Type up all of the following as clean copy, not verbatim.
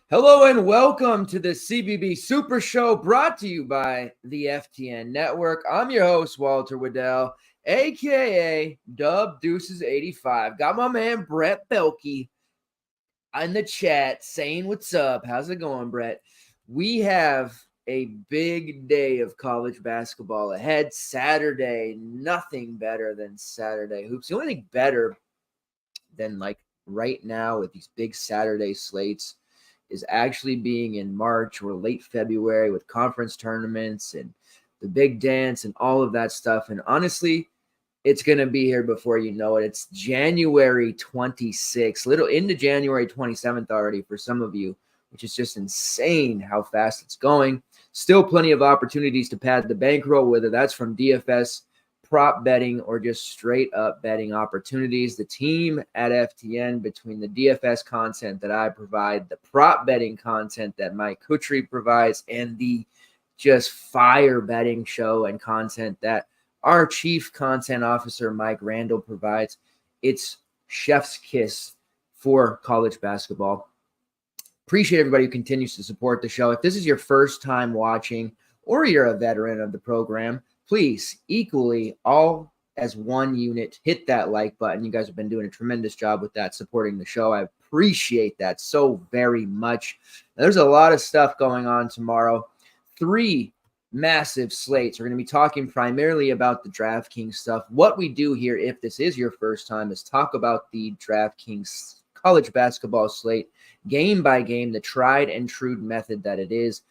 Hello and welcome to the CBB Supershow brought to you by the FTN Network. I'm your host, Walter Waddell, a.k.a. Dub Deuces 85. Got my man Brett Belkey in the chat saying what's up. How's it going, Brett? We have a big day of college basketball ahead. Saturday, nothing better than Saturday hoops. The only thing better than like right now with these big Saturday slates is actually being in March or late February with conference tournaments and the big dance and all of that stuff. And honestly, it's going to be here before you know it. It's January 26th, little into January 27th already for some of you, which is just insane how fast it's going. Still plenty of opportunities to pad the bankroll, whether that's from DFS, prop betting, or just straight up betting opportunities. The team at FTN, between the DFS content that I provide, the prop betting content that Mike Kutry provides, and the just fire betting show and content that our chief content officer, Mike Randall, provides, it's chef's kiss for college basketball. Appreciate everybody who continues to support the show. If this is your first time watching or you're a veteran of the program, please, equally, all as one unit, hit that like button. You guys have been doing a tremendous job with that, supporting the show. I appreciate that so very much. Now, there's a lot of stuff going on tomorrow. 3 massive slates. We're going to be talking primarily about the DraftKings stuff. What we do here, if this is your first time, is talk about the DraftKings college basketball slate, game by game, the tried and true method that it is.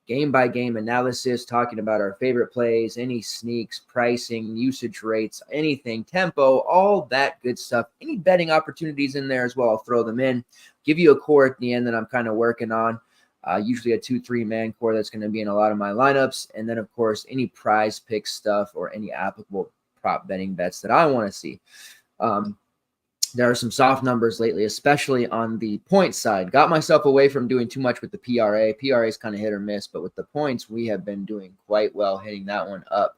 Game-by-game analysis, talking about our favorite plays, any sneaks, pricing, usage rates, anything, tempo, all that good stuff. Any betting opportunities in there as well, I'll throw them in. Give you a core at the end that I'm kind of working on, usually a 2-3 man core that's going to be in a lot of my lineups. And then, of course, any PrizePicks stuff or any applicable prop betting bets that I want to see. There are some soft numbers lately, especially on the point side. Got myself away from doing too much with the PRA. PRA is kind of hit or miss, but with the points, we have been doing quite well, hitting that one up.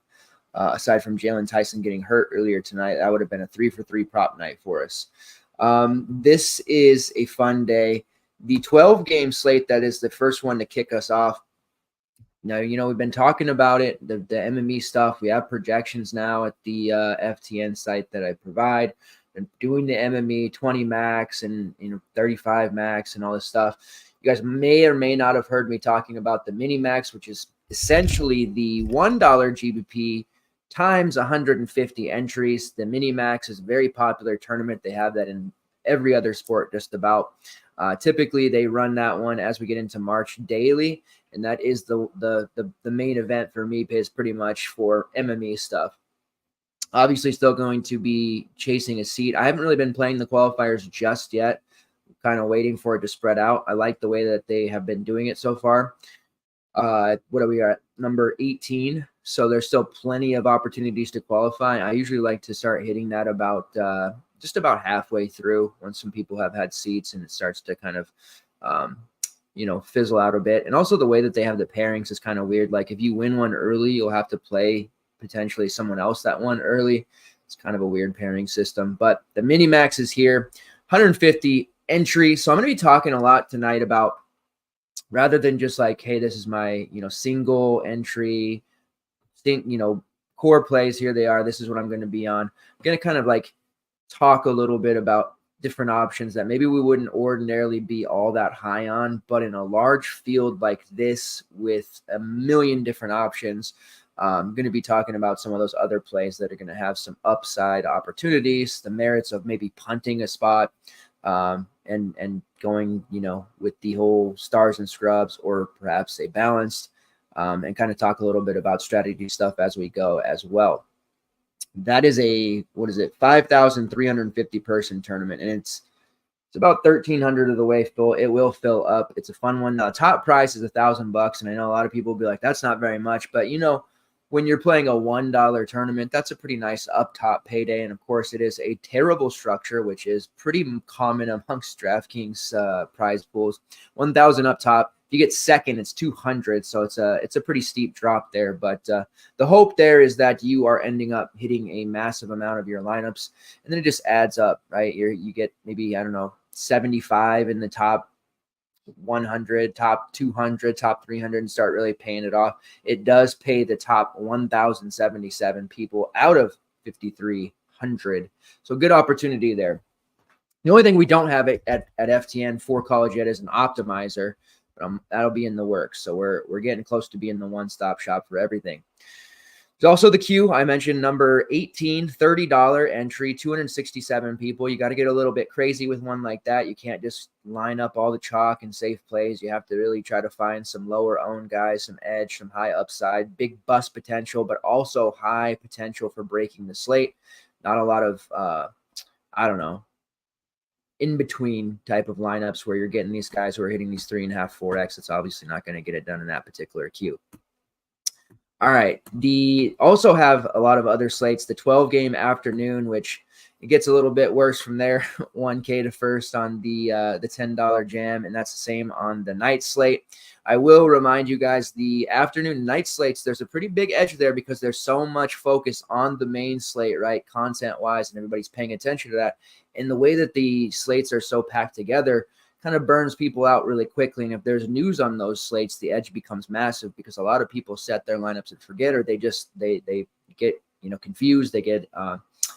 Aside from Jalen Tyson getting hurt earlier tonight, that would have been a 3-for-3 prop night for us. This is a fun day. The 12-game slate, that is the first one to kick us off. Now, you know, we've been talking about it, the MME stuff. We have projections now at the FTN site that I provide. And doing the MME 20 max and 35 max and all this stuff. You guys may or may not have heard me talking about the mini max, which is essentially the $1 GBP times 150 entries. The mini max is a very popular tournament. They have that in every other sport just about. Typically they run that one as we get into March daily, and that is the main event for me, pays pretty much for MME stuff. Obviously, still going to be chasing a seat. I haven't really been playing the qualifiers just yet. Kind of waiting for it to spread out. I like the way that they have been doing it so far. What are we at? Number 18. So there's still plenty of opportunities to qualify. I usually like to start hitting that about just about halfway through when some people have had seats and it starts to kind of, fizzle out a bit. And also the way that they have the pairings is kind of weird. Like if you win one early, you'll have to play potentially someone else that won early. It's kind of a weird pairing system, but the mini max is here, 150 entry. So I'm going to be talking a lot tonight about, rather than just like, hey, this is my, single entry, core plays, here they are, this is what I'm going to be on. I'm going to kind of like talk a little bit about different options that maybe we wouldn't ordinarily be all that high on, but in a large field like this with a million different options, I'm going to be talking about some of those other plays that are going to have some upside opportunities, the merits of maybe punting a spot, and going, with the whole stars and scrubs, or perhaps a balanced, and kind of talk a little bit about strategy stuff as we go as well. That is a, 5,350 person tournament. And it's about 1,300 of the way full. It will fill up. It's a fun one. Now, top price is $1,000. And I know a lot of people will be like, that's not very much. But, when you're playing a $1 tournament, that's a pretty nice up top payday. And of course, it is a terrible structure, which is pretty common amongst DraftKings prize pools. 1,000 up top. If you get second, it's 200. So it's a pretty steep drop there. But the hope there is that you are ending up hitting a massive amount of your lineups, and then it just adds up, right? You get maybe, 75 in the top 100, top 200, top 300, and start really paying it off. It does pay the top 1,077 people out of 5,300. So good opportunity there. The only thing we don't have at FTN for college yet is an optimizer, but that'll be in the works. So we're getting close to being the one-stop shop for everything. There's also the queue. I mentioned number 18, $30 entry, 267 people. You got to get a little bit crazy with one like that. You can't just line up all the chalk and safe plays. You have to really try to find some lower owned guys, some edge, some high upside, big bust potential, but also high potential for breaking the slate. Not a lot of, in between type of lineups where you're getting these guys who are hitting these 3.5, 4X. It's obviously not going to get it done in that particular queue. All right. Also have a lot of other slates. The 12-game afternoon, which it gets a little bit worse from there. 1K to first on the $10 jam, and that's the same on the night slate. I will remind you guys, the afternoon night slates, there's a pretty big edge there because there's so much focus on the main slate, right, content-wise, and everybody's paying attention to that. And the way that the slates are so packed together kind of burns people out really quickly. And if there's news on those slates, the edge becomes massive because a lot of people set their lineups and forget, or they get confused, they get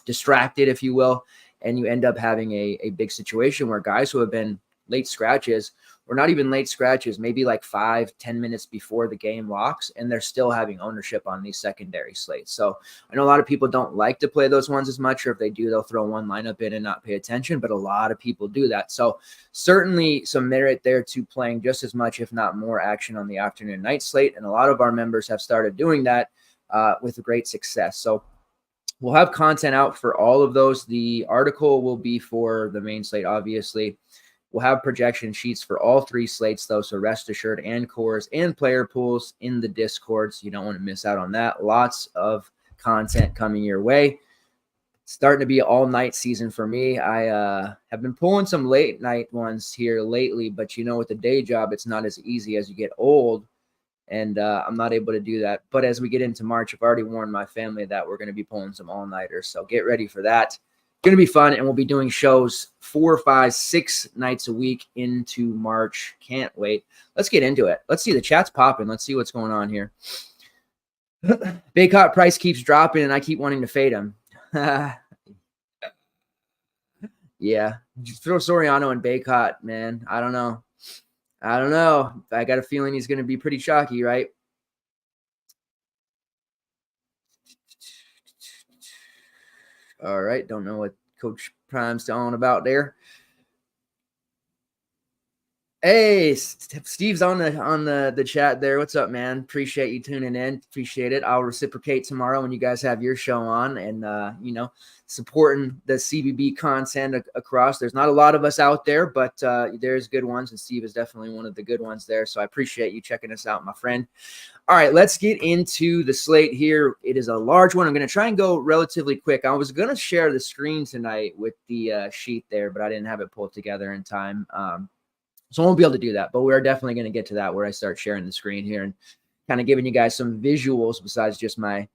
distracted, if you will, and you end up having a big situation where guys who have been late scratches, or not even late scratches, maybe like 5-10 minutes before the game locks, and they're still having ownership on these secondary slates. So I know a lot of people don't like to play those ones as much, or if they do, they'll throw one lineup in and not pay attention, but a lot of people do that. So certainly some merit there to playing just as much, if not more, action on the afternoon night slate, and a lot of our members have started doing that with great success. So we'll have content out for all of those. The article will be for the main slate, obviously. We'll have projection sheets for all three slates, though, so rest assured, and cores and player pools in the Discords. You don't want to miss out on that. Lots of content coming your way. It's starting to be all-night season for me. I have been pulling some late-night ones here lately, but with the day job, it's not as easy as you get old, and I'm not able to do that. But as we get into March, I've already warned my family that we're going to be pulling some all-nighters, so get ready for that. Going to be fun, and we'll be doing shows 4, 5, 6 nights a week into March. Can't wait. Let's get into it. Let's see. The chat's popping. Let's see what's going on here. Baycott price keeps dropping, and I keep wanting to fade him. Yeah. Just throw Soriano and Baycott, man. I don't know. I got a feeling he's going to be pretty chalky, right? All right. Don't know what Coach Prime's telling about there. Hey, Steve's on the chat there. What's up, man? Appreciate you tuning in. Appreciate it. I'll reciprocate tomorrow when you guys have your show on, and supporting the CBB content across. There's not a lot of us out there, but there's good ones, and Steve is definitely one of the good ones there. So I appreciate you checking us out, my friend. All right, let's get into the slate here. It is a large one. I'm going to try and go relatively quick. I was going to share the screen tonight with the sheet there, but I didn't have it pulled together in time. So I won't be able to do that, but we're definitely going to get to that where I start sharing the screen here and kind of giving you guys some visuals besides just my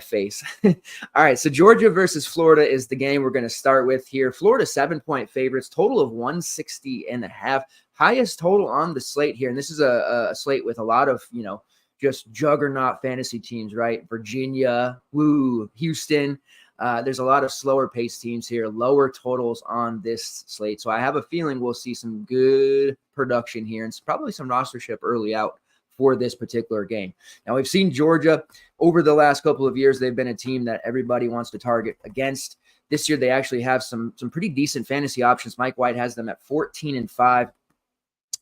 face. All right, so Georgia versus Florida is the game we're going to start with here. Florida 7-point favorites, total of 160.5, highest total on the slate here. And this is a slate with a lot of, just juggernaut fantasy teams, right? Virginia, Houston. There's a lot of slower paced teams here, lower totals on this slate. So I have a feeling we'll see some good production here and probably some rostership early out for this particular game. Now, we've seen Georgia over the last couple of years. They've been a team that everybody wants to target against. This year, they actually have some pretty decent fantasy options. Mike White has them at 14-5.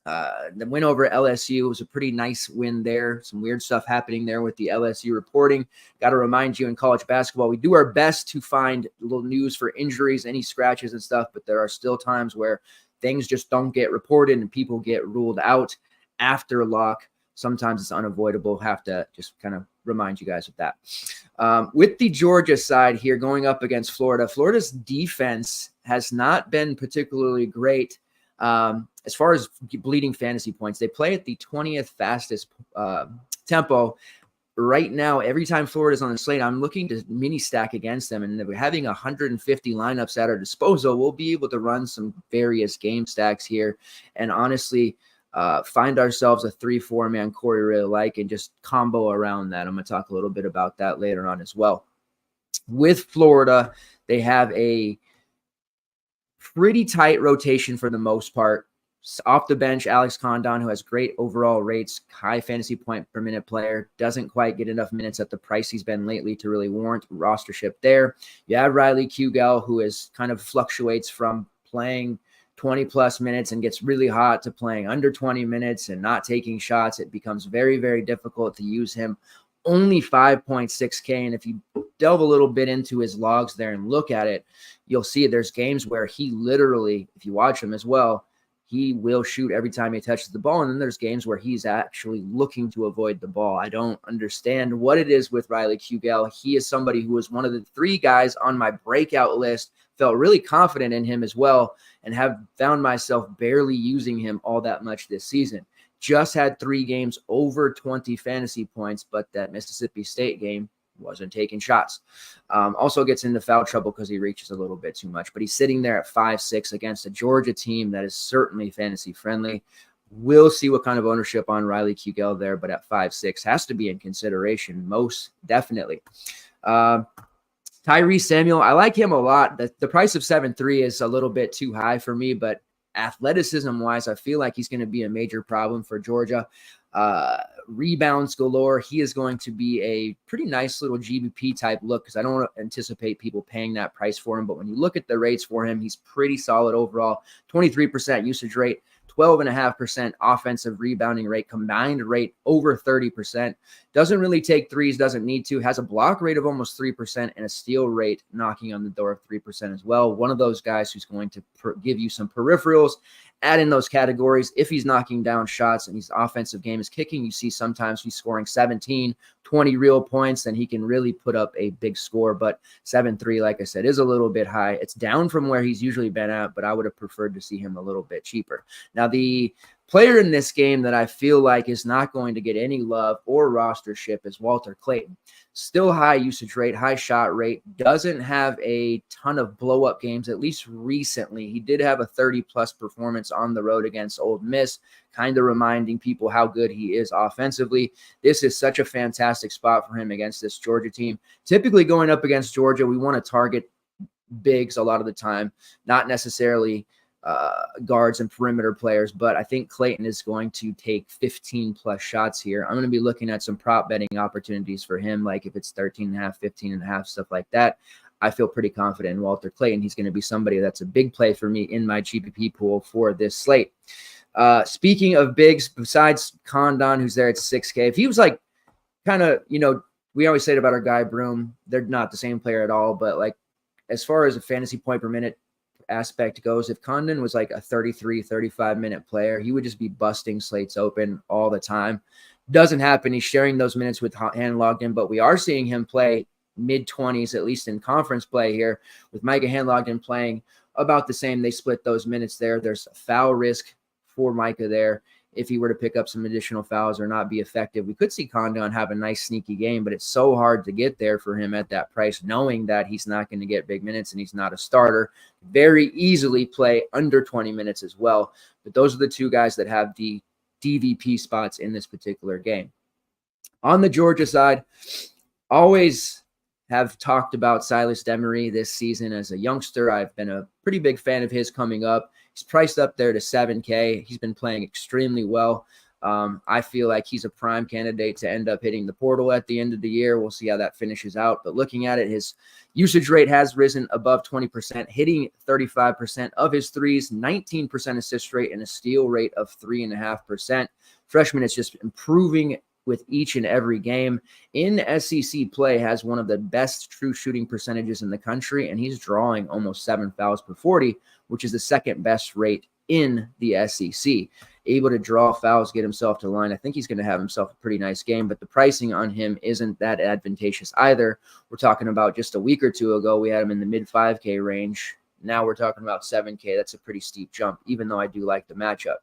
The win over LSU was a pretty nice win there. Some weird stuff happening there with the LSU reporting. Got to remind you, in college basketball, we do our best to find little news for injuries, any scratches and stuff, but there are still times where things just don't get reported and people get ruled out after lock. Sometimes it's unavoidable. Have to just kind of remind you guys of that. With the Georgia side here going up against Florida, Florida's defense has not been particularly great. As far as bleeding fantasy points, they play at the 20th fastest tempo. Right now, every time Florida's on the slate, I'm looking to mini stack against them, and we're having 150 lineups at our disposal. We'll be able to run some various game stacks here, and honestly, find ourselves a 3-4 man core we really like, and just combo around that. I'm going to talk a little bit about that later on as well. With Florida, they have a pretty tight rotation for the most part. Off the bench, Alex Condon, who has great overall rates, high fantasy point per minute player, doesn't quite get enough minutes at the price he's been lately to really warrant rostership there. You have Riley Kugel, who is kind of fluctuates from playing 20 plus minutes and gets really hot to playing under 20 minutes and not taking shots. It becomes very, very difficult to use him. Only 5.6K. And if you delve a little bit into his logs there and look at it, you'll see there's games where he literally, if you watch him as well, he will shoot every time he touches the ball. And then there's games where he's actually looking to avoid the ball. I don't understand what it is with Riley Kugel. He is somebody who was one of the 3 guys on my breakout list. Felt really confident in him as well, and have found myself barely using him all that much this season. Just had 3 games over 20 fantasy points, but that Mississippi State game wasn't taking shots. Also gets into foul trouble because he reaches a little bit too much, but he's sitting there at 5'6" against a Georgia team that is certainly fantasy friendly. We'll see what kind of ownership on Riley Kugel there, but at 5'6" has to be in consideration, most definitely. Tyrese Samuel, I like him a lot. The price of 7.3 is a little bit too high for me, but athleticism-wise, I feel like he's going to be a major problem for Georgia. Rebounds galore. He is going to be a pretty nice little GBP type look, because I don't anticipate people paying that price for him. But when you look at the rates for him, he's pretty solid overall. 23% usage rate, 12.5% offensive rebounding rate, combined rate over 30%. Doesn't really take threes, doesn't need to. Has a block rate of almost 3% and a steal rate knocking on the door of 3% as well. One of those guys who's going to give you some peripherals. Add in those categories. If he's knocking down shots and his offensive game is kicking, you see sometimes he's scoring 17, 20 real points, then he can really put up a big score. But 7.3, like I said, is a little bit high. It's down from where he's usually been at, but I would have preferred to see him a little bit cheaper. Now, the player in this game that I feel like is not going to get any love or rostership is Walter Clayton. Still high usage rate, high shot rate, doesn't have a ton of blow-up games, at least recently. He did have a 30-plus performance on the road against Ole Miss, kind of reminding people how good he is offensively. This is such a fantastic spot for him against this Georgia team. Typically going up against Georgia, we want to target bigs a lot of the time, not necessarily guards and perimeter players, but I think Clayton is going to take 15 plus shots here. I'm going to be looking at some prop betting opportunities for him, like if it's 13.5, 15.5, stuff like that. I feel pretty confident in Walter Clayton. He's going to be somebody that's a big play for me in my GPP pool for this slate. Speaking of bigs, besides Condon, who's there at 6K, if he was like kind of, we always say it about our guy Broom, they're not the same player at all, but like as far as a fantasy point per minute aspect goes, if Condon was like a 33, 35 minute player, he would just be busting slates open all the time. Doesn't happen. He's sharing those minutes with Hand logged in, but we are seeing him play mid-20s, at least in conference play here, with Micah Hand logged in playing about the same. They split those minutes there. There's a foul risk for Micah there. If he were to pick up some additional fouls or not be effective, we could see Condon have a nice sneaky game, but it's so hard to get there for him at that price, knowing that he's not going to get big minutes and he's not a starter. Very easily play under 20 minutes as well. But those are the 2 guys that have the DVP spots in this particular game. On the Georgia side, always have talked about Silas Demery this season as a youngster. I've been a pretty big fan of his coming up. He's priced up there to 7K. He's been playing extremely well. I feel like he's a prime candidate to end up hitting the portal at the end of the year. We'll see how that finishes out. But looking at it, his usage rate has risen above 20%, hitting 35% of his threes, 19% assist rate, and a steal rate of 3.5%. Freshman is just improving with each and every game. In SEC play, has one of the best true shooting percentages in the country, and he's drawing almost 7 fouls per 40, which is the second best rate in the SEC. Able to draw fouls, get himself to the line. I think he's going to have himself a pretty nice game, but the pricing on him isn't that advantageous either. We're talking about just a week or two ago, we had him in the mid 5K range. Now we're talking about 7K. That's a pretty steep jump, even though I do like the matchup.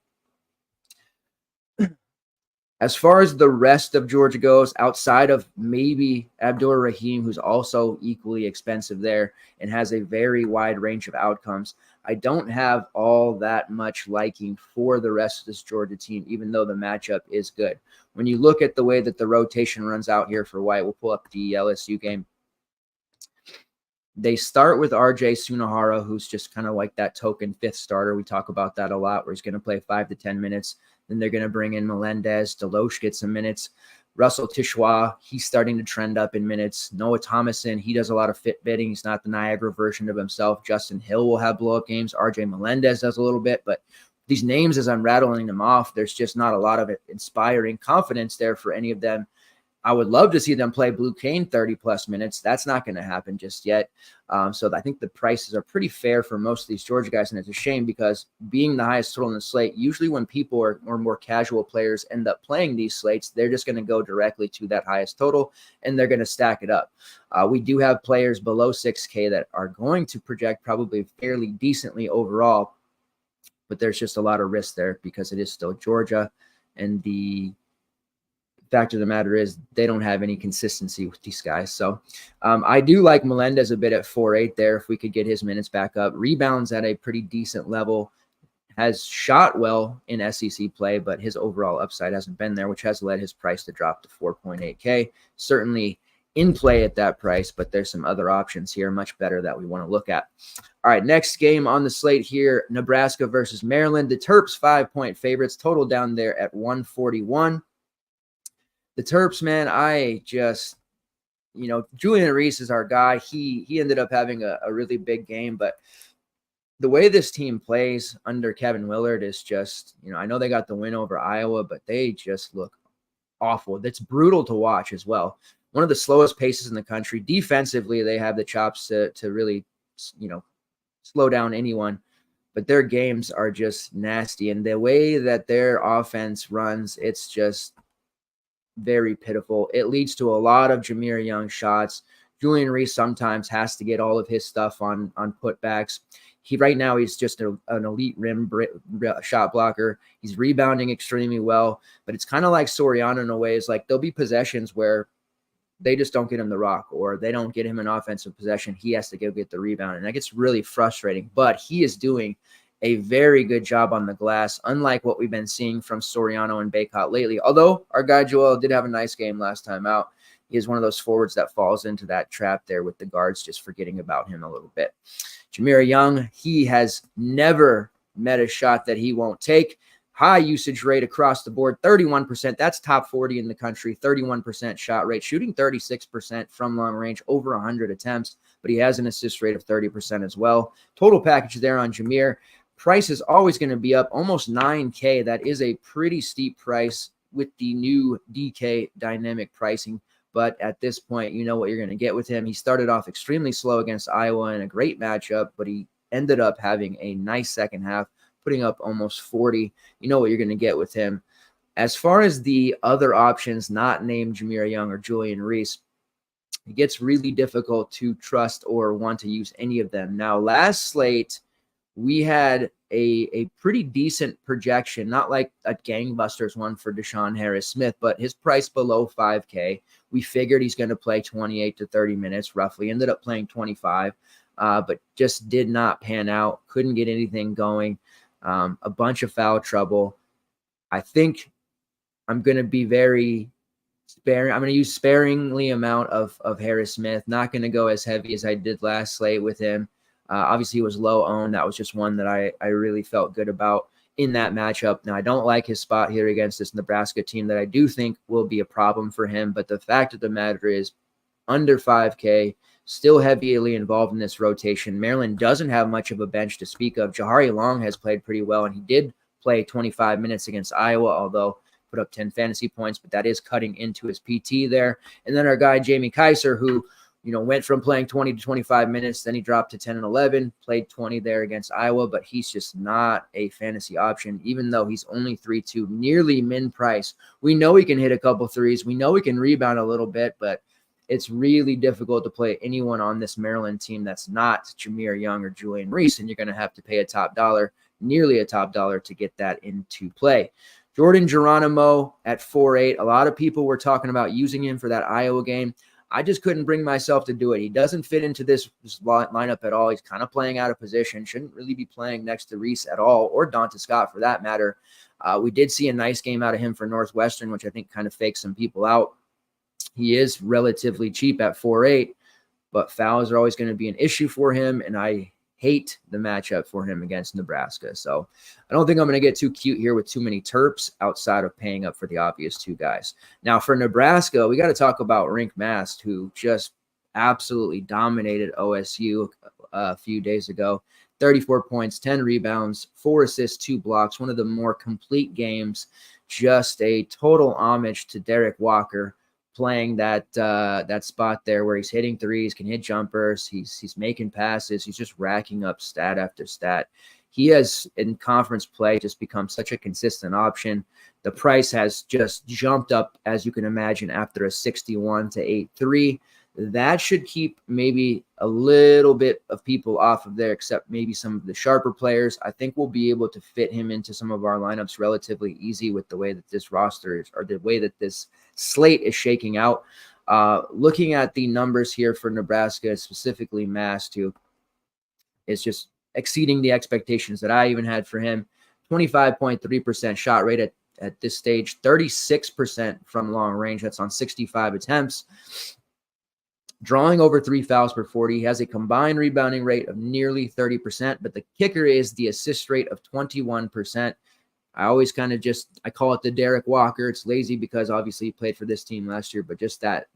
As far as the rest of Georgia goes, outside of maybe Abdur-Rahim, who's also equally expensive there and has a very wide range of outcomes, I don't have all that much liking for the rest of this Georgia team, even though the matchup is good. When you look at the way that the rotation runs out here for White, we'll pull up the LSU game. They start with RJ Sunahara, who's just kind of like that token fifth starter. We talk about that a lot, where he's going to play 5 to 10 minutes. Then they're going to bring in Melendez. Deloche gets some minutes. Russell Tishoua, he's starting to trend up in minutes. Noah Thomason, he does a lot of fit bidding. He's not the Niagara version of himself. Justin Hill will have blow-up games. RJ Melendez does a little bit. But these names, as I'm rattling them off, there's just not a lot of inspiring confidence there for any of them. I would love to see them play Blue Cane 30-plus minutes. That's not going to happen just yet. So I think the prices are pretty fair for most of these Georgia guys, and it's a shame because being the highest total in the slate, usually when people or more casual players end up playing these slates, they're just going to go directly to that highest total, and they're going to stack it up. We do have players below 6K that are going to project probably fairly decently overall, but there's just a lot of risk there because it is still Georgia, and the fact of the matter is they don't have any consistency with these guys. So I do like Melendez a bit at 4.8 there if we could get his minutes back up. Rebounds at a pretty decent level. Has shot well in SEC play, but his overall upside hasn't been there, which has led his price to drop to 4.8K. Certainly in play at that price, but there's some other options here much better that we want to look at. All right, next game on the slate here, Nebraska versus Maryland. The Terps 5-point favorites, total down there at 141. The Terps, man, I just, Julian Reese is our guy. He ended up having a really big game, but the way this team plays under Kevin Willard is just, I know they got the win over Iowa, but they just look awful. That's brutal to watch as well. One of the slowest paces in the country. Defensively, they have the chops to really, slow down anyone, but their games are just nasty. And the way that their offense runs, it's just very pitiful. It leads to a lot of Jameer Young shots. Julian Reese sometimes has to get all of his stuff on putbacks. Right now he's just an elite rim shot blocker. He's rebounding extremely well, but it's kind of like Soriano in a way. It's like there'll be possessions where they just don't get him the rock or they don't get him an offensive possession. He has to go get the rebound, and that gets really frustrating. But he is doing a very good job on the glass, unlike what we've been seeing from Soriano and Bacot lately. Although our guy Joel did have a nice game last time out. He is one of those forwards that falls into that trap there with the guards just forgetting about him a little bit. Jameer Young, he has never met a shot that he won't take. High usage rate across the board, 31%. That's top 40 in the country, 31% shot rate, shooting 36% from long range, over 100 attempts, but he has an assist rate of 30% as well. Total package there on Jameer. Price is always going to be up almost 9K. That is a pretty steep price with the new DK dynamic pricing. But at this point, you know what you're going to get with him. He started off extremely slow against Iowa in a great matchup, but he ended up having a nice second half, putting up almost 40. You know what you're going to get with him. As far as the other options not named Jameer Young or Julian Reese, it gets really difficult to trust or want to use any of them. Now, last slate, we had a pretty decent projection, not like a gangbusters one for Deshaun Harris-Smith, but his price below 5K. We figured he's going to play 28 to 30 minutes roughly. Ended up playing 25, but just did not pan out. Couldn't get anything going. A bunch of foul trouble. I think I'm going to be very sparing. I'm going to use sparingly amount of Harris-Smith. Not going to go as heavy as I did last slate with him. Obviously, he was low owned. That was just one that I really felt good about. in that matchup. Now, I don't like his spot here against this Nebraska team that I do think will be a problem for him. But the fact of the matter is, under 5K, still heavily involved in this rotation. Maryland doesn't have much of a bench to speak of. Jahari Long has played pretty well, and he did play 25 minutes against Iowa, although put up 10 fantasy points, but that is cutting into his PT there. And then our guy, Jamie Kaiser, who went from playing 20 to 25 minutes, then he dropped to 10 and 11, played 20 there against Iowa, but he's just not a fantasy option, even though he's only 3.2, nearly min price. We know he can hit a couple threes. We know he can rebound a little bit, but it's really difficult to play anyone on this Maryland team that's not Jameer Young or Julian Reese, and you're going to have to pay a top dollar, nearly a top dollar, to get that into play. Jordan Geronimo at 4.8. A lot of people were talking about using him for that Iowa game. I just couldn't bring myself to do it. He doesn't fit into this lineup at all. He's kind of playing out of position. Shouldn't really be playing next to Reese at all, or Donta Scott for that matter. We did see a nice game out of him for Northwestern, which I think kind of faked some people out. He is relatively cheap at 4.8, but fouls are always going to be an issue for him, and I hate the matchup for him against Nebraska. So I don't think I'm going to get too cute here with too many Terps outside of paying up for the obvious two guys. Now for Nebraska, we got to talk about Rink Mast, who just absolutely dominated OSU a few days ago. 34 points, 10 rebounds, 4 assists, 2 blocks, one of the more complete games. Just a total homage to Derek Walker, playing that spot there where he's hitting threes, can hit jumpers, he's making passes, he's just racking up stat after stat. He has, in conference play, just become such a consistent option. The price has just jumped up, as you can imagine, after a 61 to 8.3. That should keep maybe a little bit of people off of there, except maybe some of the sharper players. I think we'll be able to fit him into some of our lineups relatively easy with the way that this roster is, or the way that this slate is shaking out. Looking at the numbers here for Nebraska, specifically Mast, who is just exceeding the expectations that I even had for him. 25.3% shot rate at this stage, 36% from long range. That's on 65 attempts. Drawing over 3 fouls per 40. He has a combined rebounding rate of nearly 30%, but the kicker is the assist rate of 21%. I always kind of I call it the Derek Walker. It's lazy because obviously he played for this team last year, but just that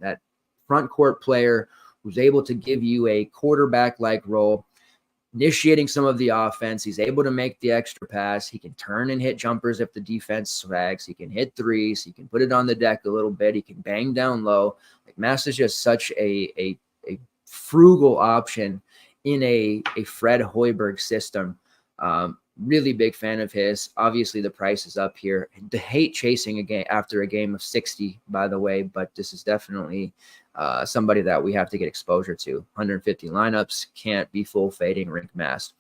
front court player who's able to give you a quarterback-like role, initiating some of the offense. He's able to make the extra pass. He can turn and hit jumpers if the defense swags. He can hit threes. He can put it on the deck a little bit. He can bang down low. Like, Mast is just such a frugal option in a Fred Hoiberg system. Really big fan of his. Obviously, the price is up here. I hate chasing a game after a game of 60, by the way, but this is definitely somebody that we have to get exposure to. 150 lineups, can't be full fading Rink Mast.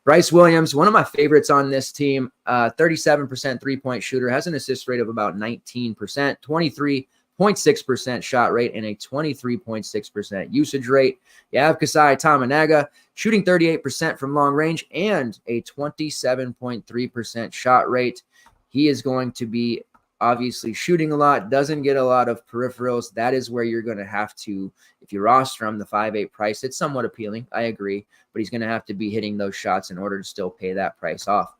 Bryce Williams, one of my favorites on this team, 37% three-point shooter, has an assist rate of about 19%, 23.6% shot rate, and a 23.6% usage rate. You have Kasai Tamanaga shooting 38% from long range and a 27.3% shot rate. He is going to be obviously shooting a lot, doesn't get a lot of peripherals. That is where you're going to have to, if you roster him, the 5.8 price, it's somewhat appealing. I agree, but he's going to have to be hitting those shots in order to still pay that price off.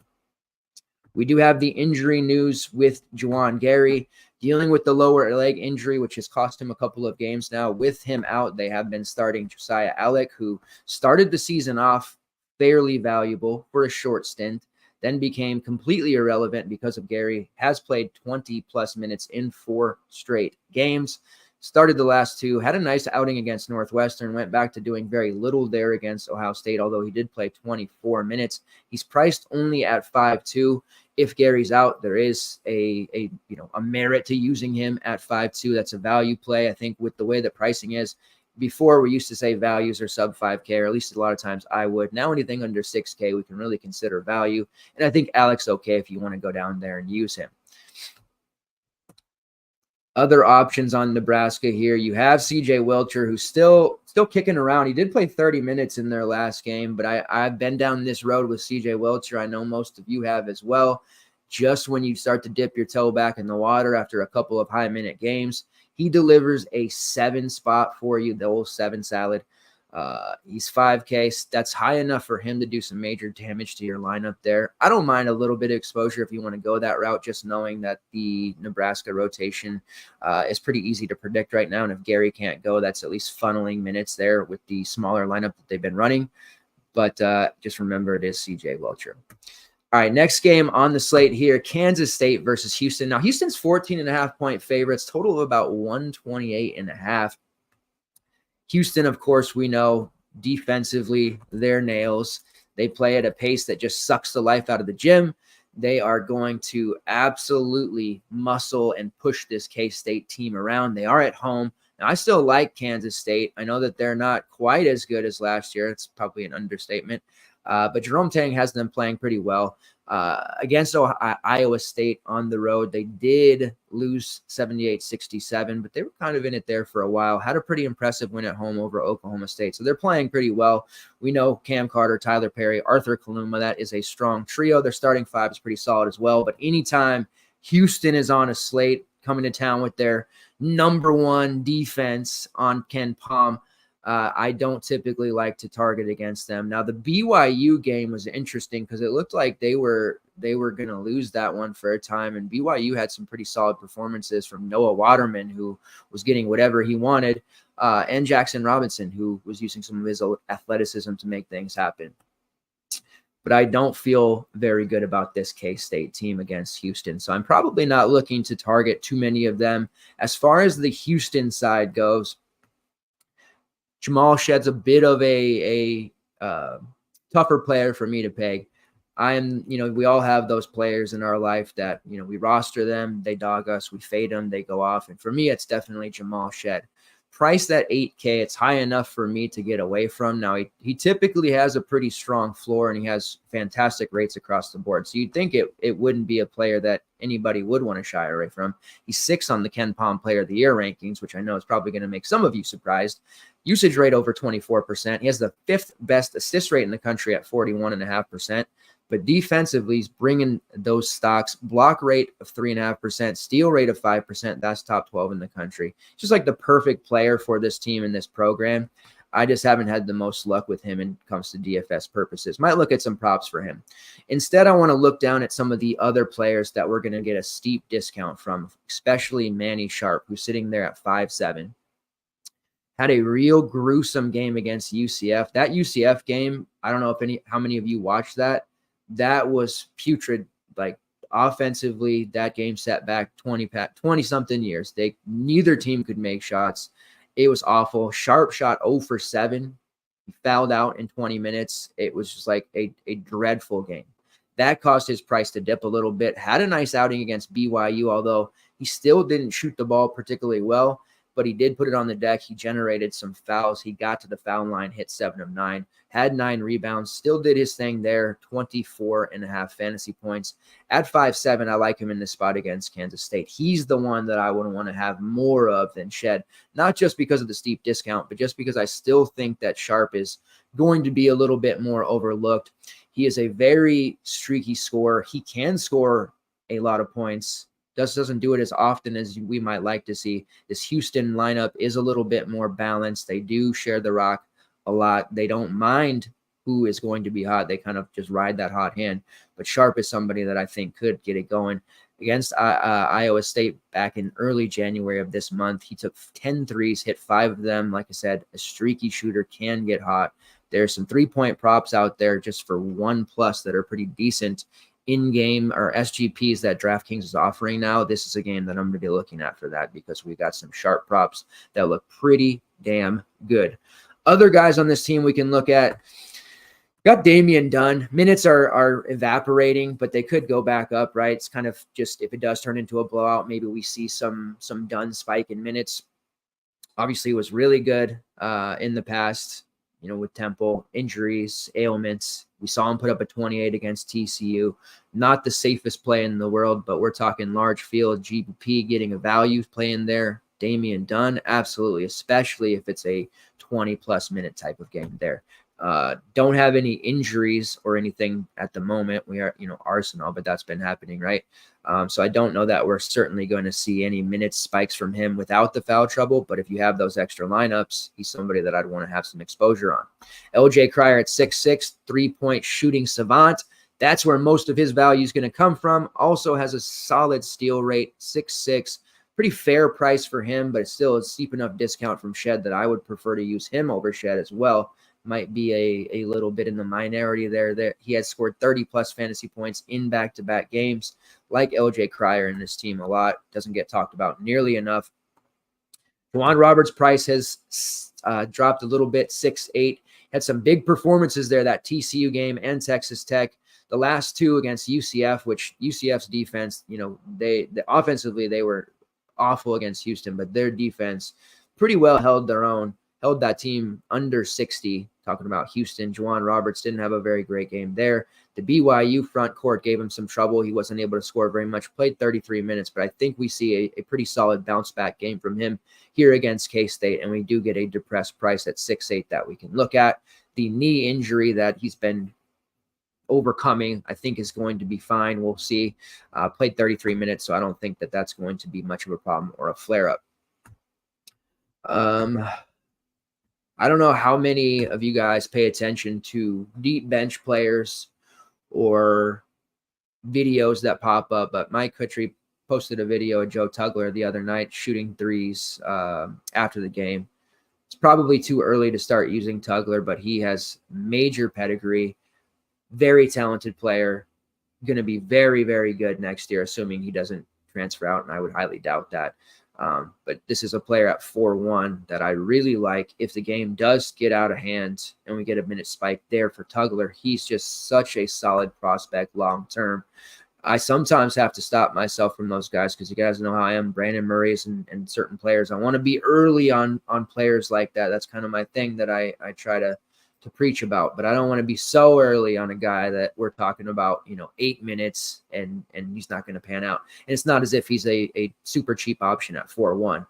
We do have the injury news with Juwan Gary dealing with the lower leg injury, which has cost him a couple of games now. With him out, they have been starting Josiah Alec, who started the season off fairly valuable for a short stint, then became completely irrelevant because of Gary, has played 20-plus minutes in 4 straight games, started the last 2, had a nice outing against Northwestern, went back to doing very little there against Ohio State, although he did play 24 minutes. He's priced only at 5.2. If Gary's out, there is a merit to using him at 5.2. That's a value play. I think with the way that pricing is, before we used to say values are sub 5K, or at least a lot of times I would. Now anything under 6K, we can really consider value. And I think Alec's okay if you want to go down there and use him. Other options on Nebraska here. You have CJ Welcher, who's still kicking around. He did play 30 minutes in their last game, but I've been down this road with CJ Welcher. I know most of you have as well. Just when you start to dip your toe back in the water after a couple of high-minute games, he delivers a 7 spot for you, the old 7 salad. He's 5K. That's high enough for him to do some major damage to your lineup there. I don't mind a little bit of exposure if you want to go that route, just knowing that the Nebraska rotation is pretty easy to predict right now. And if Gary can't go, that's at least funneling minutes there with the smaller lineup that they've been running. But just remember, it is CJ Welcher. All right, next game on the slate here, Kansas State versus Houston. Now, Houston's 14.5-point favorites, total of about 128.5. Houston, of course, we know defensively, they're nails. They play at a pace that just sucks the life out of the gym. They are going to absolutely muscle and push this K-State team around. They are at home. Now, I still like Kansas State. I know that they're not quite as good as last year. It's probably an understatement. But Jerome Tang has them playing pretty well. Against Iowa State on the road, they did lose 78-67, but they were kind of in it there for a while. Had a pretty impressive win at home over Oklahoma State. So they're playing pretty well. We know Cam Carter, Tyler Perry, Arthur Kaluma. That is a strong trio. Their starting five is pretty solid as well. But anytime Houston is on a slate, coming to town with their number one defense on Ken Palm, I don't typically like to target against them. Now, the BYU game was interesting because it looked like they were going to lose that one for a time, and BYU had some pretty solid performances from Noah Waterman, who was getting whatever he wanted, and Jackson Robinson, who was using some of his athleticism to make things happen. But I don't feel very good about this K-State team against Houston, so I'm probably not looking to target too many of them. As far as the Houston side goes, Jamal Shedd's a bit of a tougher player for me to peg. We all have those players in our life that, we roster them, they dog us, we fade them, they go off. And for me, it's definitely Jamal Shedd. Priced at $8K, it's high enough for me to get away from. Now, he typically has a pretty strong floor, and he has fantastic rates across the board. So you'd think it wouldn't be a player that anybody would want to shy away from. He's 6th on the Ken Palm Player of the Year rankings, which I know is probably going to make some of you surprised. Usage rate over 24%. He has the 5th best assist rate in the country at 41.5%. But defensively, he's bringing those stocks. Block rate of 3.5%, steal rate of 5%. That's top 12 in the country. He's just like the perfect player for this team and this program. I just haven't had the most luck with him when it comes to DFS purposes. Might look at some props for him. Instead, I want to look down at some of the other players that we're going to get a steep discount from, especially Manny Sharp, who's sitting there at 5.7. Had a real gruesome game against UCF. That UCF game, I don't know how many of you watched that. That was putrid. Like, offensively, that game set back 20-something years. Neither team could make shots. It was awful. Sharp shot 0 for 7. He fouled out in 20 minutes. It was just like a dreadful game. That caused his price to dip a little bit. Had a nice outing against BYU, although he still didn't shoot the ball particularly well, but he did put it on the deck. He generated some fouls. He got to the foul line, hit 7 of 9, had 9 rebounds, still did his thing there, 24.5 fantasy points. At 5.7, I like him in this spot against Kansas State. He's the one that I would want to have more of than Shedd, not just because of the steep discount, but just because I still think that Sharp is going to be a little bit more overlooked. He is a very streaky scorer. He can score a lot of points. Doesn't do it as often as we might like to see. This Houston lineup is a little bit more balanced. They do share the rock a lot. They don't mind who is going to be hot. They kind of just ride that hot hand. But Sharp is somebody that I think could get it going. Against Iowa State back in early January of this month, he took 10 threes, hit 5 of them. Like I said, a streaky shooter can get hot. There's some 3-point props out there just for 1+ that are pretty decent in-game or SGPs that DraftKings is offering now. This is a game that I'm going to be looking at for that because we got some sharp props that look pretty damn good. Other guys on this team we can look at. Got Damian Dunn. Minutes are evaporating, but they could go back up, right? It's kind of just if it does turn into a blowout, maybe we see some Dunn spike in minutes. Obviously, it was really good in the past, with Temple, injuries, ailments. We saw him put up a 28 against TCU. Not the safest play in the world, but we're talking large field, GPP getting a value playing there. Damian Dunn, absolutely, especially if it's a 20-plus minute type of game there. Don't have any injuries or anything at the moment. We are, Arsenal, but that's been happening, right? So I don't know that we're certainly going to see any minute spikes from him without the foul trouble. But if you have those extra lineups, he's somebody that I'd want to have some exposure on. LJ Cryer at 6'6", 3-point shooting savant. That's where most of his value is going to come from. Also has a solid steal rate, 6'6". Pretty fair price for him, but still a steep enough discount from Shed that I would prefer to use him over Shed as well. Might be a little bit in the minority there. He has scored 30-plus fantasy points in back-to-back games. Like LJ Cryer in this team a lot. Doesn't get talked about nearly enough. Juwan Roberts' price has dropped a little bit, 6'8". Had some big performances there, that TCU game and Texas Tech. The last two against UCF, which UCF's defense, offensively they were awful against Houston, but their defense pretty well held their own. Held that team under 60, talking about Houston. Juwan Roberts didn't have a very great game there. The BYU front court gave him some trouble. He wasn't able to score very much, played 33 minutes, but I think we see a pretty solid bounce-back game from him here against K-State, and we do get a depressed price at 6'8" that we can look at. The knee injury that he's been overcoming, I think, is going to be fine. We'll see. Played 33 minutes, so I don't think that that's going to be much of a problem or a flare-up. I don't know how many of you guys pay attention to deep bench players or videos that pop up, but Mike Kutry posted a video of Joe Tugler the other night shooting threes after the game. It's probably too early to start using Tugler, but he has major pedigree, very talented player, going to be very, very good next year, assuming he doesn't transfer out, and I would highly doubt that. But this is a player at 4-1 that I really like. If the game does get out of hand and we get a minute spike there for Tugler, he's just such a solid prospect long-term. I sometimes have to stop myself from those guys because you guys know how I am, Brandon Murray's and certain players. I want to be early on players like that. That's kind of my thing that I try to preach about, but I don't want to be so early on a guy that we're talking about, 8 minutes and he's not going to pan out. And it's not as if he's a super cheap option at 4-1,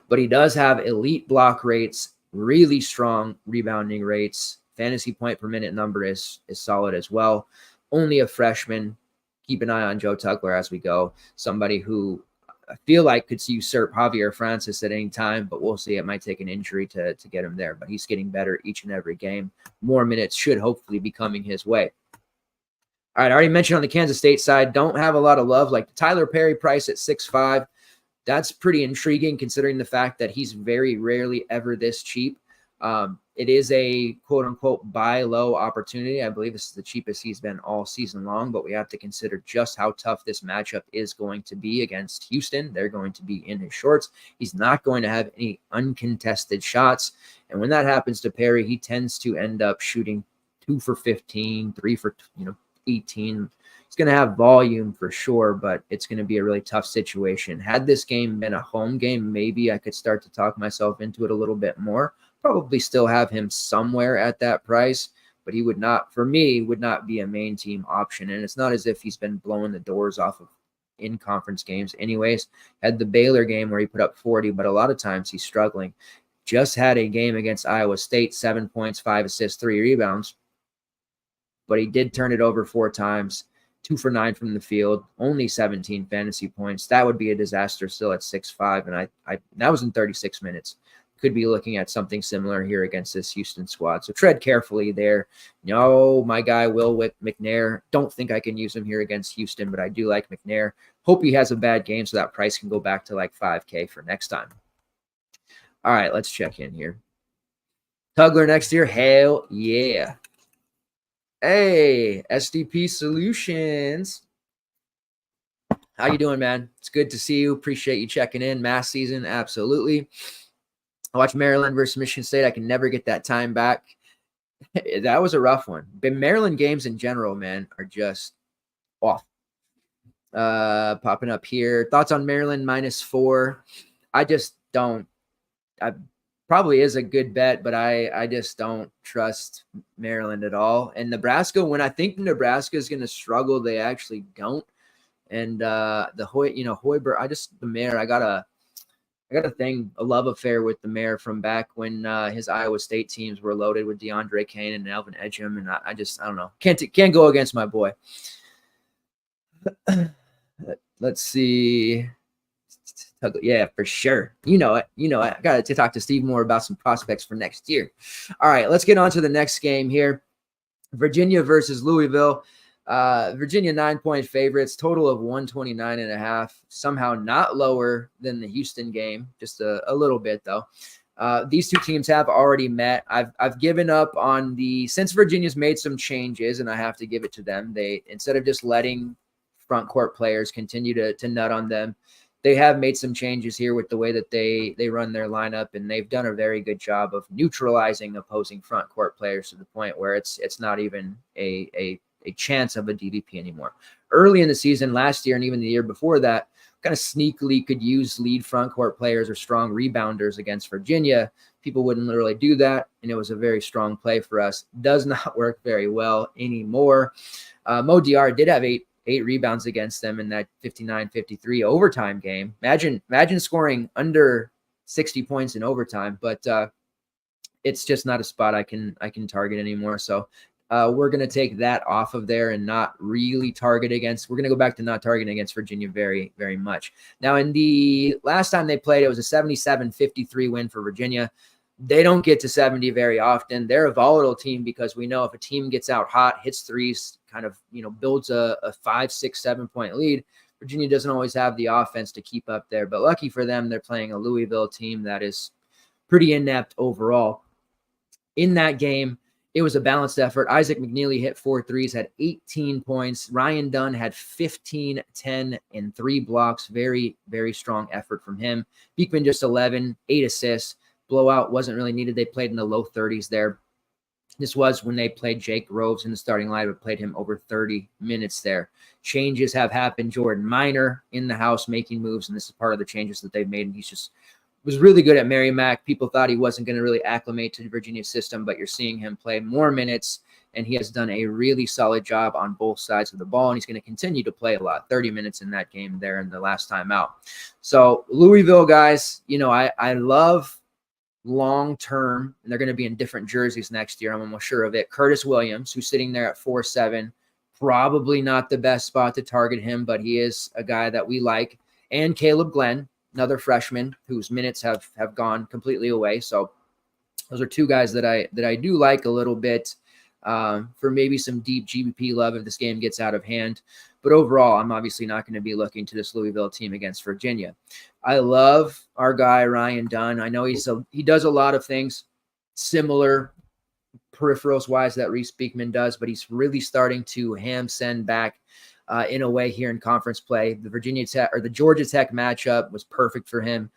but he does have elite block rates, really strong rebounding rates. Fantasy point per minute number is solid as well. Only a freshman. Keep an eye on Joe Tugler as we go. Somebody who I feel like could usurp Javier Francis at any time, but we'll see. It might take an injury to get him there, but he's getting better each and every game. More minutes should hopefully be coming his way. All right, I already mentioned on the Kansas State side, don't have a lot of love. Like the Tyler Perry price at 6'5", that's pretty intriguing considering the fact that he's very rarely ever this cheap. It is a quote-unquote buy low opportunity. I believe this is the cheapest he's been all season long, but we have to consider just how tough this matchup is going to be against Houston. They're going to be in his shorts. He's not going to have any uncontested shots, and when that happens to Perry, he tends to end up shooting 2 for 15, 3 for 18. He's going to have volume for sure, but it's going to be a really tough situation. Had this game been a home game, maybe I could start to talk myself into it a little bit more. Probably still have him somewhere at that price, but he would not, for me, would not be a main team option. And it's not as if he's been blowing the doors off of in-conference games anyways. Had the Baylor game where he put up 40, but a lot of times he's struggling. Just had a game against Iowa State, 7 points, 5 assists, 3 rebounds, but he did turn it over 4 times, 2 for 9 from the field, only 17 fantasy points. That would be a disaster still at 6'5", and I that was in 36 minutes. Could be looking at something similar here against this Houston squad. So tread carefully there. My guy, Will McNair. Don't think I can use him here against Houston, but I do like McNair. Hope he has a bad game so that price can go back to like $5K for next time. All right, let's check in here. Tugler next year. Hell yeah. Hey, SDP Solutions. How you doing, man? It's good to see you. Appreciate you checking in. Mass season, absolutely. I watched Maryland versus Michigan State. I can never get that time back. That was a rough one. But Maryland games in general, man, are just off. Popping up here. Thoughts on Maryland -4. I just don't. I probably is a good bet, but I just don't trust Maryland at all. And Nebraska, when I think Nebraska is going to struggle, they actually don't. And the Hoiberg, the mayor, I got I got a love affair with the mayor from back when his Iowa State teams were loaded with DeAndre Kane and Elvin Edgem, and I don't know, can't go against my boy. Let's see. Yeah, for sure. You know it. I got to talk to Steve more about some prospects for next year. All right, let's get on to the next game here. Virginia versus Louisville. Virginia 9-point favorites, total of 129.5. Somehow not lower than the Houston game, just a little bit though. These two teams have already met. I've given up on since Virginia's made some changes, and I have to give it to them. They, instead of just letting front court players continue to nut on them, they have made some changes here with the way that they run their lineup, and they've done a very good job of neutralizing opposing front court players to the point where it's not even a chance of a DVP anymore. Early in the season, last year and even the year before that, kind of sneakily could use lead front court players or strong rebounders against Virginia. People wouldn't literally do that, and it was a very strong play for us. Does not work very well anymore. Mo Diarra did have eight rebounds against them in that 59-53 overtime game. Imagine scoring under 60 points in overtime, but it's just not a spot I can target anymore. So we're going to take that off of there and not really target against. We're going to go back to not targeting against Virginia very, very much. Now, in the last time they played, it was a 77-53 win for Virginia. They don't get to 70 very often. They're a volatile team because we know if a team gets out hot, hits threes, kind of, builds a 5, 6, 7-point lead, Virginia doesn't always have the offense to keep up there. But lucky for them, they're playing a Louisville team that is pretty inept overall. In that game, it was a balanced effort. Isaac McNeely hit 4 threes, had 18 points. Ryan Dunn had 15, 10, and 3 blocks. Very, very strong effort from him. Beekman just 11, 8 assists. Blowout wasn't really needed. They played in the low 30s there. This was when they played Jake Groves in the starting lineup, played him over 30 minutes there. Changes have happened. Jordan Minor in the house making moves, and this is part of the changes that they've made. And he's just was really good at Merrimack. People thought he wasn't going to really acclimate to the Virginia system, but you're seeing him play more minutes, and he has done a really solid job on both sides of the ball, and he's going to continue to play a lot. 30 minutes in that game there in the last time out. So Louisville, guys, I love long-term, and they're going to be in different jerseys next year. I'm almost sure of it. Curtis Williams, who's sitting there at 4.7, probably not the best spot to target him, but he is a guy that we like. And Caleb Glenn, another freshman whose minutes have gone completely away. So those are two guys that I do like a little bit for maybe some deep GBP love if this game gets out of hand. But overall, I'm obviously not going to be looking to this Louisville team against Virginia. I love our guy, Ryan Dunn. I know he does a lot of things similar peripherals-wise that Reese Beekman does, but he's really starting to send back in a way here in conference play. The Georgia Tech matchup was perfect for him.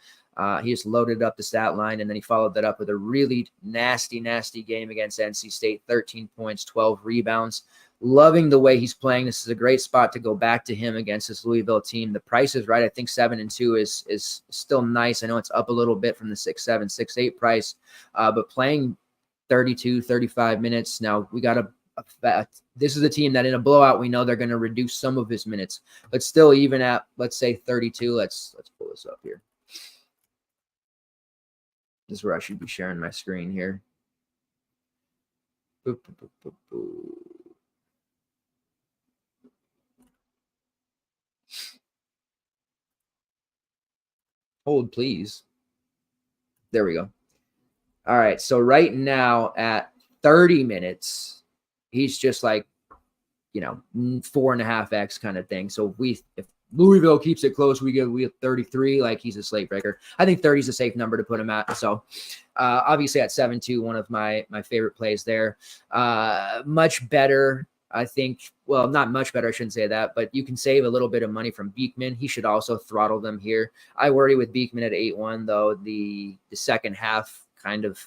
He just loaded up the stat line, and then he followed that up with a really nasty game against NC State, 13 points, 12 rebounds. Loving the way he's playing. This is a great spot to go back to him against this Louisville team. The price is right. I think 7-2 is still nice. I know it's up a little bit from the 6-7, 6-8 price, but playing 32, 35 minutes. Now we got this is a team that in a blowout, we know they're going to reduce some of his minutes, but still even at, let's say 32, let's pull this up here. This is where I should be sharing my screen here. Boop, boop, boop, boop, boop. Hold, please. There we go. All right. So right now at 30 minutes, he's just like, 4.5x kind of thing. So if Louisville keeps it close, we have 33, like he's a slate breaker. I think 30 is a safe number to put him at. So obviously at 7-2, one of my favorite plays there. Much better, I think. Well, not much better, I shouldn't say that, but you can save a little bit of money from Beekman. He should also throttle them here. I worry with Beekman at 8-1, though. The second half kind of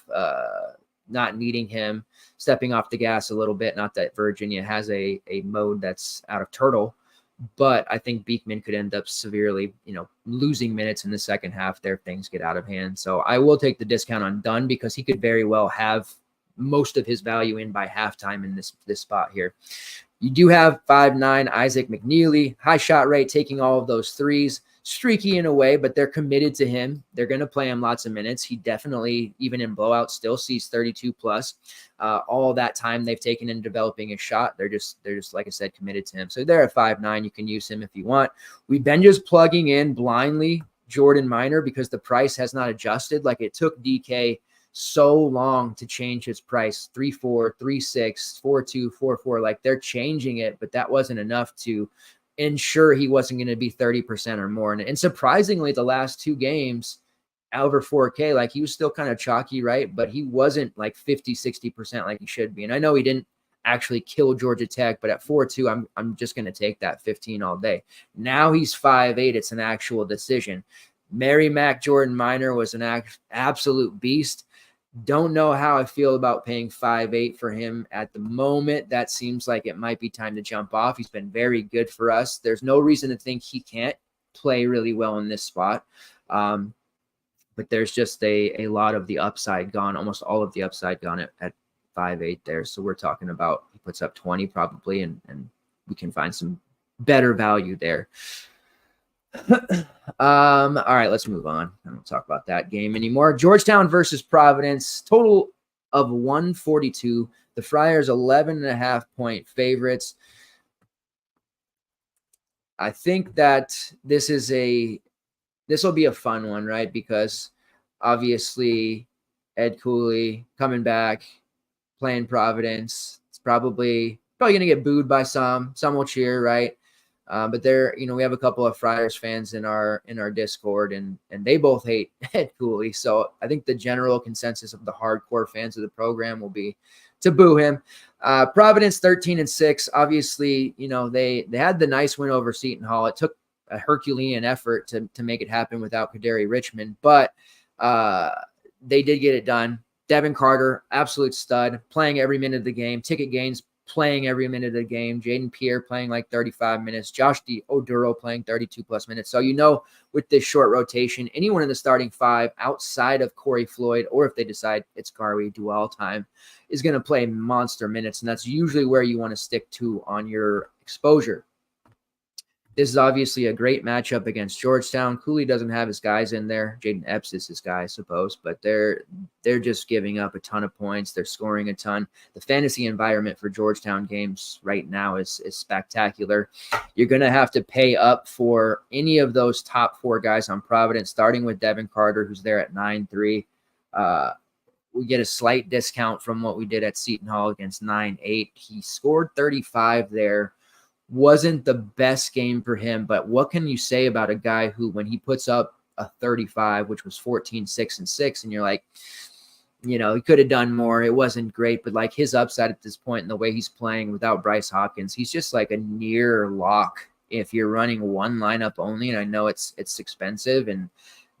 not needing him, stepping off the gas a little bit. Not that Virginia has a mode that's out of turtle, but I think Beekman could end up severely, losing minutes in the second half there if things get out of hand. So I will take the discount on Dunn because he could very well have most of his value in by halftime in this spot here. You do have 5'9" Isaac McNeely, high shot rate, taking all of those threes. streaky in a way, but they're committed to him. They're going to play him lots of minutes. He definitely, even in blowouts, still sees 32 plus. All that time they've taken in developing a shot. They're just, like I said, committed to him. So they're at 5'9". You can use him if you want. We've been just plugging in blindly Jordan Minor because the price has not adjusted. Like it took DK so long to change his price. 3-4, 3-6, 4-2, 4-4. Like they're changing it, but that wasn't enough to ensure he wasn't going to be 30% or more. And surprisingly, the last 2 games over 4K, like he was still kind of chalky, right? But he wasn't like 50, 60% like he should be. And I know he didn't actually kill Georgia Tech, but at 4-2, I'm just going to take that 15 all day. Now he's 5'8". It's an actual decision. Mary Mac Jordan Minor was an absolute beast. Don't know how I feel about paying 5'8" for him at the moment. That seems like it might be time to jump off. He's been very good for us. There's no reason to think he can't play really well in this spot. But there's just a lot of the upside gone, almost all of the upside gone at 5'8" there. So we're talking about he puts up 20 probably, and we can find some better value there. All right, let's move on. I don't talk about that game anymore. Georgetown versus Providence, total of 142. The Friars 11.5-point favorites. I think that this will be a fun one, right? Because obviously Ed Cooley coming back, playing Providence. It's probably going to get booed by some. Some will cheer, right? But we have a couple of Friars fans in our Discord, and they both hate Ed Cooley. So I think the general consensus of the hardcore fans of the program will be to boo him. Providence 13-6. Obviously, they had the nice win over Seton Hall. It took a Herculean effort to make it happen without Kaderi Richmond, but they did get it done. Devin Carter, absolute stud, playing every minute of the game. Ticket Gaines playing every minute of the game. Jaden Pierre playing like 35 minutes. Josh Oduro playing 32-plus minutes. So, with this short rotation, anyone in the starting 5 outside of Corey Floyd, or if they decide it's Garwe Dual time, is going to play monster minutes. And that's usually where you want to stick to on your exposure. This is obviously a great matchup against Georgetown. Cooley doesn't have his guys in there. Jaden Epps is his guy, I suppose, but they're just giving up a ton of points. They're scoring a ton. The fantasy environment for Georgetown games right now is spectacular. You're going to have to pay up for any of those top 4 guys on Providence, starting with Devin Carter, who's there at 9.3. We get a slight discount from what we did at Seton Hall against 9.8. He scored 35 there. Wasn't the best game for him, but what can you say about a guy who, when he puts up a 35, which was 14, 6, and 6, and you're like, he could have done more. It wasn't great, but like his upside at this point and the way he's playing without Bryce Hopkins, he's just like a near lock if you're running one lineup only. And I know it's expensive, and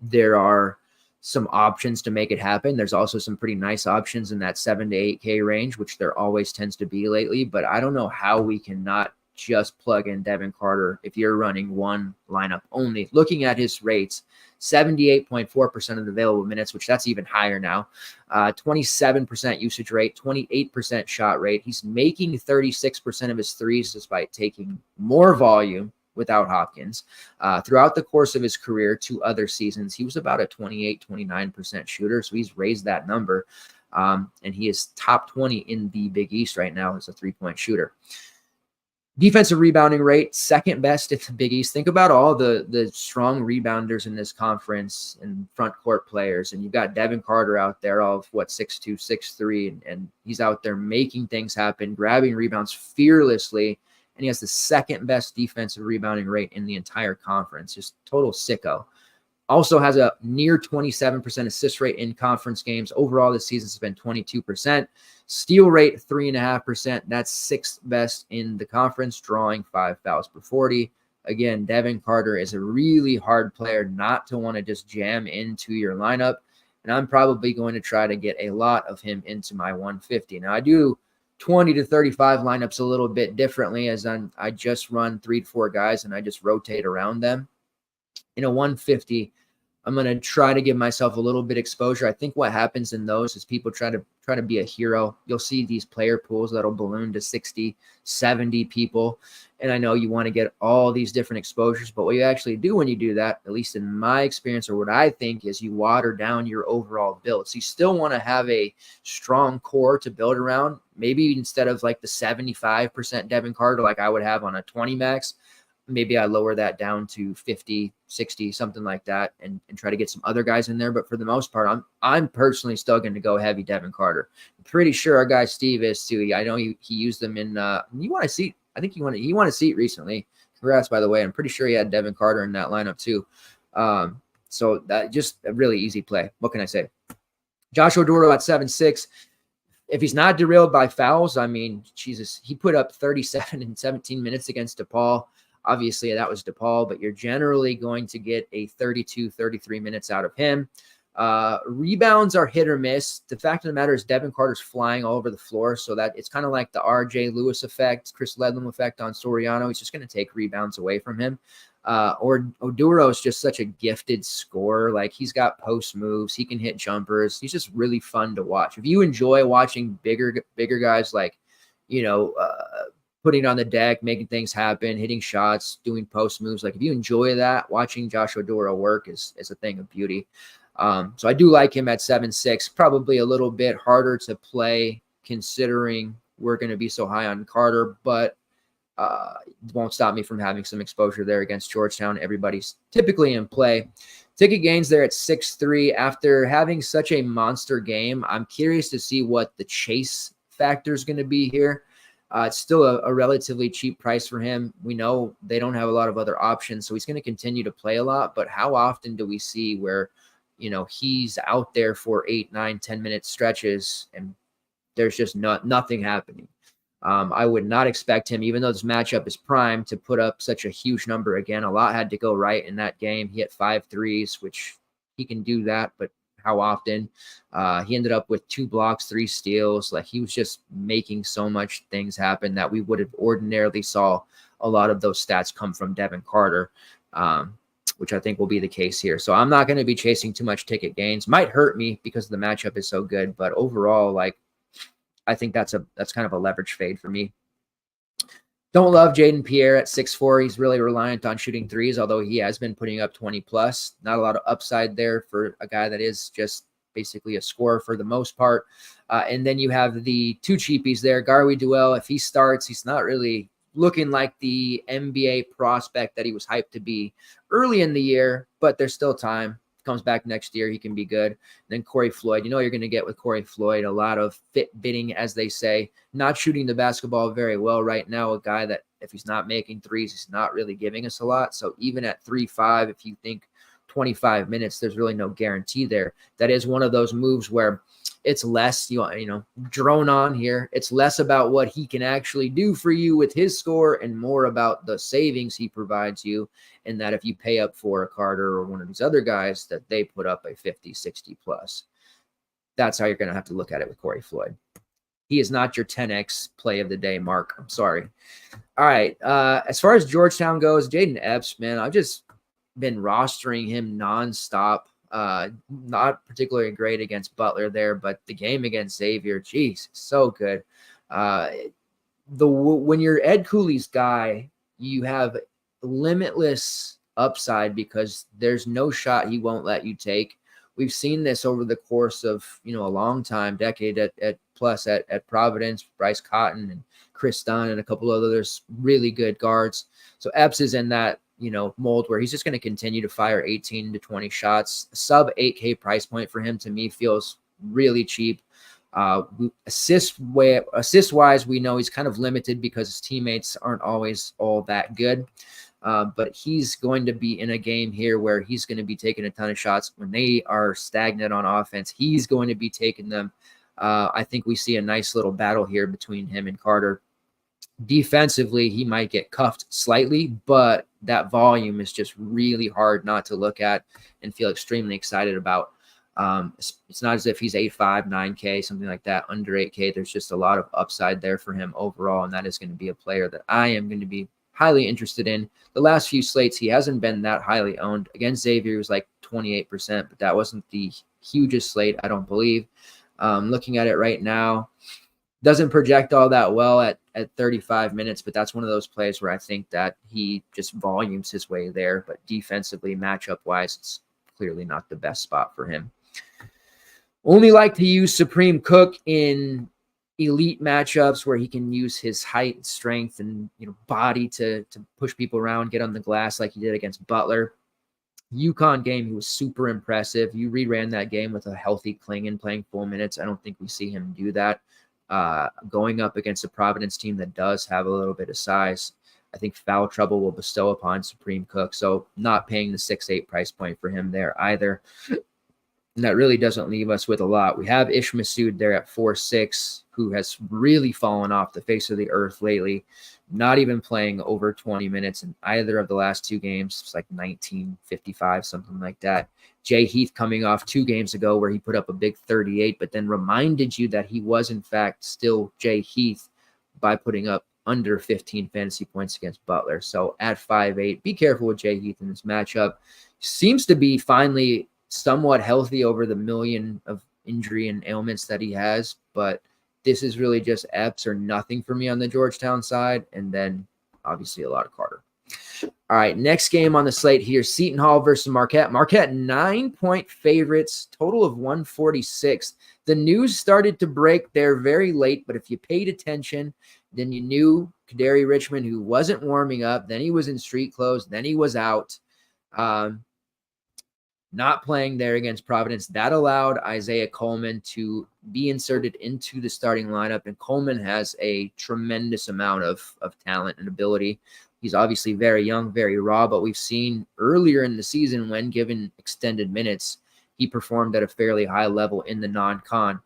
there are some options to make it happen. There's also some pretty nice options in that 7 to 8K range, which there always tends to be lately. But I don't know how we cannot just plug in Devin Carter if you're running one lineup only. Looking at his rates, 78.4% of the available minutes, which that's even higher now. 27% usage rate, 28% shot rate. He's making 36% of his threes despite taking more volume without Hopkins. Throughout the course of his career, 2 other seasons, he was about a 28, 29% shooter. So he's raised that number. And he is top 20 in the Big East right now as a 3-point shooter. Defensive rebounding rate, second best in the Big East. Think about all the strong rebounders in this conference and front court players. And you've got Devin Carter out there, all of 6'2", 6'3", and he's out there making things happen, grabbing rebounds fearlessly. And he has the second best defensive rebounding rate in the entire conference. Just total sicko. Also has a near 27% assist rate in conference games. Overall, this season has been 22%. Steal rate, 3.5%. That's 6th best in the conference, drawing 5 fouls per 40. Again, Devin Carter is a really hard player not to want to just jam into your lineup. And I'm probably going to try to get a lot of him into my 150. Now, I do 20 to 35 lineups a little bit differently, as I just run 3 to 4 guys and I just rotate around them. In a 150, I'm going to try to give myself a little bit exposure. I think what happens in those is people try to be a hero. You'll see these player pools that'll balloon to 60, 70 people. And I know you want to get all these different exposures, but what you actually do when you do that, at least in my experience, or what I think, is you water down your overall build. So you still want to have a strong core to build around. Maybe instead of like the 75% Devin Carter, like I would have on a 20 max, maybe I lower that down to 50, 60, something like that, and try to get some other guys in there. But for the most part, I'm personally still going to go heavy Devin Carter. I'm pretty sure our guy Steve is too. I know he used them in you want to see. I think he won a seat recently. Congrats, by the way. I'm pretty sure he had Devin Carter in that lineup too. So that just a really easy play. What can I say? Joshua Duro at 7-6. If he's not derailed by fouls, I mean, Jesus, he put up 37 in 17 minutes against DePaul. Obviously, that was DePaul, but you're generally going to get a 32, 33 minutes out of him. Rebounds are hit or miss. The fact of the matter is Devin Carter's flying all over the floor, so that it's kind of like the R.J. Lewis effect, Chris Ledlam effect on Soriano. He's just going to take rebounds away from him. Or Oduro is just such a gifted scorer. Like, he's got post moves. He can hit jumpers. He's just really fun to watch. If you enjoy watching bigger guys like, putting on the deck, making things happen, hitting shots, doing post moves. Like, if you enjoy that, watching Joshua Duro work is a thing of beauty. So I do like him at 7-6, probably a little bit harder to play considering we're going to be so high on Carter, but it won't stop me from having some exposure there against Georgetown. Everybody's typically in play. Ticket gains there at 6-3. After having such a monster game, I'm curious to see what the chase factor is going to be here. It's still a relatively cheap price for him. We know they don't have a lot of other options, so he's going to continue to play a lot. But how often do we see where, he's out there for 8, 9, 10-minute stretches and there's just nothing happening? I would not expect him, even though this matchup is prime, to put up such a huge number again. A lot had to go right in that game. He hit 5 threes, which he can do that, but how often? He ended up with 2 blocks, 3 steals. Like, he was just making so much things happen that we would have ordinarily saw a lot of those stats come from Devin Carter, which I think will be the case here. So I'm not going to be chasing too much ticket gains. Might hurt me because the matchup is so good, but overall, like, I think that's kind of a leverage fade for me. Don't love Jaden Pierre at 6'4". He's really reliant on shooting threes, although he has been putting up 20+. Not a lot of upside there for a guy that is just basically a scorer for the most part. And then you have the 2 cheapies there. Garwi Duell, if he starts, he's not really looking like the NBA prospect that he was hyped to be early in the year, but there's still time. Comes back next year, he can be good. And then Corey Floyd, you're going to get with Corey Floyd a lot of fit bidding, as they say, not shooting the basketball very well right now. A guy that if he's not making threes, he's not really giving us a lot. So even at 3.5, if you think 25 minutes, there's really no guarantee there. That is one of those moves where it's less, drone on here. It's less about what he can actually do for you with his score and more about the savings he provides you. And that if you pay up for a Carter or one of these other guys, that they put up a 50, 60+. That's how you're going to have to look at it with Corey Floyd. He is not your 10X play of the day, Mark. I'm sorry. All right. As far as Georgetown goes, Jaden Epps, man, I've just been rostering him nonstop. Not particularly great against Butler there, but the game against Xavier, geez, so good. When you're Ed Cooley's guy, you have limitless upside because there's no shot he won't let you take. We've seen this over the course of, a long time, decade at Providence, Bryce Cotton and Chris Dunn and a couple of others, really good guards. So Epps is in that, mold where he's just going to continue to fire 18 to 20 shots. Sub 8K price point for him to me feels really cheap. Assist wise, we know he's kind of limited because his teammates aren't always all that good. But he's going to be in a game here where he's going to be taking a ton of shots. When they are stagnant on offense, he's going to be taking them. I think we see a nice little battle here between him and Carter. Defensively, he might get cuffed slightly, but that volume is just really hard not to look at and feel extremely excited about. It's not as if he's 8.5, 9K, something like that, under 8K. There's just a lot of upside there for him overall, and that is going to be a player that I am going to be highly interested in. The last few slates, he hasn't been that highly owned. Against Xavier, he was like 28%, but that wasn't the hugest slate, I don't believe. Looking at it right now, doesn't project all that well at 35 minutes, but that's one of those plays where I think that he just volumes his way there. But defensively, matchup-wise, it's clearly not the best spot for him. Only like to use Supreme Cook in elite matchups where he can use his height, strength, and body to push people around, get on the glass like he did against Butler. UConn game, he was super impressive. You reran that game with a healthy Klingon playing full minutes. I don't think we see him do that. Going up against a Providence team that does have a little bit of size, I think foul trouble will bestow upon Supreme Cook. So not paying the 6-8 price point for him there either. And that really doesn't leave us with a lot. We have Ish Masood there at 4-6, who has really fallen off the face of the earth lately, not even playing over 20 minutes in either of the last two games. It's like 19:55, something like that. Jay Heath coming off 2 games ago where he put up a big 38, but then reminded you that he was, in fact, still Jay Heath by putting up under 15 fantasy points against Butler. So at 5'8", be careful with Jay Heath in this matchup. Seems to be finally somewhat healthy over the million of injury and ailments that he has, but this is really just Epps or nothing for me on the Georgetown side, and then obviously a lot of Carter. All right, next game on the slate here, Seton Hall versus Marquette. Marquette 9-point favorites, total of 146. The news started to break there very late, but if you paid attention, then you knew Kadary Richmond, who wasn't warming up, then he was in street clothes, then he was out. Not playing there against Providence. That allowed Isaiah Coleman to be inserted into the starting lineup, and Coleman has a tremendous amount of talent and ability. He's obviously very young, very raw, but we've seen earlier in the season when given extended minutes, he performed at a fairly high level in the non-con.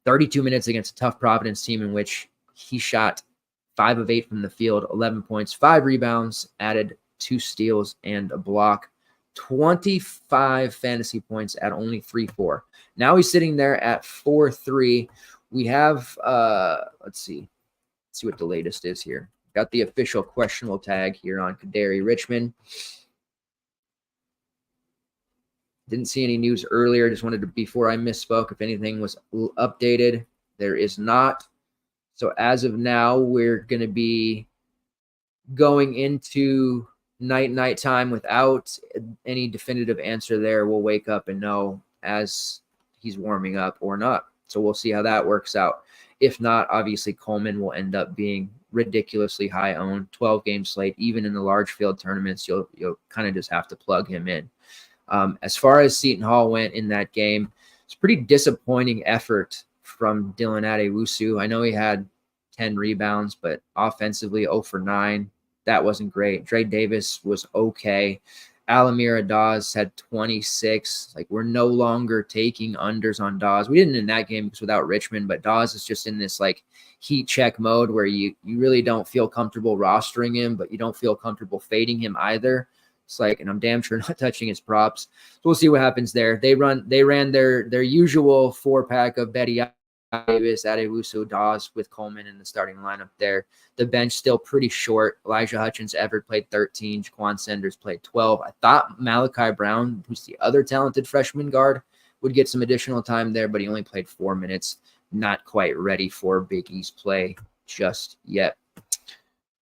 32 minutes against a tough Providence team in which he shot 5 of 8 from the field, 11 points, 5 rebounds, added 2 steals and a block. 25 fantasy points at only 3-4. Now he's sitting there at 4-3. We have, let's see what the latest is here. Got the official questionable tag here on Kadary Richmond. Didn't see any news earlier. Just wanted to, before I misspoke, if anything was updated. There is not. So as of now, we're going to be going into night time without any definitive answer there. We'll wake up and know as he's warming up or not. So we'll see how that works out. If not, obviously Coleman will end up being ridiculously high owned, 12-game slate. Even in the large field tournaments, you'll kind of just have to plug him in. As far as Seton Hall went in that game, it's a pretty disappointing effort from Dylan Adewusu. I know he had 10 rebounds, but offensively 0 for 9. That wasn't great. Dre Davis was okay. Alamira Dawes had 26. Like, we're no longer taking unders on Dawes. We didn't in that game because without Richmond, but Dawes is just in this like heat check mode where you really don't feel comfortable rostering him, but you don't feel comfortable fading him either. It's like, and I'm damn sure not touching his props. So we'll see what happens there. They ran their usual 4-pack of Betty Davis, Adewusu, Dawes with Coleman in the starting lineup there. The bench still pretty short. Elijah Hutchins Everett played 13. Jaquan Sanders played 12. I thought Malachi Brown, who's the other talented freshman guard, would get some additional time there, but he only played 4 minutes. Not quite ready for Big East play just yet.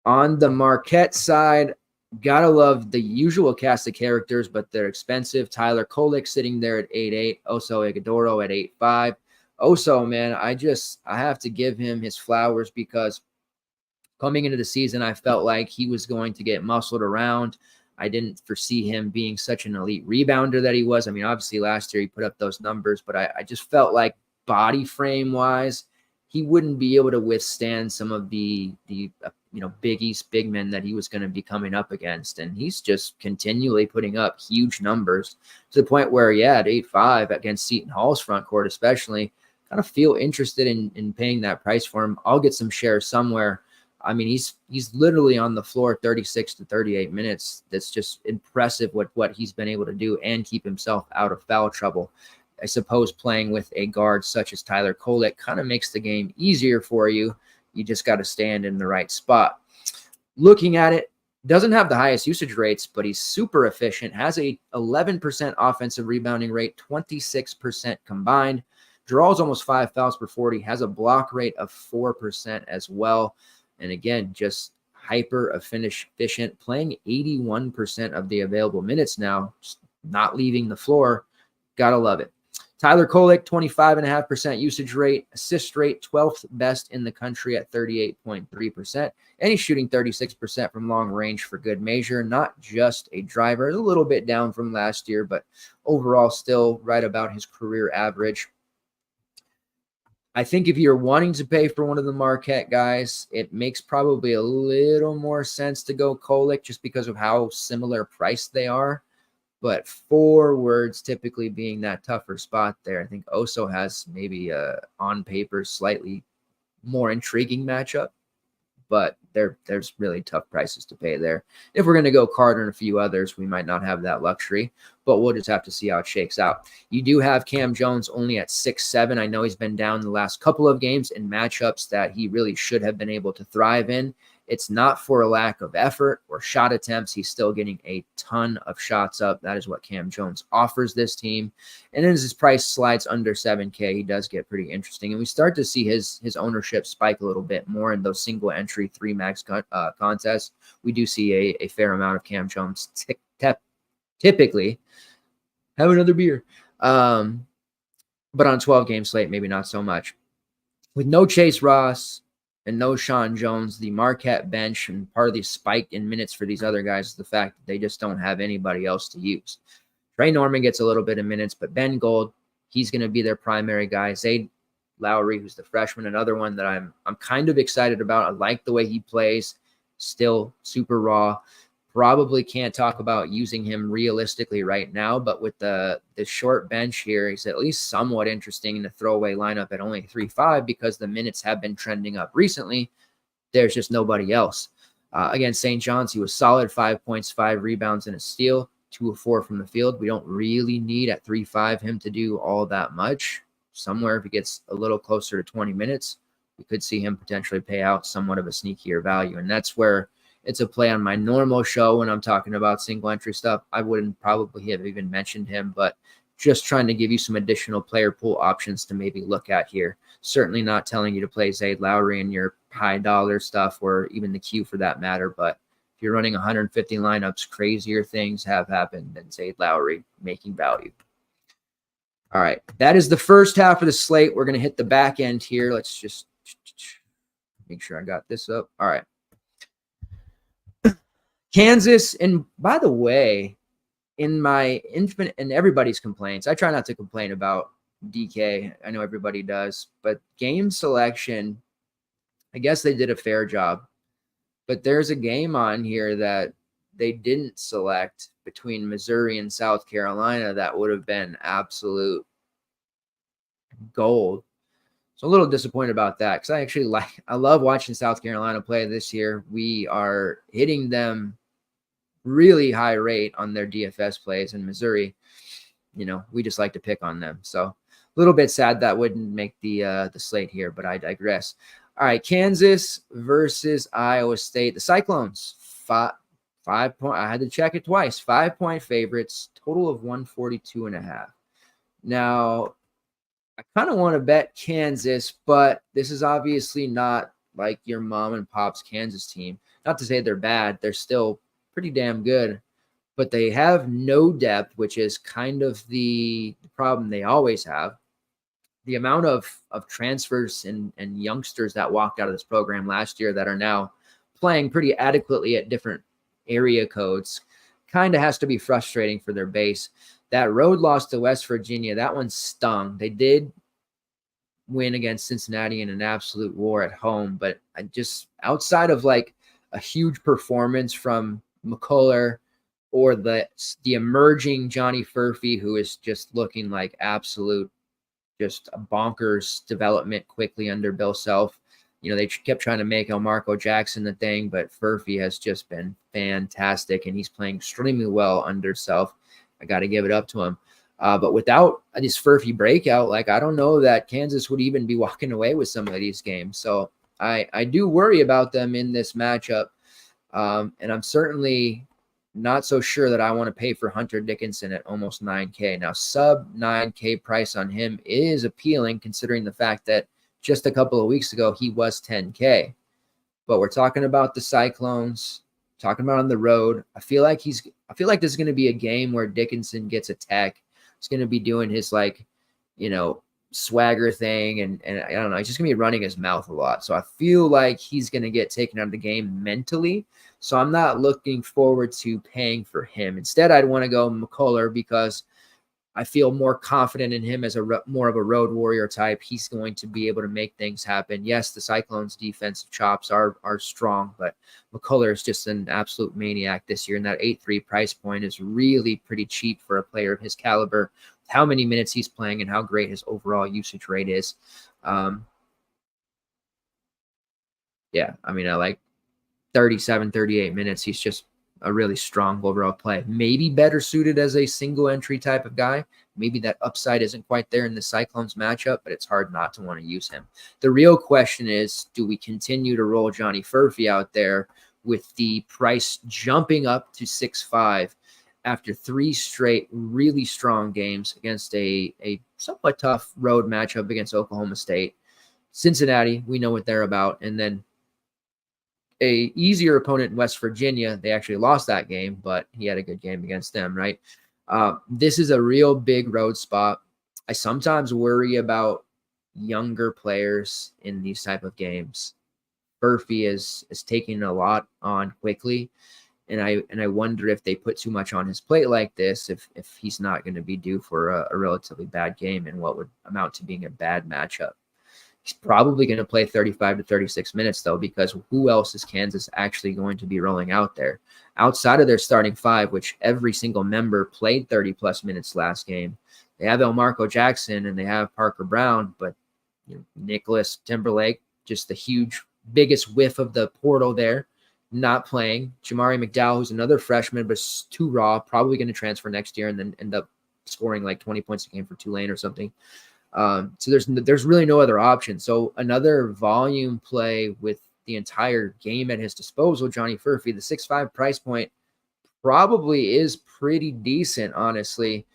On the Marquette side, gotta love the usual cast of characters, but they're expensive. Tyler Kolek sitting there at 8'8". Oso Ighodaro at 8'5". Oso, man, I have to give him his flowers because coming into the season, I felt like he was going to get muscled around. I didn't foresee him being such an elite rebounder that he was. I mean, obviously last year he put up those numbers, but I just felt like body frame wise, he wouldn't be able to withstand some of the Big East big men that he was going to be coming up against. And he's just continually putting up huge numbers to the point where, at 8'5" against Seton Hall's front court, especially, kind of feel interested in paying that price for him. I'll get some shares somewhere. I mean, he's literally on the floor 36 to 38 minutes. That's just impressive what he's been able to do and keep himself out of foul trouble. I suppose playing with a guard such as Tyler Kolek kind of makes the game easier for you. You just got to stand in the right spot. Looking at it, Doesn't have the highest usage rates, but he's super efficient, has a 11% offensive rebounding rate, 26% combined, draws almost 5 fouls per 40, has a block rate of 4% as well. And again, just hyper efficient, playing 81% of the available minutes now, just not leaving the floor. Gotta love it. Tyler Kolek, 25.5% usage rate, assist rate, 12th best in the country at 38.3%. And he's shooting 36% from long range for good measure. Not just a driver, a little bit down from last year, but overall still right about his career average. I think if you're wanting to pay for one of the Marquette guys, it makes probably a little more sense to go Kolek just because of how similar priced they are. But forwards typically being that tougher spot there. I think Oso has maybe on paper slightly more intriguing matchup, but there's really tough prices to pay there. If we're going to go Carter and a few others, we might not have that luxury, but we'll just have to see how it shakes out. You do have Cam Jones only at 6'7". I know he's been down the last couple of games in matchups that he really should have been able to thrive in. It's not for a lack of effort or shot attempts. He's still getting a ton of shots up. That is what Cam Jones offers this team. And as his price slides under 7K, he does get pretty interesting. And we start to see his ownership spike a little bit more in those single entry 3 max contests. We do see a fair amount of Cam Jones typically. Have another beer. But on 12 game slate, maybe not so much. With no Chase Ross and no Sean Jones, the Marquette bench, and part of the spike in minutes for these other guys is the fact that they just don't have anybody else to use. Trey Norman gets a little bit of minutes, but Ben Gold, he's going to be their primary guy. Zayd Lowry, who's the freshman, another one that I'm kind of excited about. I like the way he plays, still super raw. Probably can't talk about using him realistically right now, but with the short bench here, he's at least somewhat interesting in the throwaway lineup at only 3.5 because the minutes have been trending up recently. There's just nobody else. Against St. John's, he was solid, 5 points, 5 rebounds, and a steal, 2 of 4 from the field. We don't really need at 3.5 him to do all that much. Somewhere if he gets a little closer to 20 minutes, we could see him potentially pay out somewhat of a sneakier value, and that's where it's a play on my normal show when I'm talking about single entry stuff. I wouldn't probably have even mentioned him, but just trying to give you some additional player pool options to maybe look at here. Certainly not telling you to play Zayd Lowry in your high dollar stuff or even the Q for that matter. But if you're running 150 lineups, crazier things have happened than Zayd Lowry making value. All right. That is the first half of the slate. We're going to hit the back end here. Let's just make sure I got this up. All right. Kansas, and by the way, in my infinite and everybody's complaints, I try not to complain about DK. I know everybody does, but game selection, I guess they did a fair job. But there's a game on here that they didn't select between Missouri and South Carolina that would have been absolute gold. So a little disappointed about that because I love watching South Carolina play this year. We are hitting them really high rate on their DFS plays, in Missouri, we just like to pick on them. So a little bit sad that wouldn't make the slate here, but I digress. All right, Kansas versus Iowa State. The Cyclones, 5 point. I had to check it twice. 5-point favorites, total of 142.5. Now, I kind of want to bet Kansas, but this is obviously not like your mom and pop's Kansas team. Not to say they're bad. They're still pretty damn good, but they have no depth, which is kind of the problem they always have. The amount of transfers and youngsters that walked out of this program last year that are now playing pretty adequately at different area codes kind of has to be frustrating for their base. That road loss to West Virginia, that one stung. They did win against Cincinnati in an absolute war at home, but I just, outside of like a huge performance from McCullough or the emerging Johnny Furphy, who is just looking like absolute, just a bonkers development quickly under Bill Self. They kept trying to make Elmarco Jackson the thing, but Furphy has just been fantastic, and he's playing extremely well under Self. I got to give it up to him. But without this Furphy breakout, I don't know that Kansas would even be walking away with some of these games. So I do worry about them in this matchup. And I'm certainly not so sure that I want to pay for Hunter Dickinson at almost 9K. Now, sub 9K price on him is appealing considering the fact that just a couple of weeks ago, he was 10K. But we're talking about the Cyclones, talking about on the road. I feel like this is going to be a game where Dickinson gets a tech. He's going to be doing his swagger thing, and I don't know, he's just going to be running his mouth a lot. So I feel like he's going to get taken out of the game mentally. So I'm not looking forward to paying for him. Instead, I'd want to go McCullough because I feel more confident in him as more of a road warrior type. He's going to be able to make things happen. Yes, the Cyclones' defensive chops are strong, but McCullough is just an absolute maniac this year, and that 8.3 price point is really pretty cheap for a player of his caliber, with how many minutes he's playing and how great his overall usage rate is. I like 37, 38 minutes. He's just a really strong overall play. Maybe better suited as a single entry type of guy. Maybe that upside isn't quite there in the Cyclones matchup, but it's hard not to want to use him. The real question is, do we continue to roll Johnny Furphy out there with the price jumping up to 6.5 after 3 straight really strong games against a somewhat tough road matchup against Oklahoma State? Cincinnati, we know what they're about. And then a easier opponent in West Virginia. They actually lost that game, but he had a good game against them, right? This is a real big road spot. I sometimes worry about younger players in these type of games. Furphy is taking a lot on quickly, and I wonder if they put too much on his plate like this, if he's not going to be due for a relatively bad game and what would amount to being a bad matchup. He's probably going to play 35 to 36 minutes, though, because who else is Kansas actually going to be rolling out there? Outside of their starting 5, which every single member played 30-plus minutes last game, they have Elmarco Jackson and they have Parker Brown, but Nicholas Timberlake, just the biggest whiff of the portal there, not playing. Jamari McDowell, who's another freshman, but too raw, probably going to transfer next year and then end up scoring like 20 points a game for Tulane or something. So there's really no other option. So another volume play with the entire game at his disposal, Johnny Furphy, the 6.5 price point probably is pretty decent, honestly.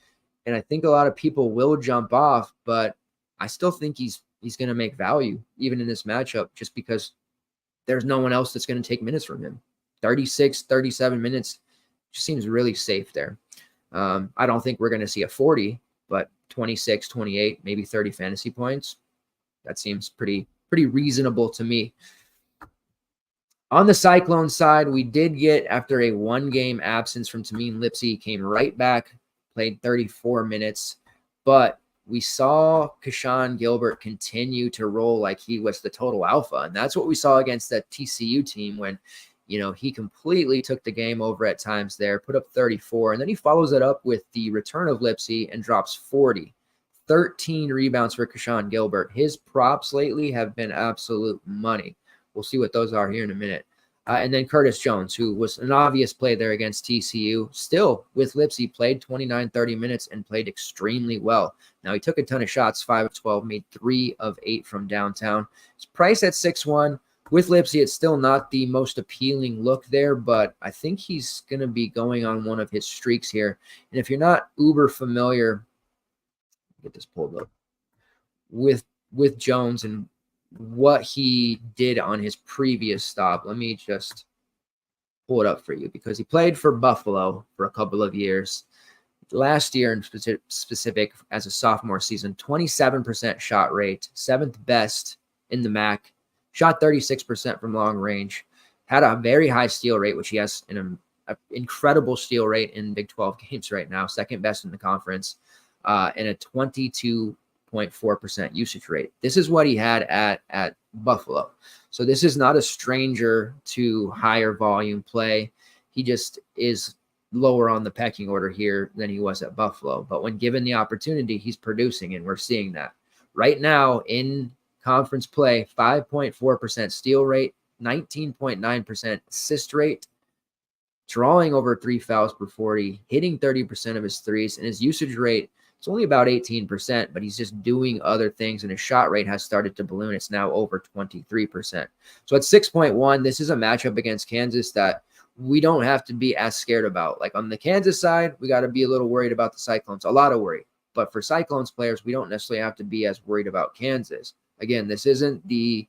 And I think a lot of people will jump off, but I still think he's going to make value even in this matchup just because there's no one else that's going to take minutes from him. 36, 37 minutes just seems really safe there. I don't think we're going to see a 40, but 26, 28, maybe 30 fantasy points. That seems pretty reasonable to me. On the Cyclone side, we did get, after a 1-game absence from Tamim Lipsey, came right back, played 34 minutes, but we saw Keshawn Gilbert continue to roll like he was the total alpha. And that's what we saw against that TCU team when, he completely took the game over at times there, put up 34, and then he follows it up with the return of Lipsey and drops 40. 13 rebounds for Keshawn Gilbert. His props lately have been absolute money. We'll see what those are here in a minute. And then Curtis Jones, who was an obvious play there against TCU, still with Lipsey, played 29, 30 minutes and played extremely well. Now, he took a ton of shots, 5 of 12, made 3 of 8 from downtown. His price at 6.1. With Lipsey, it's still not the most appealing look there, but I think he's going to be going on one of his streaks here. And if you're not uber familiar, get this pulled up, with Jones and what he did on his previous stop, let me just pull it up for you because he played for Buffalo for a couple of years. Last year in specific, as a sophomore season, 27% shot rate, 7th best in the MAC. Shot 36% from long range, had a very high steal rate, which he has an incredible steal rate in Big 12 games right now, 2nd best in the conference, and a 22.4% usage rate. This is what he had at Buffalo. So this is not a stranger to higher volume play. He just is lower on the pecking order here than he was at Buffalo. But when given the opportunity, he's producing, and we're seeing that. Right now in conference play, 5.4% steal rate, 19.9% assist rate, drawing over 3 fouls per 40, hitting 30% of his threes, and his usage rate It's only about 18%, but he's just doing other things, and his shot rate has started to balloon. It's now over 23%. So at 6.1, this is a matchup against Kansas that we don't have to be as scared about. Like on the Kansas side, we got to be a little worried about the Cyclones, a lot of worry. But for Cyclones players, we don't necessarily have to be as worried about Kansas. Again, this isn't the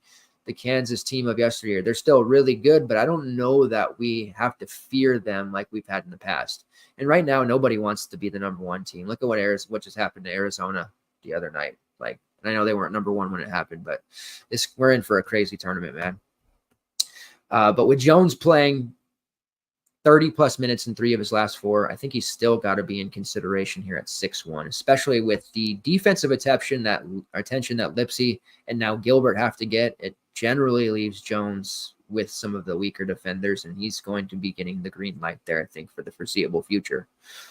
Kansas team of yesteryear. They're still really good, but I don't know that we have to fear them like we've had in the past. And right now, nobody wants to be the number one team. Look at what just happened to Arizona the other night. Like, and I know they weren't number one when it happened, but we're in for a crazy tournament, man. But with Jones playing 30-plus minutes in 3 of his last 4, I think he's still got to be in consideration here at 6-1, especially with the defensive attention that Lipsy and now Gilbert have to get. It generally leaves Jones with some of the weaker defenders, and he's going to be getting the green light there, I think, for the foreseeable future.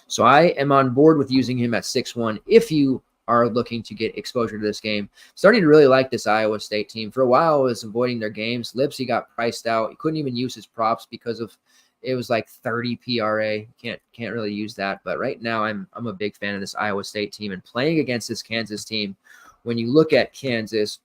So I am on board with using him at 6-1 if you are looking to get exposure to this game. Starting to really like this Iowa State team. For a while, I was avoiding their games. Lipsy got priced out. He couldn't even use his props because of it was like 30 PRA. Can't really use that. But right now, I'm a big fan of this Iowa State team, and playing against this Kansas team. When you look at Kansas,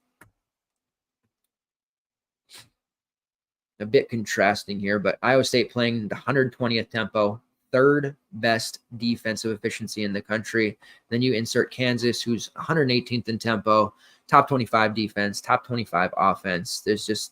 a bit contrasting here, but Iowa State playing the 120th tempo, 3rd best defensive efficiency in the country. Then you insert Kansas, who's 118th in tempo, top 25 defense, top 25 offense. There's just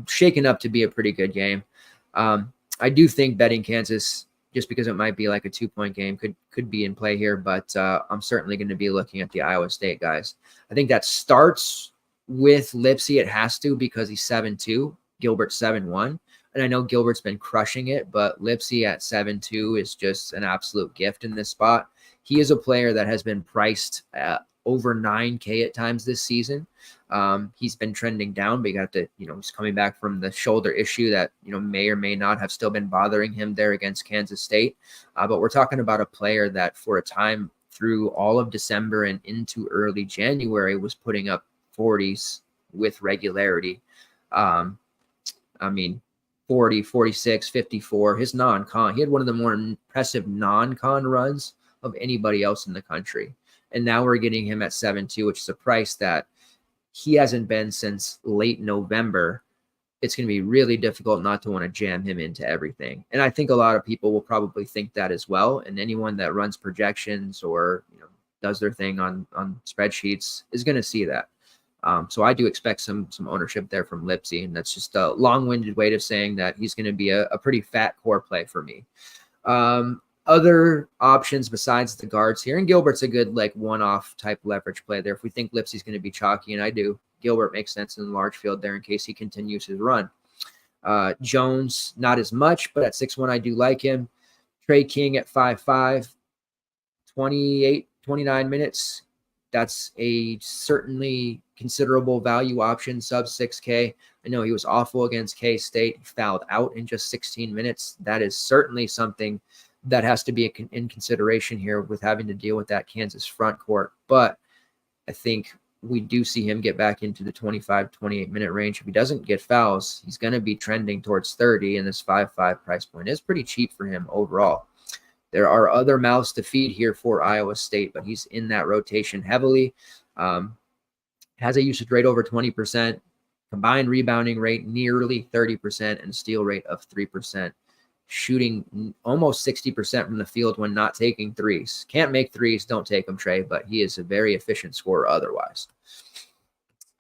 shaken up to be a pretty good game. I do think betting Kansas, just because it might be like a 2-point game, could be in play here, but I'm certainly going to be looking at the Iowa State guys. I think that starts with Lipsy. It has to, because he's 7-2, Gilbert 7-1. And I know Gilbert's been crushing it, but Lipsy at 7-2 is just an absolute gift in this spot. He is a player that has been priced at over 9K at times this season. He's been trending down, but you got to, he's coming back from the shoulder issue that, may or may not have still been bothering him there against Kansas State. But we're talking about a player that for a time through all of December and into early January was putting up 40s with regularity. 40, 46, 54, his non-con. He had one of the more impressive non-con runs of anybody else in the country. And now we're getting him at 7-2, which is a price that he hasn't been since late November. It's going to be really difficult not to want to jam him into everything. And I think a lot of people will probably think that as well. And anyone that runs projections or does their thing on spreadsheets is going to see that. So I do expect some ownership there from Lipsy, and that's just a long-winded way of saying that he's going to be a pretty fat core play for me. Other options besides the guards here, and Gilbert's a good one-off type leverage play there. If we think Lipsy's going to be chalky, and I do, Gilbert makes sense in the large field there in case he continues his run. Jones, not as much, but at 6-1, I do like him. Trey King at 5-5, 29 minutes. That's a certainly considerable value option, sub 6K. I know he was awful against K-State. He fouled out in just 16 minutes. That is certainly something that has to be in consideration here with having to deal with that Kansas front court. But I think we do see him get back into the 25, 28-minute range. If he doesn't get fouls, he's going to be trending towards 30, and this 5-5 price point is pretty cheap for him overall. There are other mouths to feed here for Iowa State, but he's in that rotation heavily. Has a usage rate over 20%, combined rebounding rate nearly 30%, and steal rate of 3%. Shooting almost 60% from the field when not taking threes. Can't make threes, don't take them, Trey, but he is a very efficient scorer otherwise.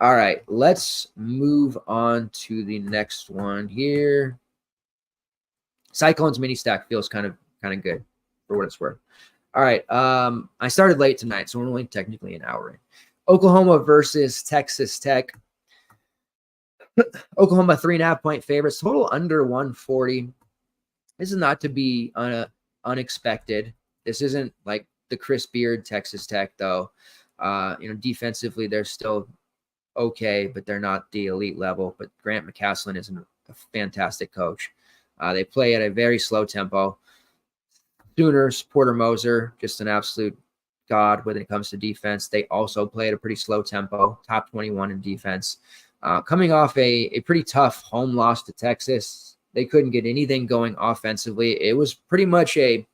All right, let's move on to the next one here. Cyclones mini stack feels kind of good for what it's worth. All right, I started late tonight, so we're only technically an hour in. Oklahoma versus Texas Tech. Oklahoma 3.5-point favorites, total under 140. This is not to be unexpected. This isn't like the Chris Beard Texas Tech, though. Defensively, they're still okay, but they're not the elite level. But Grant McCaslin is a fantastic coach. They play at a very slow tempo. Sooners, Porter Moser, just an absolute god when it comes to defense. They also play at a pretty slow tempo, top 21 in defense. Coming off a pretty tough home loss to Texas, they couldn't get anything going offensively. It was pretty much a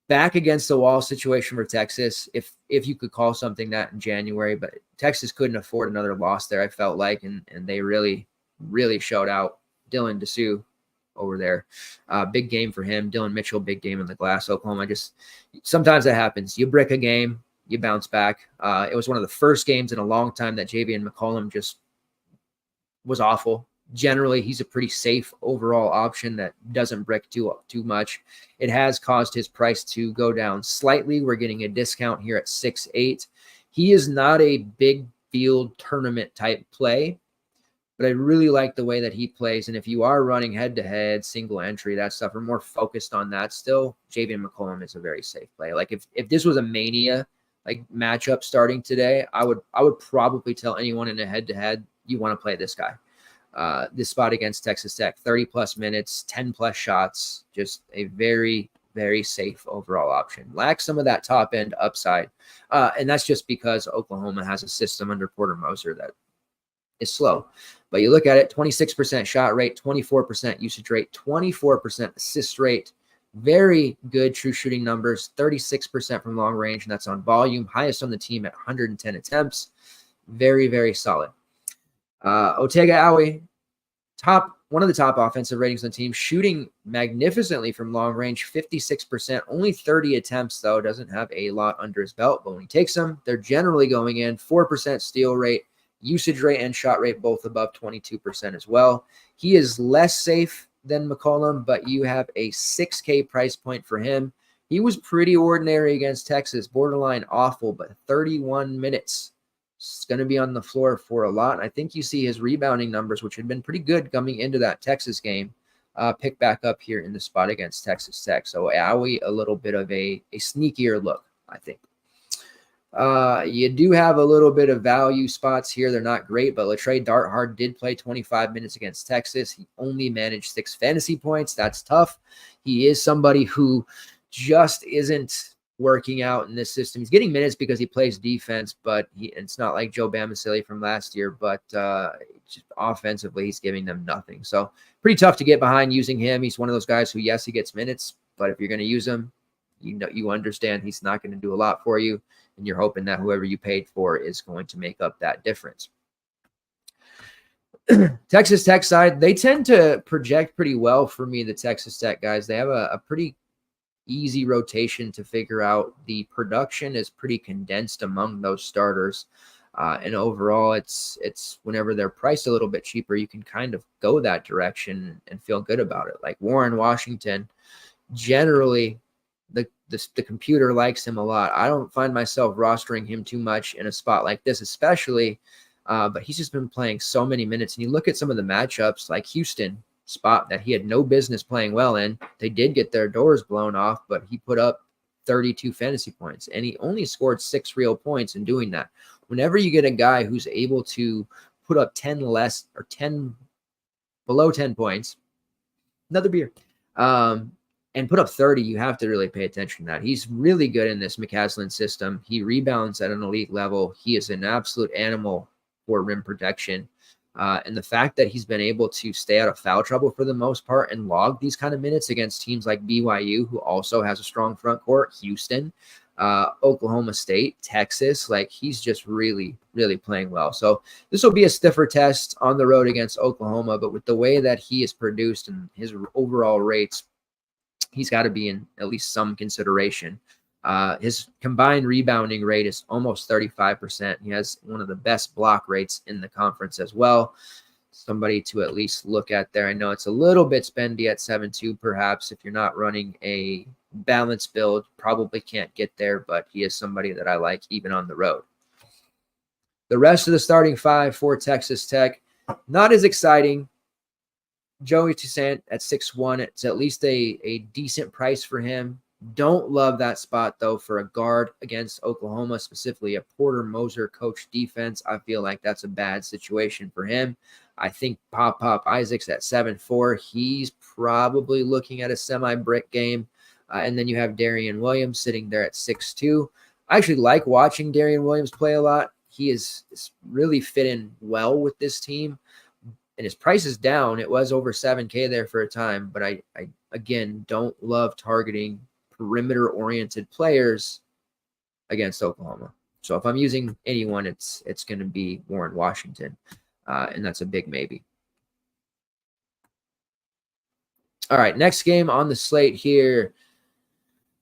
back against the wall situation for Texas, if you could call something that in January, but Texas couldn't afford another loss there, I felt like, and they really, really showed out. Dylan Dessou over there. Big game for him. Dylan Mitchell, big game in the glass. Oklahoma, sometimes that happens. You brick a game, you bounce back. It was one of the first games in a long time that Javian McCollum just was awful. Generally, he's a pretty safe overall option that doesn't brick too much. It has caused his price to go down slightly. We're getting a discount here at 6.8. He is not a big field tournament type play, but I really like the way that he plays. And if you are running head-to-head, single entry, that stuff, or more focused on that still, Javian McCollum is a very safe play. Like if this was a mania like matchup starting today, I would probably tell anyone in a head-to-head, you want to play this guy. This spot against Texas Tech, 30-plus minutes, 10-plus shots, just a very, very safe overall option. Lacks some of that top-end upside, and that's just because Oklahoma has a system under Porter Moser that is slow. But you look at it, 26% shot rate, 24% usage rate, 24% assist rate, very good true shooting numbers, 36% from long range, and that's on volume, highest on the team at 110 attempts. Very, very solid. Otega Awe, one of the top offensive ratings on the team, shooting magnificently from long range, 56%, only 30 attempts though, doesn't have a lot under his belt, but when he takes them, they're generally going in. 4% steal rate, usage rate and shot rate both above 22% as well. He is less safe than McCollum, but you have a $6K price point for him. He was pretty ordinary against Texas, borderline awful, but 31 minutes. It's going to be on the floor for a lot. I think you see his rebounding numbers, which had been pretty good coming into that Texas game, pick back up here in the spot against Texas Tech. So Awe, a little bit of a sneakier look, I think. You do have a little bit of value spots here. They're not great, but Latrey Darthard did play 25 minutes against Texas. He only managed 6 fantasy points. That's tough. He is somebody who just isn't working out in this system. He's getting minutes because he plays defense, but it's not like Joe Bamisile from last year, but just offensively, he's giving them nothing. So pretty tough to get behind using him. He's one of those guys who, yes, he gets minutes, but if you're going to use him, you understand he's not going to do a lot for you, and you're hoping that whoever you paid for is going to make up that difference. Texas Tech side, they tend to project pretty well for me, the Texas Tech guys. They have a pretty easy rotation to figure out. The production is pretty condensed among those starters. And overall, it's whenever they're priced a little bit cheaper, you can kind of go that direction and feel good about it. Like Warren Washington, generally, the computer likes him a lot. I don't find myself rostering him too much in a spot like this, especially, but he's just been playing so many minutes. And you look at some of the matchups, like Houston, spot that he had no business playing well in. They did get their doors blown off, but he put up 32 fantasy points, and he only scored 6 real points in doing that. Whenever you get a guy who's able to put up 10 less or 10 below 10 points, another beer, and put up 30, you have to really pay attention to that. He's really good in this McCaslin system. He rebounds at an elite level. He is an absolute animal for rim protection. And the fact that he's been able to stay out of foul trouble for the most part and log these kind of minutes against teams like BYU, who also has a strong front court, Houston, Oklahoma State, Texas, like he's just really, really playing well. So this will be a stiffer test on the road against Oklahoma, but with the way that he is produced and his overall rates, he's got to be in at least some consideration. His combined rebounding rate is almost 35%. He has one of the best block rates in the conference as well. Somebody to at least look at there. I know it's a little bit spendy at 7.2, perhaps. If you're not running a balanced build, probably can't get there, but he is somebody that I like even on the road. The rest of the starting 5 for Texas Tech, not as exciting. Joey Toussaint at 6'1", it's at least a decent price for him. Don't love that spot, though, for a guard against Oklahoma, specifically a Porter Moser coach defense. I feel like that's a bad situation for him. I think Pop Isaacs at 7'4", he's probably looking at a semi-brick game. And then you have Darian Williams sitting there at 6'2". I actually like watching Darian Williams play a lot. He is really fit in well with this team. And his price is down. It was over $7K there for a time, but I again, don't love targeting perimeter-oriented players against Oklahoma. So if I'm using anyone, it's going to be Warren Washington, and that's a big maybe. All right, next game on the slate here,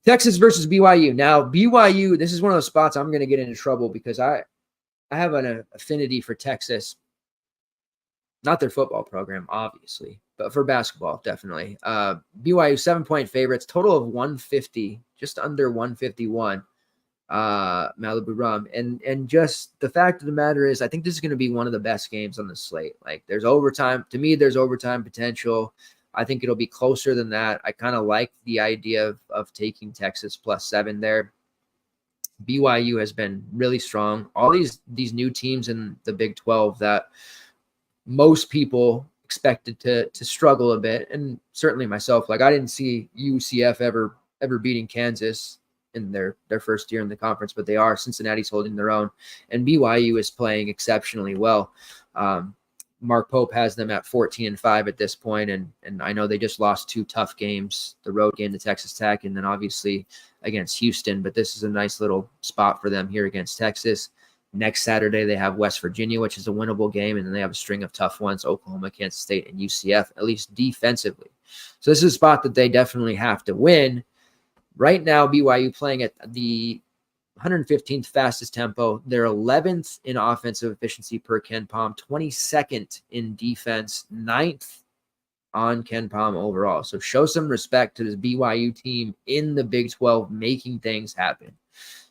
Texas versus BYU. Now, BYU, this is one of those spots I'm going to get into trouble because I have an affinity for Texas. Not their football program, obviously, but for basketball, definitely. BYU 7-point favorites, total of 150, just under 151. Malibu Rum. And just the fact of the matter is, I think this is going to be one of the best games on the slate. Like, there's overtime. To me, there's overtime potential. I think it'll be closer than that. I kind of like the idea of taking Texas +7 there. BYU has been really strong. All these new teams in the Big 12 that most people expected to struggle a bit, and certainly myself. Like, I didn't see UCF ever beating Kansas in their first year in the conference, but they are. Cincinnati's holding their own, and BYU is playing exceptionally well. Mark Pope has them at 14-5 at this point, and I know they just lost 2 tough games, the road game to Texas Tech, and then obviously against Houston, but this is a nice little spot for them here against Texas. Next Saturday, they have West Virginia, which is a winnable game, and then they have a string of tough ones, Oklahoma, Kansas State, and UCF, at least defensively. So this is a spot that they definitely have to win. Right now, BYU playing at the 115th fastest tempo. They're 11th in offensive efficiency per KenPom, 22nd in defense, 9th on KenPom overall. So show some respect to this BYU team in the Big 12 making things happen.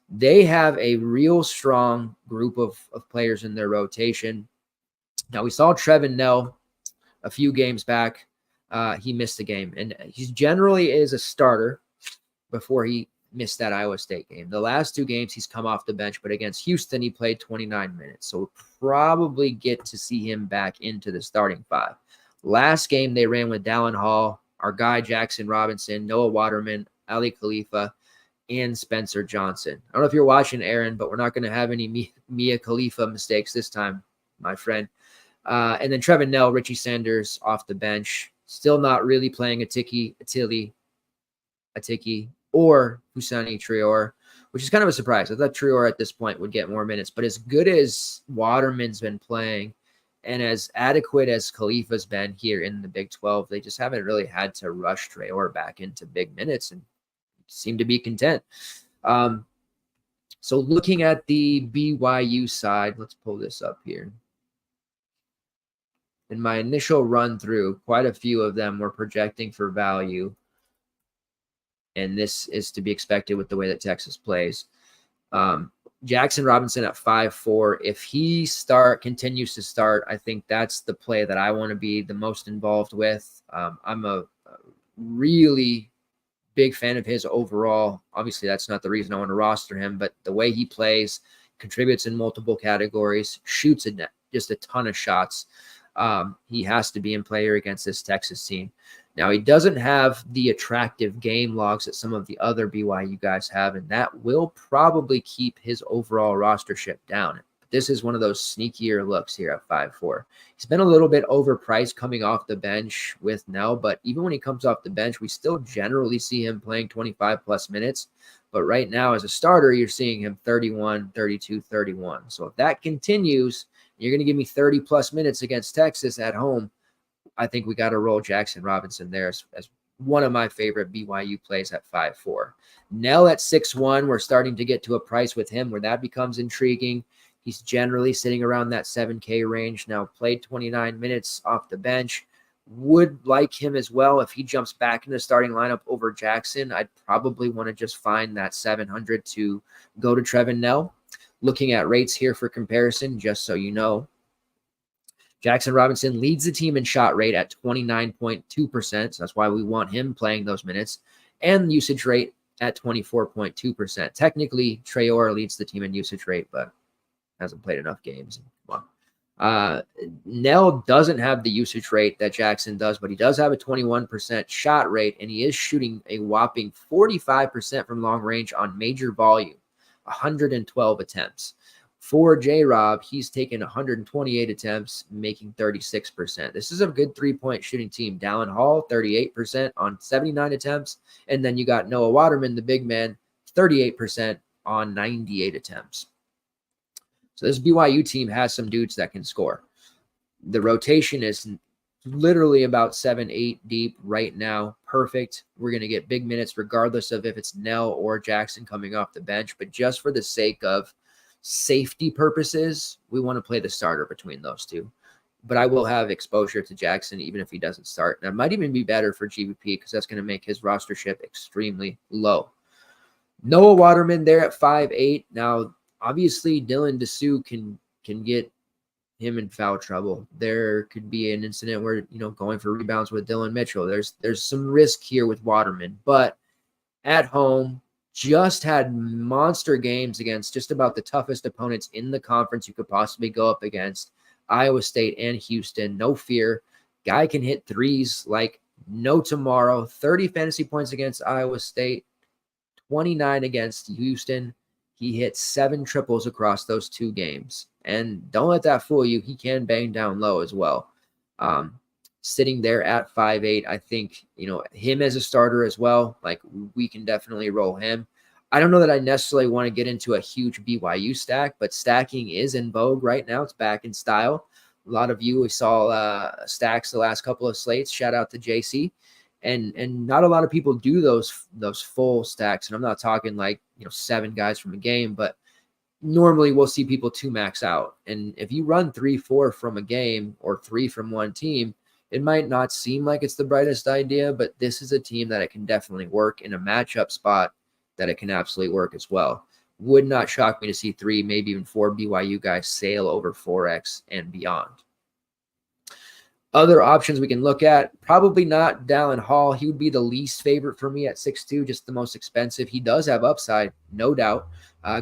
They have a real strong group of players in their rotation. Now, we saw Trevin Knell a few games back. He missed a game, and he generally is a starter before he missed that Iowa State game. The last 2 games, he's come off the bench, but against Houston, he played 29 minutes. So we'll probably get to see him back into the starting 5. Last game, they ran with Dallin Hall, our guy Jackson Robinson, Noah Waterman, Ali Khalifa, and Spencer Johnson. I don't know if you're watching, Aaron, but we're not going to have any Mia Khalifa mistakes this time, my friend. And then Trevin Knell, Richie Sanders off the bench, still not really playing Atiki, or Husani Traore, which is kind of a surprise. I thought Traore at this point would get more minutes, but as good as Waterman's been playing and as adequate as Khalifa's been here in the Big 12, they just haven't really had to rush Traore back into big minutes and seem to be content. So looking at the BYU side, let's pull this up here. In my initial run through, quite a few of them were projecting for value. And this is to be expected with the way that Texas plays. Jackson Robinson at 5-4. If he continues to start, I think that's the play that I want to be the most involved with. I'm a really big fan of his overall. Obviously, that's not the reason I want to roster him, but the way he plays, contributes in multiple categories, shoots just a ton of shots. He has to be in play here against this Texas team. Now, he doesn't have the attractive game logs that some of the other BYU guys have, and that will probably keep his overall rostership down. But this is one of those sneakier looks here at 5-4. He's been a little bit overpriced coming off the bench with Nell, but even when he comes off the bench, we still generally see him playing 25-plus minutes. But right now, as a starter, you're seeing him 31, 32, 31. So if that continues, you're going to give me 30-plus minutes against Texas at home, I think we got to roll Jackson Robinson there as one of my favorite BYU plays at 5-4. Nell at 6-1, we're starting to get to a price with him where that becomes intriguing. He's generally sitting around that 7K range. Now played 29 minutes off the bench. Would like him as well. If he jumps back in the starting lineup over Jackson, I'd probably want to just find that 700 to go to Trevin Knell. Looking at rates here for comparison, just so you know. Jackson Robinson leads the team in shot rate at 29.2%. So that's why we want him playing those minutes. And usage rate at 24.2%. Technically, Traore leads the team in usage rate, but hasn't played enough games. Nell doesn't have the usage rate that Jackson does, but he does have a 21% shot rate, and he is shooting a whopping 45% from long range on major volume, 112 attempts. For J-Rob, he's taken 128 attempts, making 36%. This is a good three-point shooting team. Dallin Hall, 38% on 79 attempts. And then you got Noah Waterman, the big man, 38% on 98 attempts. So this BYU team has some dudes that can score. The rotation is literally about 7-8 deep right now. Perfect. We're going to get big minutes regardless of if it's Nell or Jackson coming off the bench. But just for the sake of safety purposes, we want to play the starter between those two. But I will have exposure to Jackson even if he doesn't start. And it might even be better for GBP because that's going to make his rostership extremely low. Noah Waterman there at 5'8". Now, obviously, Dylan Dessou can get him in foul trouble. There could be an incident where, going for rebounds with Dylan Mitchell. There's some risk here with Waterman. But at home, just had monster games against just about the toughest opponents in the conference you could possibly go up against, Iowa State and Houston. No fear. Guy can hit threes like no tomorrow. 30 fantasy points against Iowa State, 29 against Houston. He hit 7 triples across those 2 games. And don't let that fool you. He can bang down low as well. Sitting there at 5'8", I think, him as a starter as well, like we can definitely roll him. I don't know that I necessarily want to get into a huge BYU stack, but stacking is in vogue right now. It's back in style. A lot of you, we saw stacks the last couple of slates. Shout out to JC. And not a lot of people do those full stacks. And I'm not talking like, 7 guys from a game, but normally we'll see people 2 max out. And if you run 3-4 from a game or 3 from one team, it might not seem like it's the brightest idea, but this is a team that it can definitely work in a matchup spot that it can absolutely work as well. Would not shock me to see 3, maybe even 4 BYU guys sail over 4X and beyond. Other options we can look at, probably not Dallin Hall. He would be the least favorite for me at 6'2", just the most expensive. He does have upside, no doubt,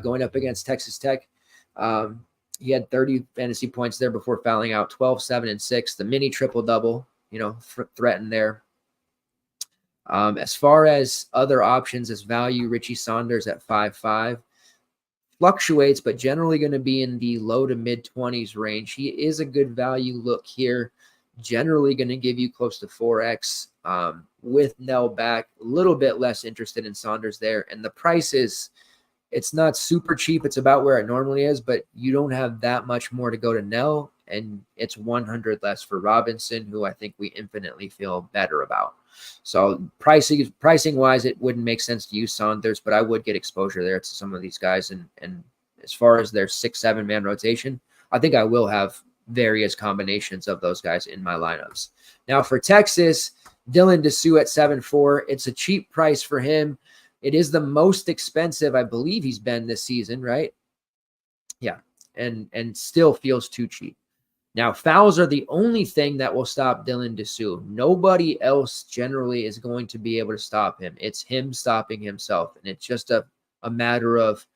going up against Texas Tech. He had 30 fantasy points there before fouling out, 12, 7, and 6. The mini triple-double, threatened there. As far as other options as value, Richie Saunders at 5'5". Fluctuates, but generally going to be in the low to mid-20s range. He is a good value look here. Generally going to give you close to 4X. With Nell back, a little bit less interested in Saunders there. And the price it's not super cheap. It's about where it normally is, but you don't have that much more to go to Nell, and it's 100 less for Robinson, who I think we infinitely feel better about. So pricing-wise, it wouldn't make sense to use Saunders, but I would get exposure there to some of these guys. And as far as their 6-7 man rotation, I think I will have various combinations of those guys in my lineups. Now for Texas, Dylan Dessou at 7'4". It's a cheap price for him. It is the most expensive I believe he's been this season, right? Yeah, and still feels too cheap. Now, fouls are the only thing that will stop Dylan Dessou. Nobody else generally is going to be able to stop him. It's him stopping himself, and it's just a matter of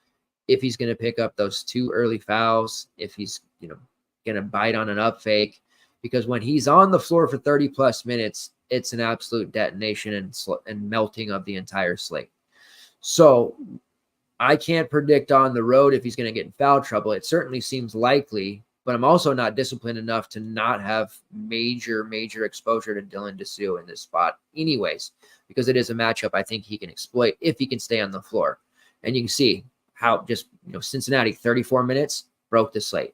if he's going to pick up those 2 early fouls, if he's going to bite on an up fake, because when he's on the floor for 30-plus minutes, it's an absolute detonation and melting of the entire slate. So I can't predict on the road if he's going to get in foul trouble. It certainly seems likely, but I'm also not disciplined enough to not have major exposure to Dylan Dessou in this spot anyways, because it is a matchup I think he can exploit if he can stay on the floor. And you can see how just, Cincinnati, 34 minutes, broke the slate.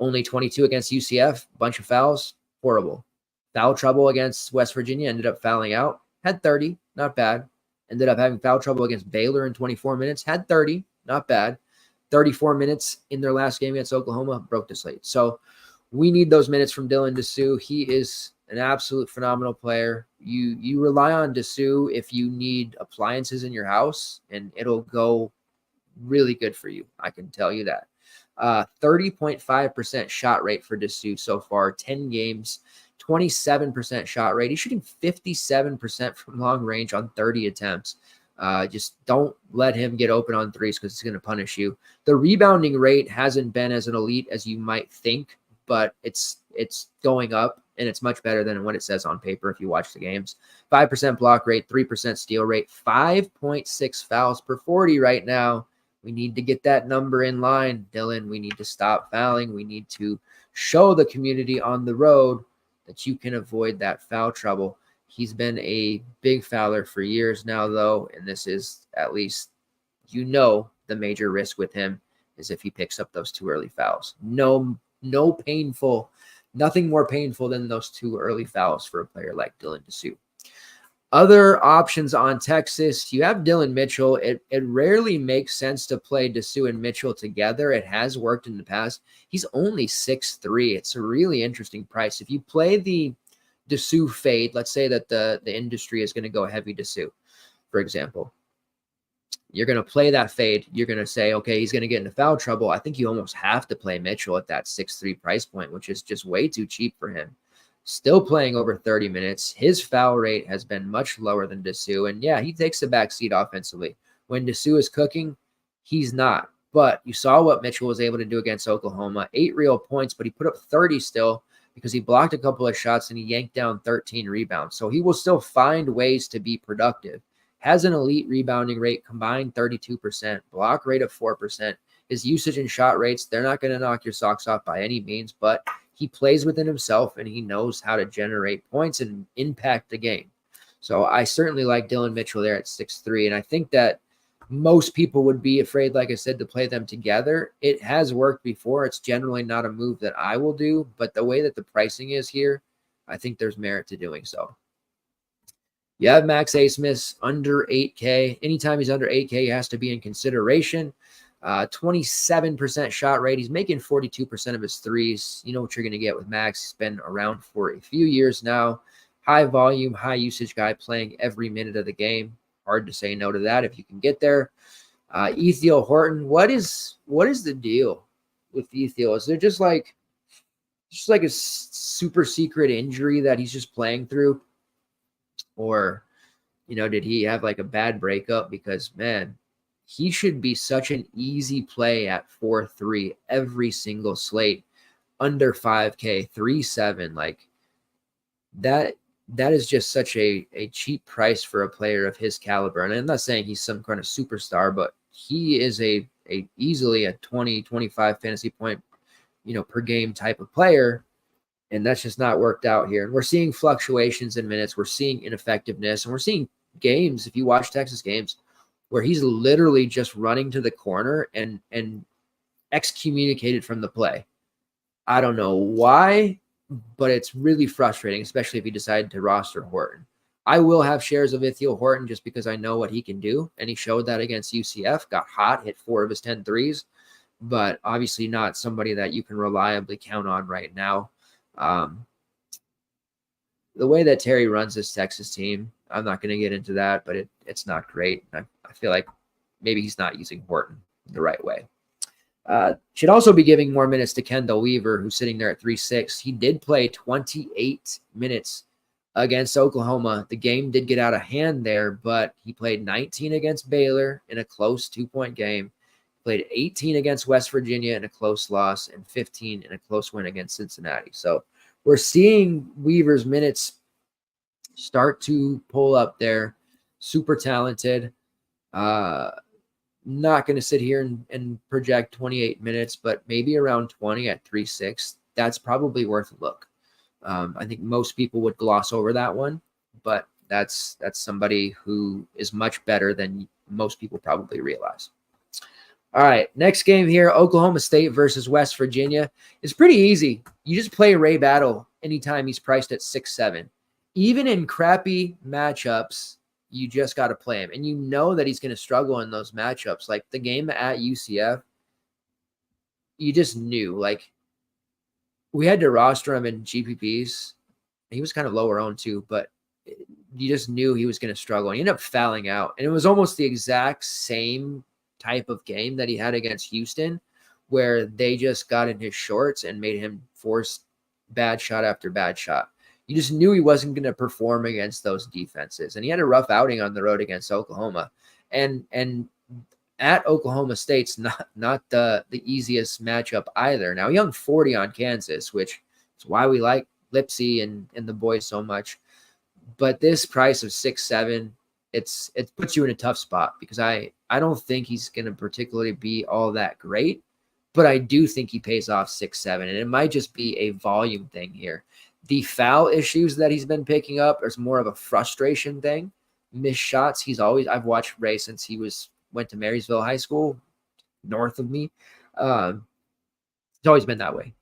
Only 22 against UCF, bunch of fouls, horrible. Foul trouble against West Virginia, ended up fouling out, had 30, not bad. Ended up having foul trouble against Baylor in 24 minutes, had 30, not bad. 34 minutes in their last game against Oklahoma, broke the slate. So we need those minutes from Dylan Dessou. He is an absolute phenomenal player. You rely on Dessou if you need appliances in your house, and it'll go really good for you. I can tell you that. 30.5% shot rate for Dessou so far, 10 games, 27% shot rate. He's shooting 57% from long range on 30 attempts. Just don't let him get open on threes because it's going to punish you. The rebounding rate hasn't been as an elite as you might think, but it's going up, and it's much better than what it says on paper if you watch the games. 5% block rate, 3% steal rate, 5.6 fouls per 40 right now. We need to get that number in line, Dylan. We need to stop fouling. We need to show the community on the road that you can avoid that foul trouble. He's been a big fouler for years now, though, and this is at least, the major risk with him is if he picks up those 2 early fouls. Nothing more painful than those 2 early fouls for a player like Dylan Disu. Other options on Texas, you have Dylan Mitchell. It rarely makes sense to play Disu and Mitchell together. It has worked in the past. He's only 6'3". It's a really interesting price. If you play the Disu fade, let's say that the industry is going to go heavy Disu, for example. You're going to play that fade. You're going to say, okay, he's going to get into foul trouble. I think you almost have to play Mitchell at that 6'3" price point, which is just way too cheap for him. Still playing over 30 minutes. His foul rate has been much lower than Disu. And yeah, he takes the back seat offensively. When Disu is cooking, he's not. But you saw what Mitchell was able to do against Oklahoma. 8 real points, but he put up 30 still because he blocked a couple of shots and he yanked down 13 rebounds. So he will still find ways to be productive. Has an elite rebounding rate, combined 32%, block rate of 4%. His usage and shot rates, they're not going to knock your socks off by any means, but he plays within himself and he knows how to generate points and impact the game. So I certainly like Dylan Mitchell there at 6'3", and I think that most people would be afraid, like I said, to play them together. It has worked before. It's generally not a move that I will do, but the way that the pricing is here, I think there's merit to doing so. You have Max Asmus under 8K. Anytime he's under 8K, he has to be in consideration. 27% shot rate. He's making 42% of his threes. You know what you're going to get with Max. He's been around for a few years now. High volume, high usage guy playing every minute of the game. Hard to say no to that if you can get there. Ethiel Horton. What is the deal with Ethiel? Is there just like a super secret injury that he's just playing through? Or, did he have like a bad breakup? Because, man, he should be such an easy play at 4-3 every single slate, under 5K, 3-7. Like that is just such a cheap price for a player of his caliber. And I'm not saying he's some kind of superstar, but he is a easily a 20, 25 fantasy point, per game type of player. And that's just not worked out here. And we're seeing fluctuations in minutes. We're seeing ineffectiveness. And we're seeing games, if you watch Texas games, where he's literally just running to the corner and excommunicated from the play. I don't know why, but it's really frustrating, especially if you decide to roster Horton. I will have shares of Ithiel Horton just because I know what he can do. And he showed that against UCF, got hot, hit 4 of his 10 threes, but obviously not somebody that you can reliably count on right now. The way that Terry runs this Texas team, I'm not going to get into that, but it's not great. I feel like maybe he's not using Horton the right way. Should also be giving more minutes to Kendall Weaver, who's sitting there at 3.6. He did play 28 minutes against Oklahoma. The game did get out of hand there, but he played 19 against Baylor in a close 2-point game. Played 18 against West Virginia in a close loss and 15 in a close win against Cincinnati. So we're seeing Weaver's minutes start to pull up there. Super talented. Not going to sit here and project 28 minutes, but maybe around 20 at 3.6. That's probably worth a look. I think most people would gloss over that one, but that's somebody who is much better than most people probably realize. All right, next game here, Oklahoma State versus West Virginia. It's pretty easy. You just play Ray Battle anytime he's priced at 6'7". Even in crappy matchups, you just got to play him. And you know that he's going to struggle in those matchups. Like the game at UCF, you just knew. Like we had to roster him in GPPs. He was kind of lower owned too, but you just knew he was going to struggle. And he ended up fouling out. And it was almost the exact same type of game that he had against Houston, where they just got in his shorts and made him force bad shot after bad shot. You just knew he wasn't going to perform against those defenses. And he had a rough outing on the road against Oklahoma. And at Oklahoma State's not the easiest matchup either. Now, he hung 40 on Kansas, which is why we like Lipsy and the boys so much. But this price of 6'7", it puts you in a tough spot because I don't think he's going to particularly be all that great, but I do think he pays off 6-7, and it might just be a volume thing here. The foul issues that he's been picking up is more of a frustration thing. Missed shots. I've watched Ray since he went to Marysville High School, north of me. It's always been that way.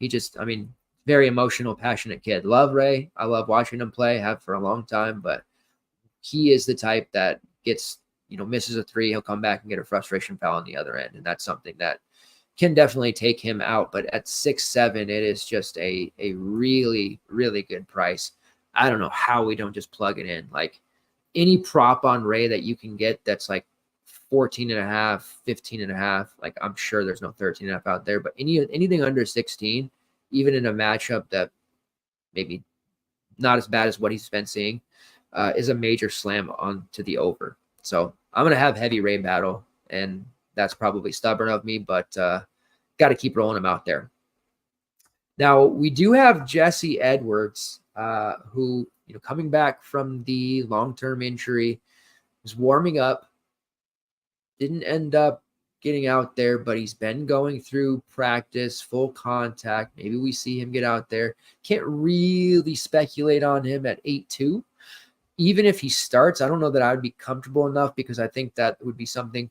Very emotional, passionate kid. Love Ray. I love watching him play, have for a long time, but he is the type that gets, misses a three, he'll come back and get a frustration foul on the other end. And that's something that can definitely take him out. But at 6-7, it is just a really, really good price. I don't know how we don't just plug it in. Like any prop on Ray that you can get that's like 14.5, 15.5. Like I'm sure there's no 13.5 out there, but anything under 16, even in a matchup that maybe not as bad as what he's been seeing, is a major slam onto the over. So I'm going to have heavy Ray battle, and that's probably stubborn of me, but got to keep rolling him out there. Now, we do have Jesse Edwards, who, coming back from the long-term injury, was warming up, didn't end up getting out there, but he's been going through practice, full contact. Maybe we see him get out there. Can't really speculate on him at 8-2. Even if he starts, I don't know that I would be comfortable enough because I think that would be something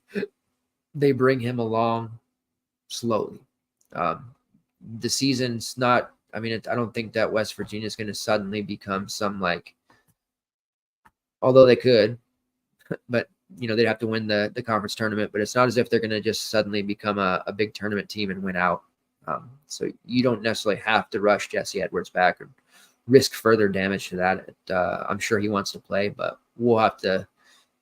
they bring him along slowly. The season's not, I don't think that West Virginia is going to suddenly become some although they could, but they'd have to win the conference tournament, but it's not as if they're going to just suddenly become a big tournament team and win out. So you don't necessarily have to rush Jesse Edwards back or risk further damage to that. I'm sure he wants to play, but we'll have to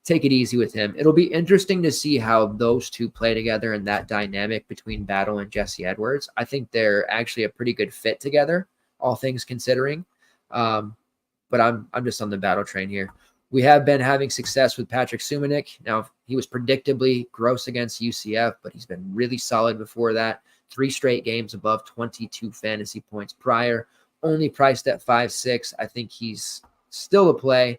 take it easy with him. It'll be interesting to see how those two play together and that dynamic between Battle and Jesse Edwards. I think they're actually a pretty good fit together, all things considering. But I'm just on the Battle train here. We have been having success with Patrick Sumanick. Now, he was predictably gross against UCF, but he's been really solid before that. 3 straight games above 22 fantasy points prior. Only priced at 5.6. I think he's still a play.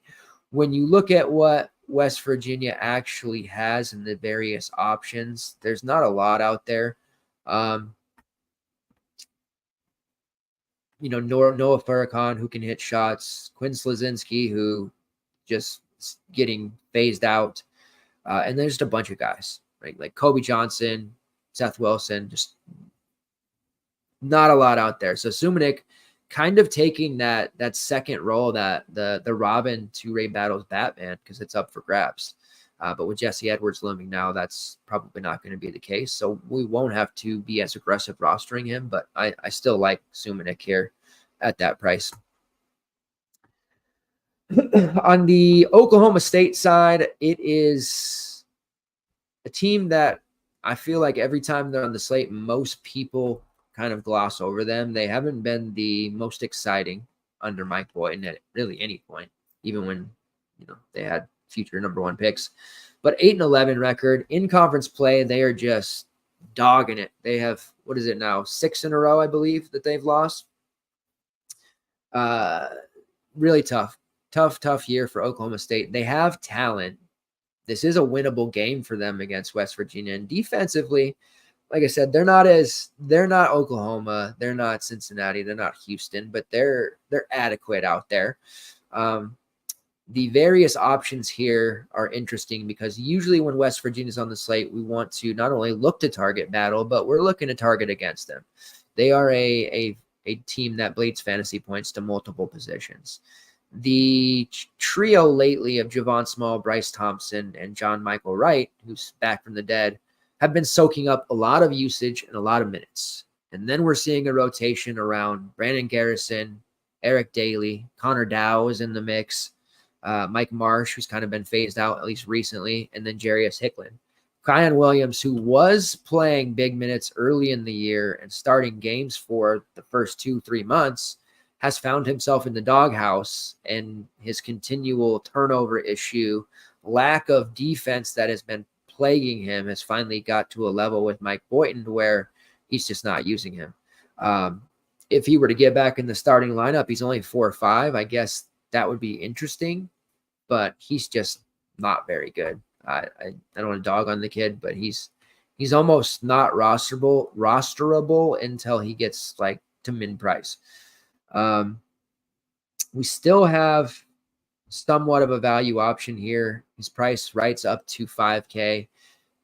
When you look at what West Virginia actually has in the various options, there's not a lot out there. Noah Farrakhan, who can hit shots. Quinn Slazinski, who just getting phased out. And there's just a bunch of guys, right? Like Kobe Johnson, Seth Wilson, just not a lot out there. So Sumanick kind of taking that second role, that the Robin to Ray Battle's Batman, because it's up for grabs. But with Jesse Edwards looming now, that's probably not going to be the case. So we won't have to be as aggressive rostering him, but I still like Sumanick here at that price. On the Oklahoma State side, it is a team that I feel like every time they're on the slate, most people kind of gloss over them. They haven't been the most exciting under Mike Boynton at really any point, even when they had future number 1 picks. But 8-11 record in conference play, they are just dogging it. They have, what is it now, 6 in a row, I believe, that they've lost. Really tough year for Oklahoma State. They have talent. This is a winnable game for them against West Virginia. And defensively, like I said, they're not Oklahoma, they're not Cincinnati, they're not Houston, but they're adequate out there. The various options here are interesting because usually when West Virginia's on the slate, we want to not only look to target Battle, but we're looking to target against them. They are a team that bleeds fantasy points to multiple positions. The trio lately of Javon Small, Bryce Thompson, and John Michael Wright, who's back from the dead, have been soaking up a lot of usage and a lot of minutes. And then we're seeing a rotation around Brandon Garrison, Eric Daly, Connor Dow is in the mix, Mike Marsh, who's kind of been phased out at least recently, and then Jarius Hicklin. Kian Williams, who was playing big minutes early in the year and starting games for the first 2-3 months, has found himself in the doghouse, and his continual turnover issue, lack of defense that has been plaguing him, has finally got to a level with Mike Boynton where he's just not using him. If he were to get back in the starting lineup, he's only 4 or 5. I guess that would be interesting, but he's just not very good. I don't want to dog on the kid, but he's almost not rosterable until he gets like to min price. We still have somewhat of a value option here. His price writes up to 5K.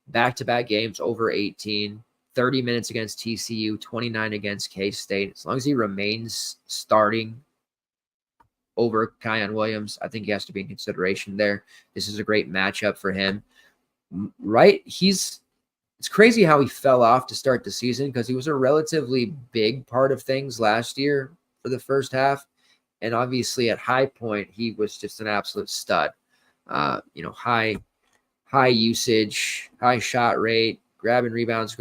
Back-to-back games over 18, 30 minutes against TCU, 29 against K-State. As long as he remains starting over Kion Williams, I think he has to be in consideration there. This is a great matchup for him. Right? It's crazy how he fell off to start the season because he was a relatively big part of things last year for the first half. And obviously at high point, he was just an absolute stud. High usage, high shot rate, grabbing rebounds,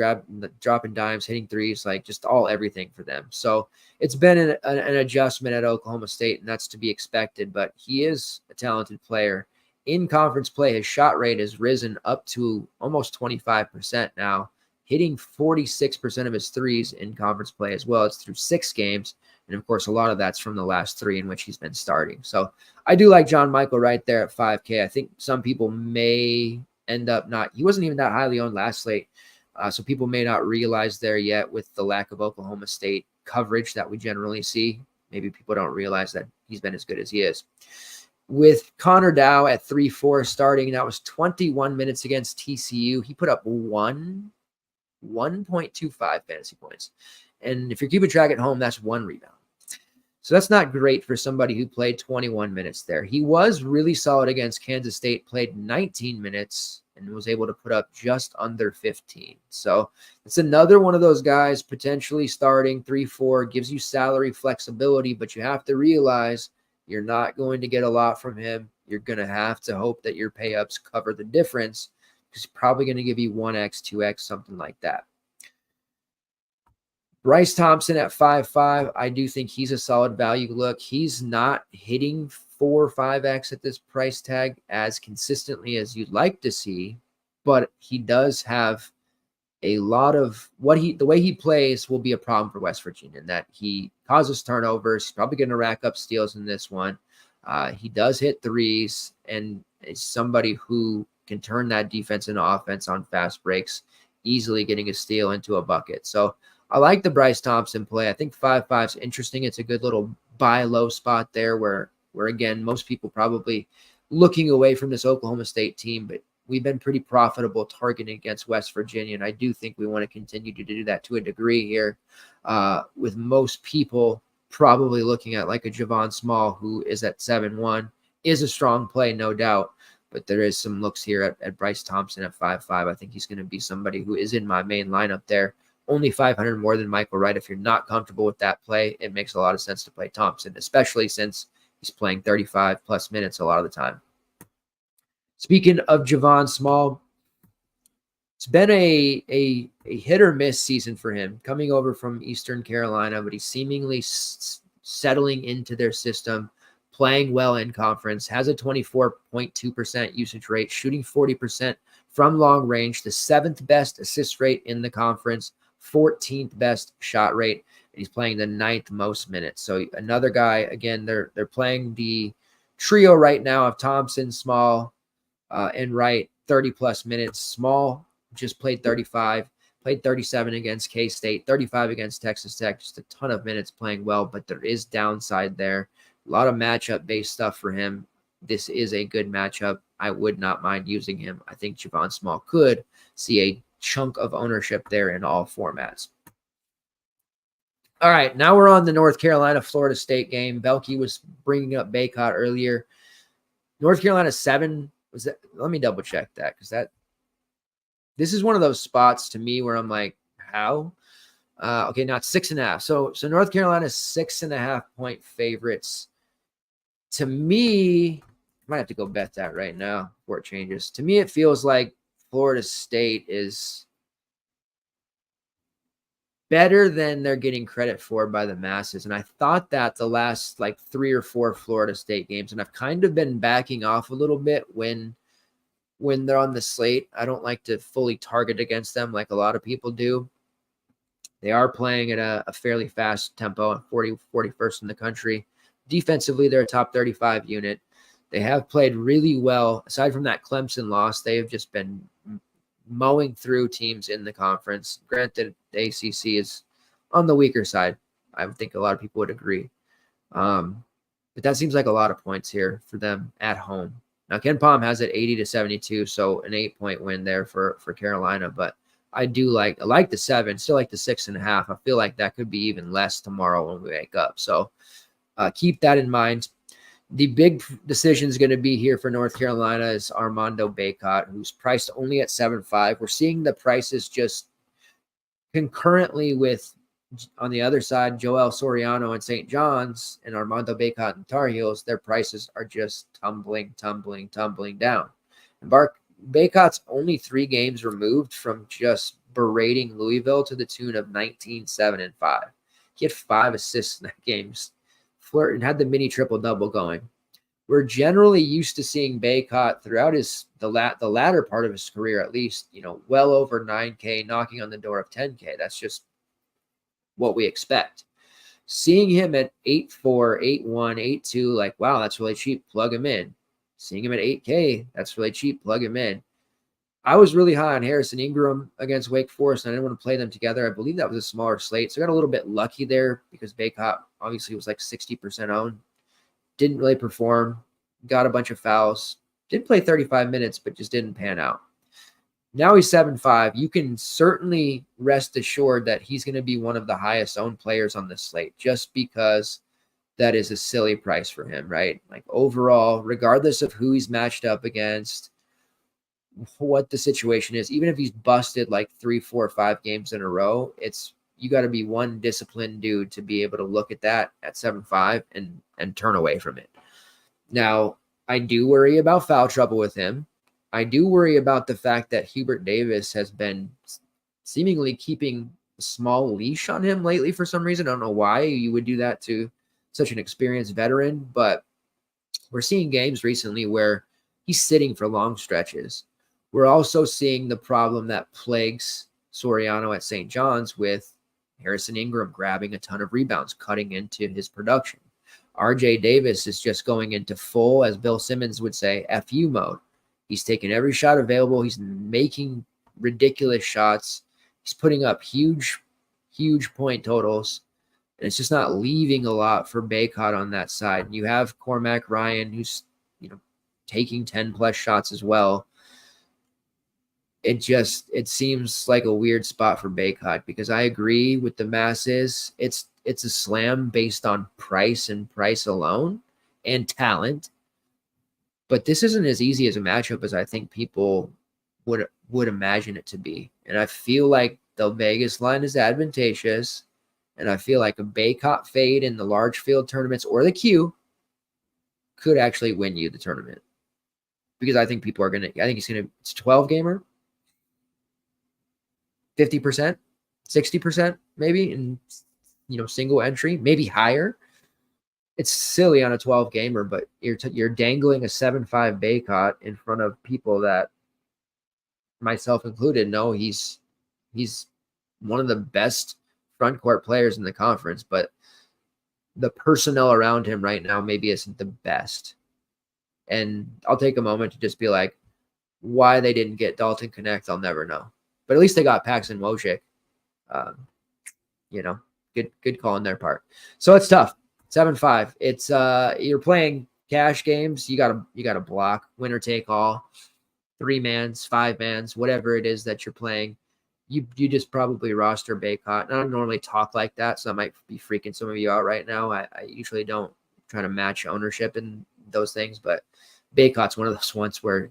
dropping dimes, hitting threes, like just everything for them. So it's been an adjustment at Oklahoma State, and that's to be expected, but he is a talented player. In conference play, his shot rate has risen up to almost 25% now, hitting 46% of his threes in conference play as well. It's through 6 games. And of course, a lot of that's from the last 3 in which he's been starting. So I do like John Michael right there at 5K. I think some people may end up he wasn't even that highly owned last slate. So people may not realize there yet with the lack of Oklahoma State coverage that we generally see. Maybe people don't realize that he's been as good as he is. With Connor Dow at 3-4 starting, that was 21 minutes against TCU. He put up 1.25 fantasy points. And if you're keeping track at home, that's 1 rebound. So that's not great for somebody who played 21 minutes there. He was really solid against Kansas State, played 19 minutes, and was able to put up just under 15. So it's another one of those guys potentially starting 3-4, gives you salary flexibility, but you have to realize you're not going to get a lot from him. You're going to have to hope that your pay-ups cover the difference because he's probably going to give you 1x, 2x, something like that. Bryce Thompson at 5.5, I do think he's a solid value look. He's not hitting 4 or 5x at this price tag as consistently as you'd like to see, but he does have a lot of the way he plays will be a problem for West Virginia in that he causes turnovers. He's probably going to rack up steals in this one. He does hit threes and is somebody who can turn that defense into offense on fast breaks, easily getting a steal into a bucket. So I like the Bryce Thompson play. I think 5.5 is interesting. It's a good little buy low spot there where again, most people probably looking away from this Oklahoma State team, but we've been pretty profitable targeting against West Virginia. And I do think we want to continue to do that to a degree here with most people probably looking at like a Javon Small, who is at 7-1, is a strong play, no doubt. But there is some looks here at Bryce Thompson at 5.5. I think he's going to be somebody who is in my main lineup there. Only 500 more than Michael Wright. If you're not comfortable with that play, it makes a lot of sense to play Thompson, especially since he's playing 35 plus minutes a lot of the time. Speaking of Javon Small, it's been a hit or miss season for him coming over from Eastern Carolina, but he's seemingly settling into their system, playing well in conference, has a 24.2% usage rate, shooting 40% from long range, the 7th best assist rate in the conference, 14th best shot rate, and he's playing the 9th most minutes. So another guy, again, they're playing the trio right now of Thompson, Small, and Wright, 30 plus minutes. Small just played 35, played 37 against K-State, 35 against Texas Tech, just a ton of minutes playing well, but there is downside there. A lot of matchup-based stuff for him. This is a good matchup. I would not mind using him. I think Javon Small could see a chunk of ownership there in all formats. All right, now we're on the North Carolina-Florida State game. Belky was bringing up Baycott earlier. North Carolina 7, was that? Let me double check that because this is one of those spots to me where I'm like, how? Okay, now it's 6.5. So North Carolina's 6.5 point favorites. To me, I might have to go bet that right now before it changes. To me, it feels like Florida State is better than they're getting credit for by the masses. And I thought that the last like 3 or 4 Florida State games, and I've kind of been backing off a little bit when they're on the slate. I don't like to fully target against them like a lot of people do. They are playing at a fairly fast tempo, 41st in the country. Defensively, they're a top 35 unit. They have played really well. Aside from that Clemson loss, they have just been mowing through teams in the conference. Granted, the ACC is on the weaker side. I think a lot of people would agree. But that seems like a lot of points here for them at home. Now, Ken Palm has it 80-72, so an 8-point win there for Carolina. But I like the 7, still like the 6.5. I feel like that could be even less tomorrow when we wake up. So keep that in mind. The big decision is going to be here for North Carolina is Armando Bacot, who's priced only at 7.5. We're seeing the prices just concurrently with, on the other side, Joel Soriano and St. John's and Armando Bacot and Tar Heels. Their prices are just tumbling down. And Bacot's only 3 games removed from just berating Louisville to the tune of 19, 7, and 5. He had 5 assists in that game. Flirt and had the mini triple-double going. We're generally used to seeing Bacot throughout the latter part of his career, at least, well over 9K, knocking on the door of 10K. That's just what we expect. Seeing him at 8.4, 8.1, 8.2, like, wow, that's really cheap. Plug him in. Seeing him at 8K, that's really cheap. Plug him in. I was really high on Harrison Ingram against Wake Forest, and I didn't want to play them together. I believe that was a smaller slate, so I got a little bit lucky there because Bacot obviously was like 60% owned. Didn't really perform. Got a bunch of fouls. Did play 35 minutes, but just didn't pan out. Now he's 7.5. You can certainly rest assured that he's going to be one of the highest owned players on this slate just because that is a silly price for him, right? Like overall, regardless of who he's matched up against, what the situation is, even if he's busted like 3, 4, 5 games in a row, you got to be one disciplined dude to be able to look at that at 7.5 and turn away from it. Now, I do worry about foul trouble with him. I do worry about the fact that Hubert Davis has been seemingly keeping a small leash on him lately for some reason. I don't know why you would do that to such an experienced veteran, but we're seeing games recently where he's sitting for long stretches. We're also seeing the problem that plagues Soriano at St. John's with Harrison Ingram grabbing a ton of rebounds, cutting into his production. RJ Davis is just going into full, as Bill Simmons would say, FU mode. He's taking every shot available. He's making ridiculous shots. He's putting up huge point totals. And it's just not leaving a lot for Bacot on that side. You have Cormac Ryan, who's taking 10+ shots as well. It seems like a weird spot for Bacot because I agree with the masses. It's a slam based on price and price alone and talent. But this isn't as easy as a matchup as I think people would imagine it to be. And I feel like the Vegas line is advantageous. And I feel like a Bacot fade in the large field tournaments or the Q could actually win you the tournament. Because I think it's a 12 gamer. 50%, 60% maybe in single entry, maybe higher. It's silly on a 12 gamer, but you're dangling a 7.5 Bacot in front of people that, myself included, know he's one of the best front court players in the conference, but the personnel around him right now maybe isn't the best. And I'll take a moment to just be like, why they didn't get Dalton Connect, I'll never know. But at least they got Paxton Wojcik. Good call on their part. So it's tough. 7.5. It's you're playing cash games. You gotta block, winner take all, 3-mans, 5-mans, whatever it is that you're playing. You just probably roster Bacot. I don't normally talk like that, so I might be freaking some of you out right now. I usually don't try to match ownership in those things, but Bacot's one of those ones where,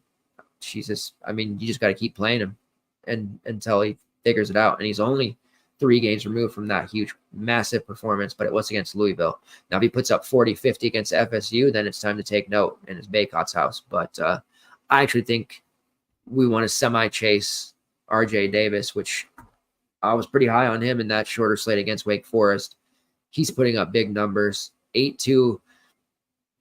Jesus, you just got to keep playing him until he figures it out. And he's only 3 games removed from that huge, massive performance, but it was against Louisville. Now, if he puts up 40-50 against FSU, then it's time to take note, and it's Bacot's house. But I actually think we want to semi-chase RJ Davis, which I was pretty high on him in that shorter slate against Wake Forest. He's putting up big numbers. 8.2.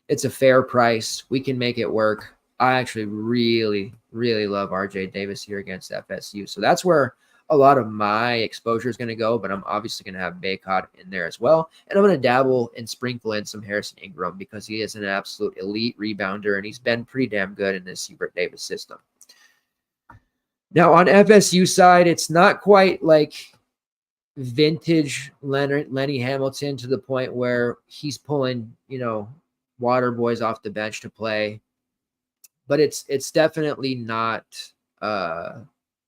It's a fair price. We can make it work. I actually really, really love RJ Davis here against FSU. So that's where a lot of my exposure is going to go, but I'm obviously going to have Baycott in there as well. And I'm going to dabble and sprinkle in some Harrison Ingram because he is an absolute elite rebounder, and he's been pretty damn good in this Hubert Davis system. Now, on FSU side, it's not quite like vintage Lenny Hamilton to the point where he's pulling, water boys off the bench to play. But it's definitely not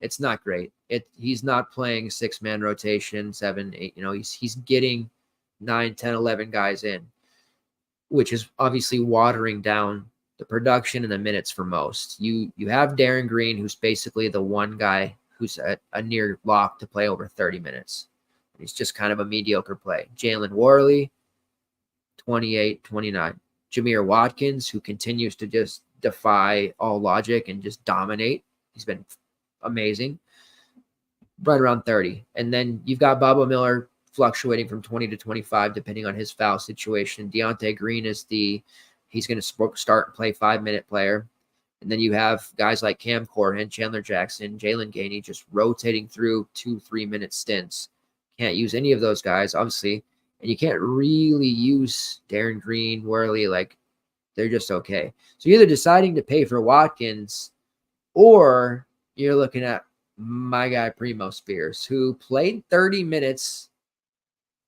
it's not great. He's not playing 6-man rotation, 7, 8, he's getting 9, 10, 11 guys in, which is obviously watering down the production and the minutes for most. You have Darren Green, who's basically the one guy who's a near lock to play over 30 minutes. He's just kind of a mediocre play. Jalen Worley, 28, 29. Jameer Watkins, who continues to just defy all logic and just dominate. He's been amazing. Right around 30. And then you've got Bubba Miller fluctuating from 20 to 25, depending on his foul situation. Deontay Green is he's going to start and play 5-minute player. And then you have guys like Cam Corhan, Chandler Jackson, Jalen Gainey just rotating through 2-3-minute stints. Can't use any of those guys, obviously. And you can't really use Darren Green, Worley, like they're just okay. So you're either deciding to pay for Watkins or you're looking at my guy Primo Spears, who played 30 minutes.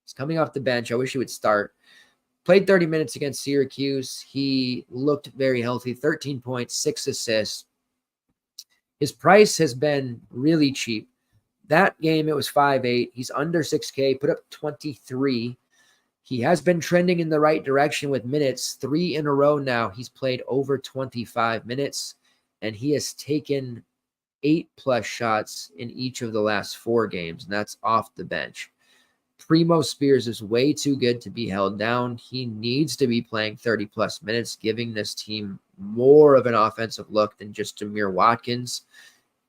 He's coming off the bench. I wish he would start. Played 30 minutes against Syracuse. He looked very healthy, 13 points, 6 assists. His price has been really cheap. That game, it was 5.8. He's under 6K, put up 23. He has been trending in the right direction with minutes. 3 in a row now. He's played over 25 minutes, and he has taken 8+ shots in each of the last 4 games, and that's off the bench. Primo Spears is way too good to be held down. He needs to be playing 30+ minutes, giving this team more of an offensive look than just Jameer Watkins.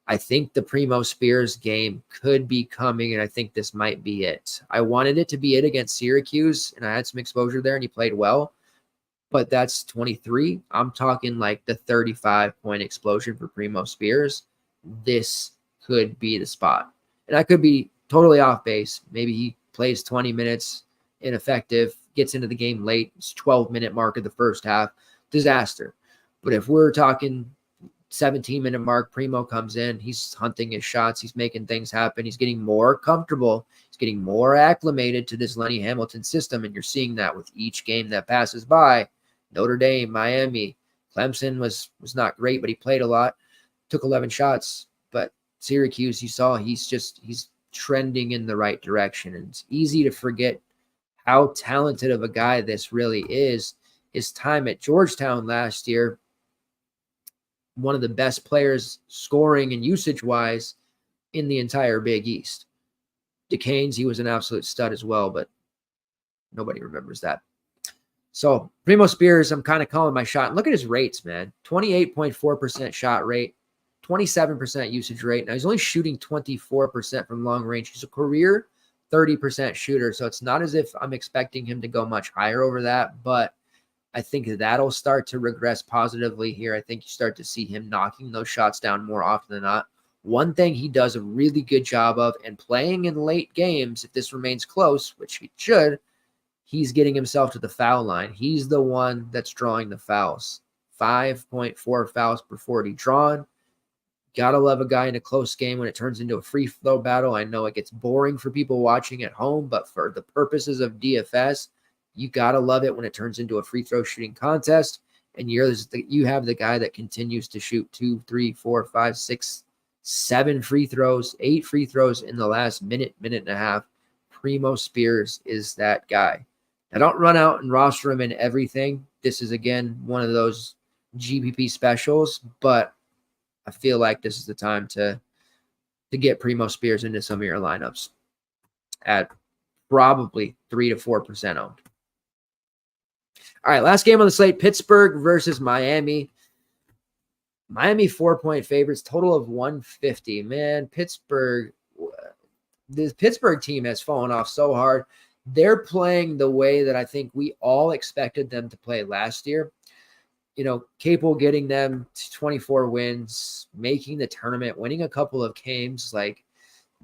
I think the Primo Spears game could be coming, and I think this might be it. I wanted it to be it against Syracuse, and I had some exposure there, and he played well. But that's 23. I'm talking like the 35-point explosion for Primo Spears. This could be the spot. And I could be totally off base. Maybe he plays 20 minutes, ineffective, gets into the game late. It's 12-minute mark of the first half. Disaster. But if we're talking 17-minute mark, Primo comes in, he's hunting his shots, he's making things happen, he's getting more comfortable, he's getting more acclimated to this Lenny Hamilton system, and you're seeing that with each game that passes by. Notre Dame, Miami, Clemson was not great, but he played a lot, took 11 shots, but Syracuse, you saw he's trending in the right direction, and it's easy to forget how talented of a guy this really is. His time at Georgetown last year, one of the best players scoring and usage-wise in the entire Big East. DeCanes, he was an absolute stud as well, but nobody remembers that. So Primo Spears, I'm kind of calling my shot. And look at his rates, man. 28.4% shot rate, 27% usage rate. Now he's only shooting 24% from long range. He's a career 30% shooter, so it's not as if I'm expecting him to go much higher over that, but I think that'll start to regress positively here. I think you start to see him knocking those shots down more often than not. One thing he does a really good job of, and playing in late games, if this remains close, which he should, he's getting himself to the foul line. He's the one that's drawing the fouls. 5.4 fouls per 40 drawn. Gotta love a guy in a close game when it turns into a free throw battle. I know it gets boring for people watching at home, but for the purposes of DFS, you got to love it when it turns into a free throw shooting contest, and you have the guy that continues to shoot 2, 3, 4, 5, 6, 7 free throws, 8 free throws in the last minute and a half. Primo Spears is that guy. Now, don't run out and roster him in everything. This is, again, one of those GPP specials, but I feel like this is the time to get Primo Spears into some of your lineups at probably 3 to 4% owned. All right, last game on the slate, Pittsburgh versus Miami. Miami 4-point favorites, total of 150. Man, this Pittsburgh team has fallen off so hard. They're playing the way that I think we all expected them to play last year. Capel getting them to 24 wins, making the tournament, winning a couple of games. Like,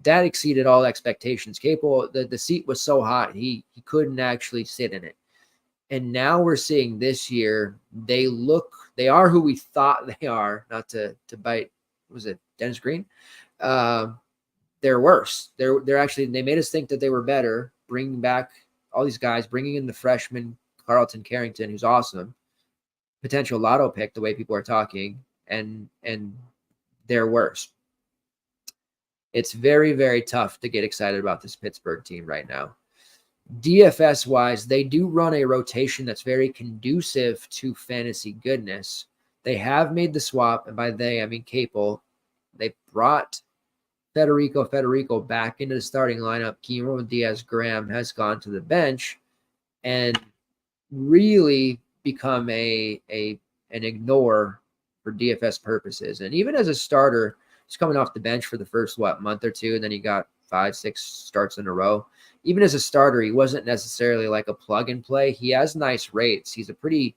that exceeded all expectations. Capel, the seat was so hot, he couldn't actually sit in it. And now we're seeing this year, they are who we thought they are, not to bite, was it Dennis Green? They're worse. They're actually, they made us think that they were better, bringing back all these guys, bringing in the freshman Carlton Carrington, who's awesome, potential lotto pick, the way people are talking, and they're worse. It's very, very tough to get excited about this Pittsburgh team right now. DFS wise, they do run a rotation that's very conducive to fantasy goodness. They have made the swap, and by they, I mean Capel. They brought Federico back into the starting lineup. Cameron Diaz-Graham has gone to the bench and really become an ignore for DFS purposes. And even as a starter, he's coming off the bench for the first, month or two, and then he got 5-6 starts in a row. Even as a starter, he wasn't necessarily like a plug and play. He has nice rates. He's a pretty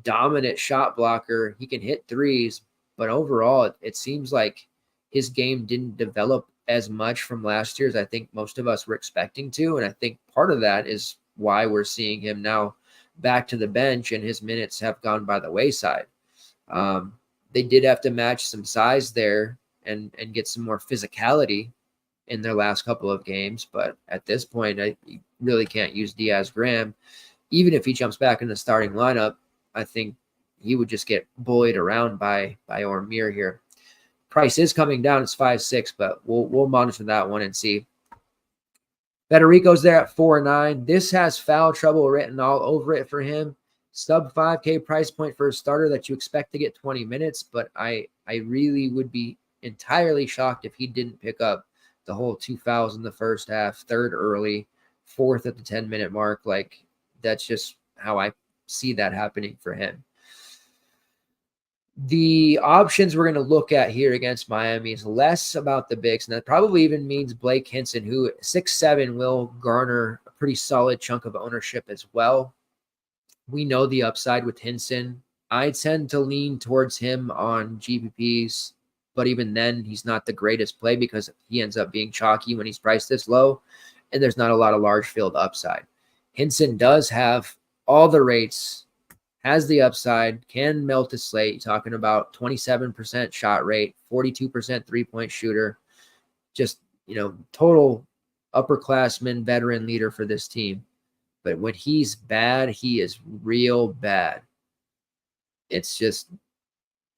dominant shot blocker. He can hit threes, but overall, it seems like his game didn't develop as much from last year as I think most of us were expecting to. And I think part of that is why we're seeing him now back to the bench and his minutes have gone by the wayside. They did have to match some size there and get some more physicality in their last couple of games. But at this point, you really can't use Diaz-Graham. Even if he jumps back in the starting lineup, I think he would just get bullied around by Ormir here. Price is coming down. It's 5-6, but we'll monitor that one and see. Federico's there at 4-9. This has foul trouble written all over it for him. Sub 5K price point for a starter that you expect to get 20 minutes, but I really would be entirely shocked if he didn't pick up the whole 2 fouls in the first half, third early, fourth at the 10-minute mark. Like, that's just how I see that happening for him. The options we're going to look at here against Miami is less about the bigs, and that probably even means Blake Hinson, who 6'7", will garner a pretty solid chunk of ownership as well. We know the upside with Hinson. I tend to lean towards him on GPPs, but even then, he's not the greatest play because he ends up being chalky when he's priced this low, and there's not a lot of large field upside. Hinson does have all the rates, has the upside, can melt a slate. You're talking about 27% shot rate, 42% three-point shooter, just, total upperclassman, veteran leader for this team. But when he's bad, he is real bad. It's just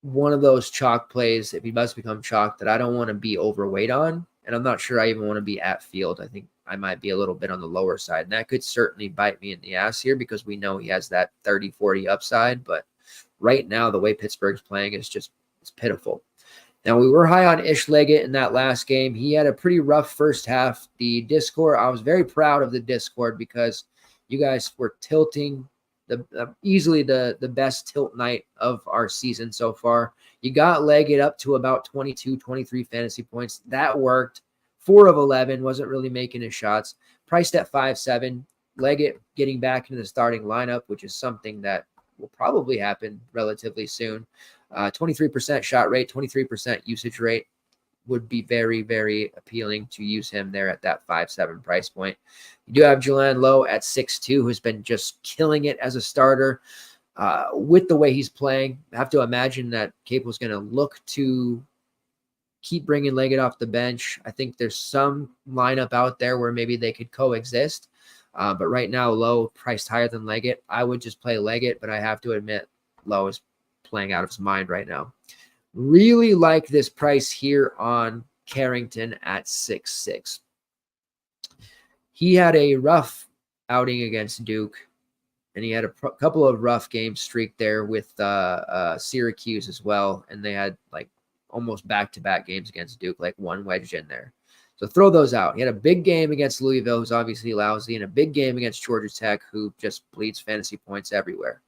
one of those chalk plays, if he must become chalk, that I don't want to be overweight on. And I'm not sure I even want to be at field. I think I might be a little bit on the lower side. And that could certainly bite me in the ass here because we know he has that 30-40 upside. But right now, the way Pittsburgh's playing is just it's pitiful. Now, we were high on Ish Leggett in that last game. He had a pretty rough first half. The Discord, I was very proud of the Discord because you guys were tilting easily the best tilt night of our season so far. You got Leggett up to about 22, 23 fantasy points. That worked. 4 of 11, wasn't really making his shots. Priced at 5.7. Leggett getting back into the starting lineup, which is something that will probably happen relatively soon. 23% shot rate, 23% usage rate would be very, very appealing to use him there at that 5.7 price point. You do have Jalan Lowe at 6.2, who's been just killing it as a starter. With the way he's playing, I have to imagine that Capel's going to look to keep bringing Leggett off the bench. I think there's some lineup out there where maybe they could coexist. But right now, Lowe priced higher than Leggett. I would just play Leggett, but I have to admit Lowe is playing out of his mind right now. Really like this price here on Carrington at 6.6. He had a rough outing against Duke, and he had a couple of rough game streak there with Syracuse as well, and they had like almost back-to-back games against Duke, like one wedge in there. So throw those out. He had a big game against Louisville, who's obviously lousy, and a big game against Georgia Tech, who just bleeds fantasy points everywhere.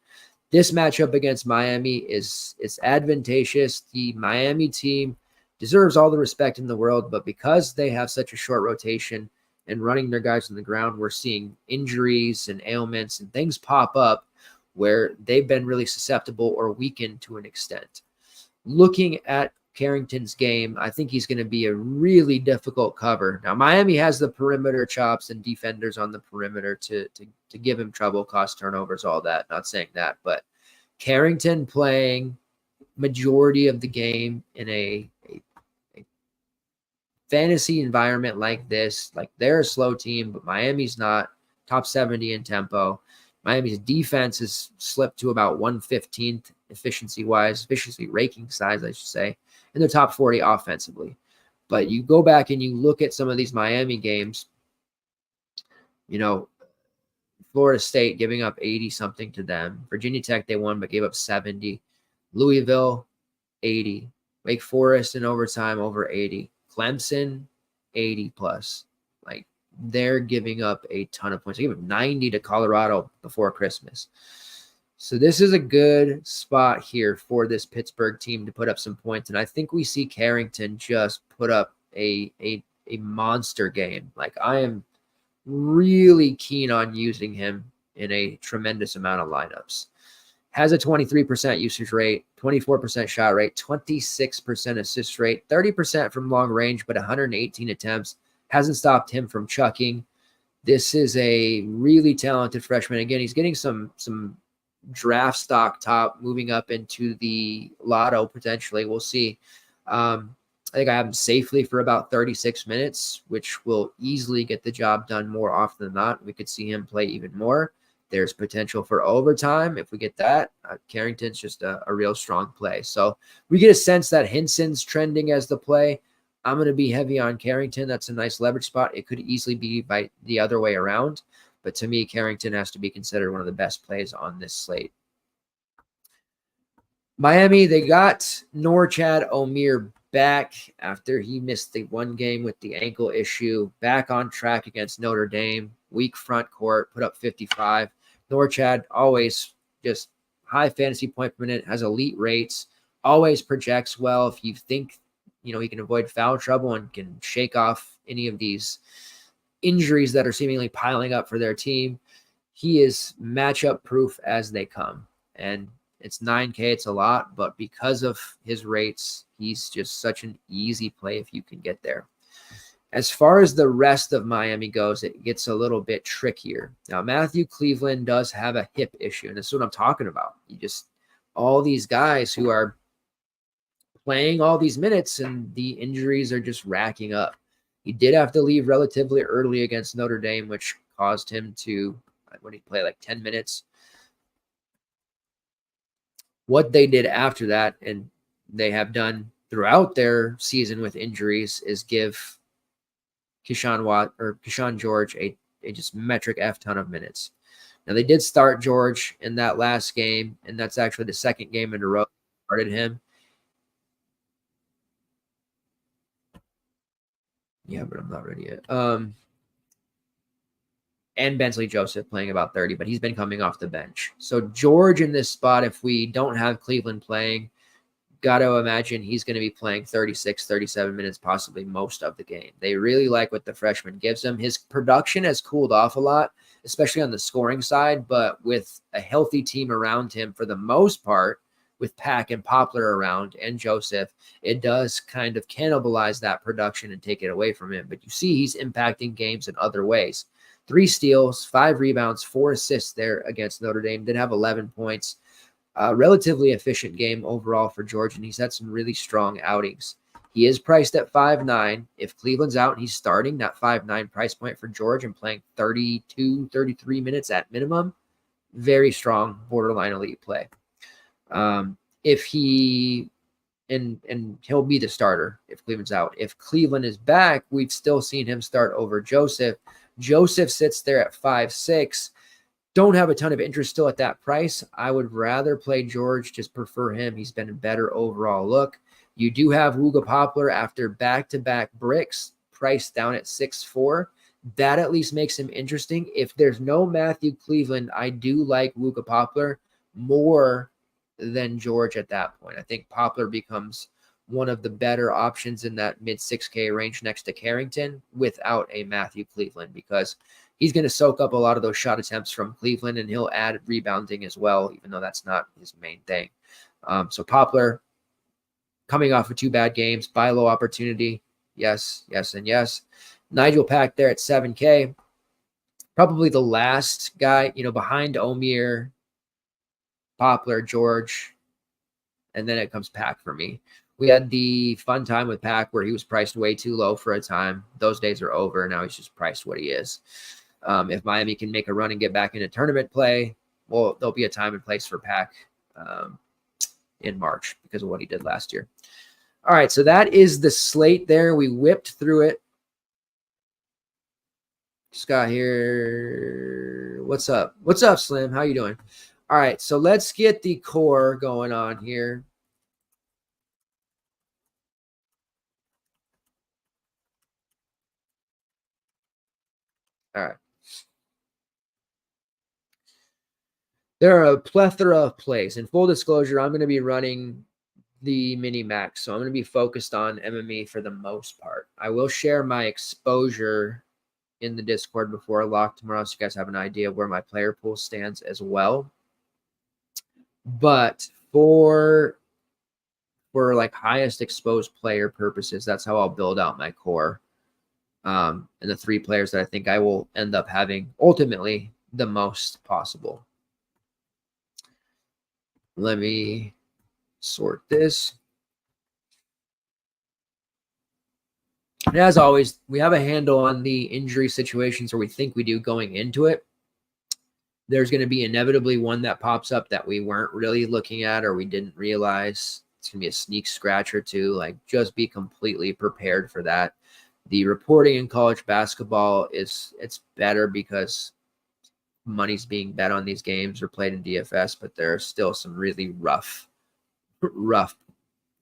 This matchup against Miami is advantageous. The Miami team deserves all the respect in the world, but because they have such a short rotation and running their guys on the ground, we're seeing injuries and ailments and things pop up where they've been really susceptible or weakened to an extent. Looking at Carrington's game, I think he's going to be a really difficult cover. Now, Miami has the perimeter chops and defenders on the perimeter to give him trouble, cause turnovers, all that. Not saying that, but Carrington playing majority of the game in a fantasy environment like this, like they're a slow team, but Miami's not. Top 70 in tempo. Miami's defense has slipped to about 115th efficiency ranking size, I should say, in the top 40 offensively. But you go back and you look at some of these Miami games, Florida State giving up 80 something to them. Virginia Tech, they won, but gave up 70. Louisville, 80. Wake Forest in overtime, over 80. Clemson, 80 plus. Like, they're giving up a ton of points. They gave up 90 to Colorado before Christmas. So this is a good spot here for this Pittsburgh team to put up some points. And I think we see Carrington just put up a monster game. Like, I am really keen on using him in a tremendous amount of lineups. Has a 23% usage rate, 24% shot rate, 26% assist rate, 30% from long range, but 118 attempts. Hasn't stopped him from chucking. This is a really talented freshman. Again, he's getting some draft stock top, moving up into the lotto potentially. We'll see. I think I have him safely for about 36 minutes, which will easily get the job done more often than not. We could see him play even more. There's potential for overtime. If we get that, Carrington's just a real strong play. So we get a sense that Hinson's trending as the play. I'm going to be heavy on Carrington. That's a nice leverage spot. It could easily be by the other way around. But to me, Carrington has to be considered one of the best plays on this slate. Miami, they got Norchad Omier back after he missed the one game with the ankle issue. Back on track against Notre Dame. Weak front court, put up 55. Norchad always just high fantasy point per minute, has elite rates, always projects well. If you think he can avoid foul trouble and can shake off any of these injuries that are seemingly piling up for their team, he is matchup proof as they come. And it's 9K, it's a lot, but because of his rates, he's just such an easy play if you can get there. As far as the rest of Miami goes, it gets a little bit trickier. Now, Matthew Cleveland does have a hip issue, and that's what I'm talking about. All these guys who are playing all these minutes, and the injuries are just racking up. He did have to leave relatively early against Notre Dame, which caused him to, what did he play, like 10 minutes? What they did after that, and they have done throughout their season with injuries, is give Keyshawn George a just metric F ton of minutes. Now, they did start George in that last game, and that's actually the second game in a row they started him. Yeah, but I'm not ready yet. And Bensley Joseph playing about 30, but he's been coming off the bench. So George in this spot, if we don't have Cleveland playing, got to imagine he's going to be playing 36, 37 minutes, possibly most of the game. They really like what the freshman gives him. His production has cooled off a lot, especially on the scoring side, but with a healthy team around him for the most part, with Pack and Poplar around and Joseph, it does kind of cannibalize that production and take it away from him. But you see he's impacting games in other ways. 3 steals, 5 rebounds, 4 assists there against Notre Dame. Did have 11 points. Relatively efficient game overall for George, and he's had some really strong outings. He is priced at 5'9". If Cleveland's out and he's starting, that 5'9" price point for George and playing 32, 33 minutes at minimum, very strong, borderline elite play. If he and he'll be the starter if Cleveland's out. If Cleveland is back, we've still seen him start over Joseph. Joseph sits there at 5'6". Don't have a ton of interest still at that price. I would rather play George, just prefer him. He's been a better overall look. You do have Wooga Poplar after back-to-back bricks, priced down at 6'4". That at least makes him interesting. If there's no Matthew Cleveland, I do like Wooga Poplar more than George at that point. I think Poplar becomes one of the better options in that mid 6K range next to Carrington without a Matthew Cleveland, because he's going to soak up a lot of those shot attempts from Cleveland, and he'll add rebounding as well, even though that's not his main thing. So Poplar, coming off of 2 bad games, buy low opportunity. Yes, yes, and yes. Nigel Pack there at 7K. Probably the last guy, behind Omir, Poplar, George, and then it comes Pack for me. We had the fun time with Pack where he was priced way too low for a time. Those days are over. Now he's just priced what he is. If Miami can make a run and get back into tournament play, well, there'll be a time and place for Pack in March because of what he did last year. All right, so that is the slate there. We whipped through it. Scott here. What's up? What's up, Slim? How you doing? All right, so let's get the core going on here. All right. There are a plethora of plays. In full disclosure, I'm going to be running the mini max, so I'm going to be focused on MME for the most part. I will share my exposure in the Discord before I lock tomorrow, so you guys have an idea of where my player pool stands as well. But for like highest exposed player purposes, that's how I'll build out my core. And the 3 players that I think I will end up having ultimately the most possible. Let me sort this. And as always, we have a handle on the injury situations, or we think we do going into it. There's going to be inevitably one that pops up that we weren't really looking at or we didn't realize. It's going to be a sneak scratch or 2. Like, just be completely prepared for that. The reporting in college basketball it's better because money's being bet on these games or played in DFS, but there are still some really rough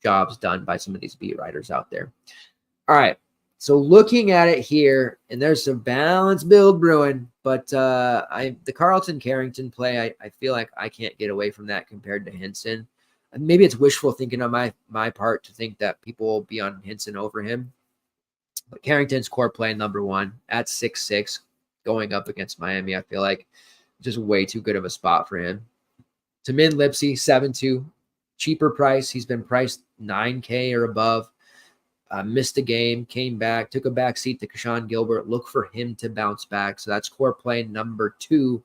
jobs done by some of these beat writers out there. All right. So looking at it here, and there's some balanced build brewing, but the Carlton Carrington play, I feel like I can't get away from that compared to Hinson. Maybe it's wishful thinking on my part to think that people will be on Hinson over him. But Carrington's core play number 1 at 6'6", going up against Miami, I feel like just way too good of a spot for him. Tamin Lipsey, 7'2", cheaper price. He's been priced $9K or above. Missed a game, came back, took a back seat to Keshawn Gilbert. Look for him to bounce back. So that's core play number 2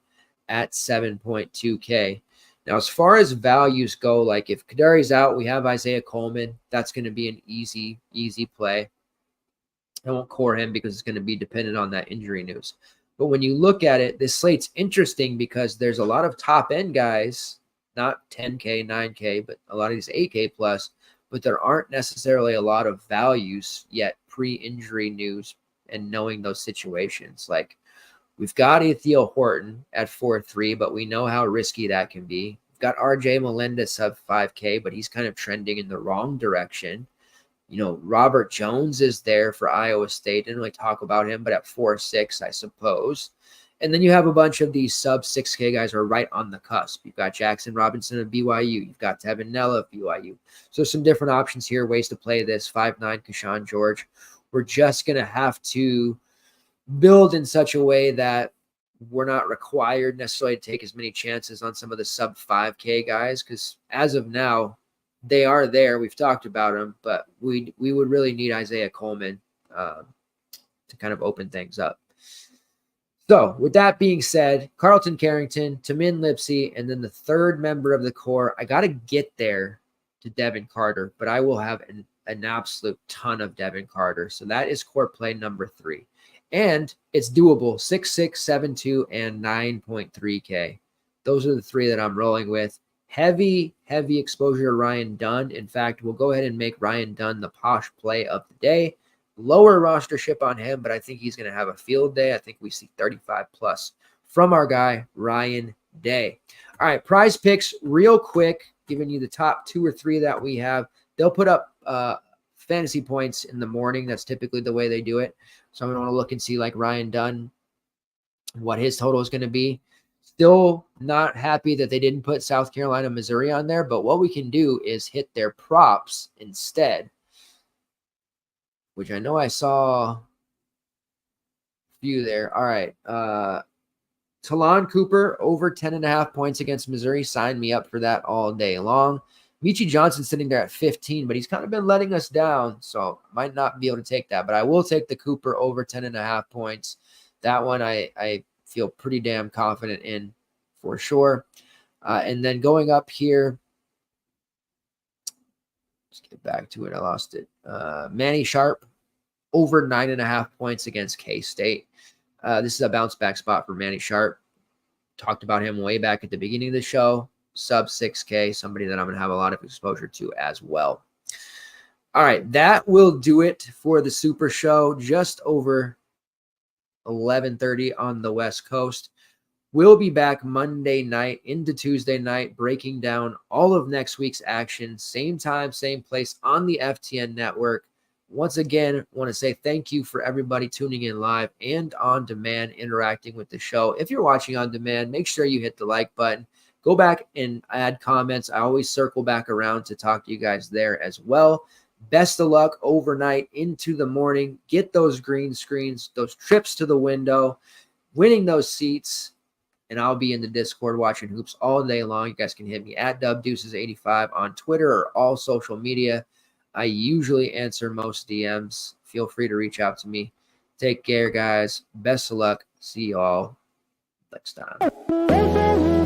at 7.2K. Now, as far as values go, like if Kadari's out, we have Isaiah Coleman. That's going to be an easy play. I won't core him because it's going to be dependent on that injury news. But when you look at it, this slate's interesting because there's a lot of top-end guys, not 10K, 9K, but a lot of these 8K plus, but there aren't necessarily a lot of values yet pre-injury news and knowing those situations. Like, we've got Ethiel Horton at 4.3, but we know how risky that can be. We've got RJ Melendez sub 5K, but he's kind of trending in the wrong direction. Robert Jones is there for Iowa State. Didn't really talk about him, but at 4.6, I suppose. And then you have a bunch of these sub 6K guys who are right on the cusp. You've got Jackson Robinson of BYU. You've got Tevin Nella of BYU. So some different options here, ways to play this. 5'9", Keshawn George. We're just going to have to build in such a way that we're not required necessarily to take as many chances on some of the sub 5K guys, because as of now, they are there. We've talked about them, but we would really need Isaiah Coleman to kind of open things up. So with that being said, Carlton Carrington, Tamin Lipsey, and then the third member of the core, I got to get there to Devin Carter, but I will have an absolute ton of Devin Carter. So that is core play number 3. And it's doable, 6'6", 7'2", and 9.3K. Those are the 3 that I'm rolling with. Heavy exposure to Ryan Dunn. In fact, we'll go ahead and make Ryan Dunn the posh play of the day. Lower rostership on him, but I think he's going to have a field day. I think we see 35 plus from our guy, Ryan Day. All right, PrizePicks, real quick, giving you the top 2 or 3 that we have. They'll put up fantasy points in the morning. That's typically the way they do it. So I'm going to want to look and see like Ryan Dunn, what his total is going to be. Still not happy that they didn't put South Carolina, Missouri on there, but what we can do is hit their props instead, which I know I saw a few there. All right. Talon Cooper over 10.5 points against Missouri. Sign me up for that all day long. Michi Johnson sitting there at 15, but he's kind of been letting us down, so might not be able to take that. But I will take the Cooper over 10.5 points. That one I feel pretty damn confident in for sure. And then going up here, let's get back to it. I lost it. Manny Sharp over 9.5 points against K-State. This is a bounce back spot for Manny Sharp. Talked about him way back at the beginning of the show. Sub 6K, somebody that I'm going to have a lot of exposure to as well. All right, that will do it for the Super Show. Just over 11:30 on the West Coast. We'll be back Monday night into Tuesday night, breaking down all of next week's action. Same time, same place on the FTN Network. Once again, want to say thank you for everybody tuning in live and on demand, interacting with the show. If you're watching on demand, make sure you hit the like button. Go back and add comments. I always circle back around to talk to you guys there as well. Best of luck overnight into the morning. Get those green screens, those trips to the window, winning those seats. And I'll be in the Discord watching hoops all day long. You guys can hit me at dubdeuces85 on Twitter or all social media. I usually answer most DMs. Feel free to reach out to me. Take care, guys. Best of luck. See you all next time.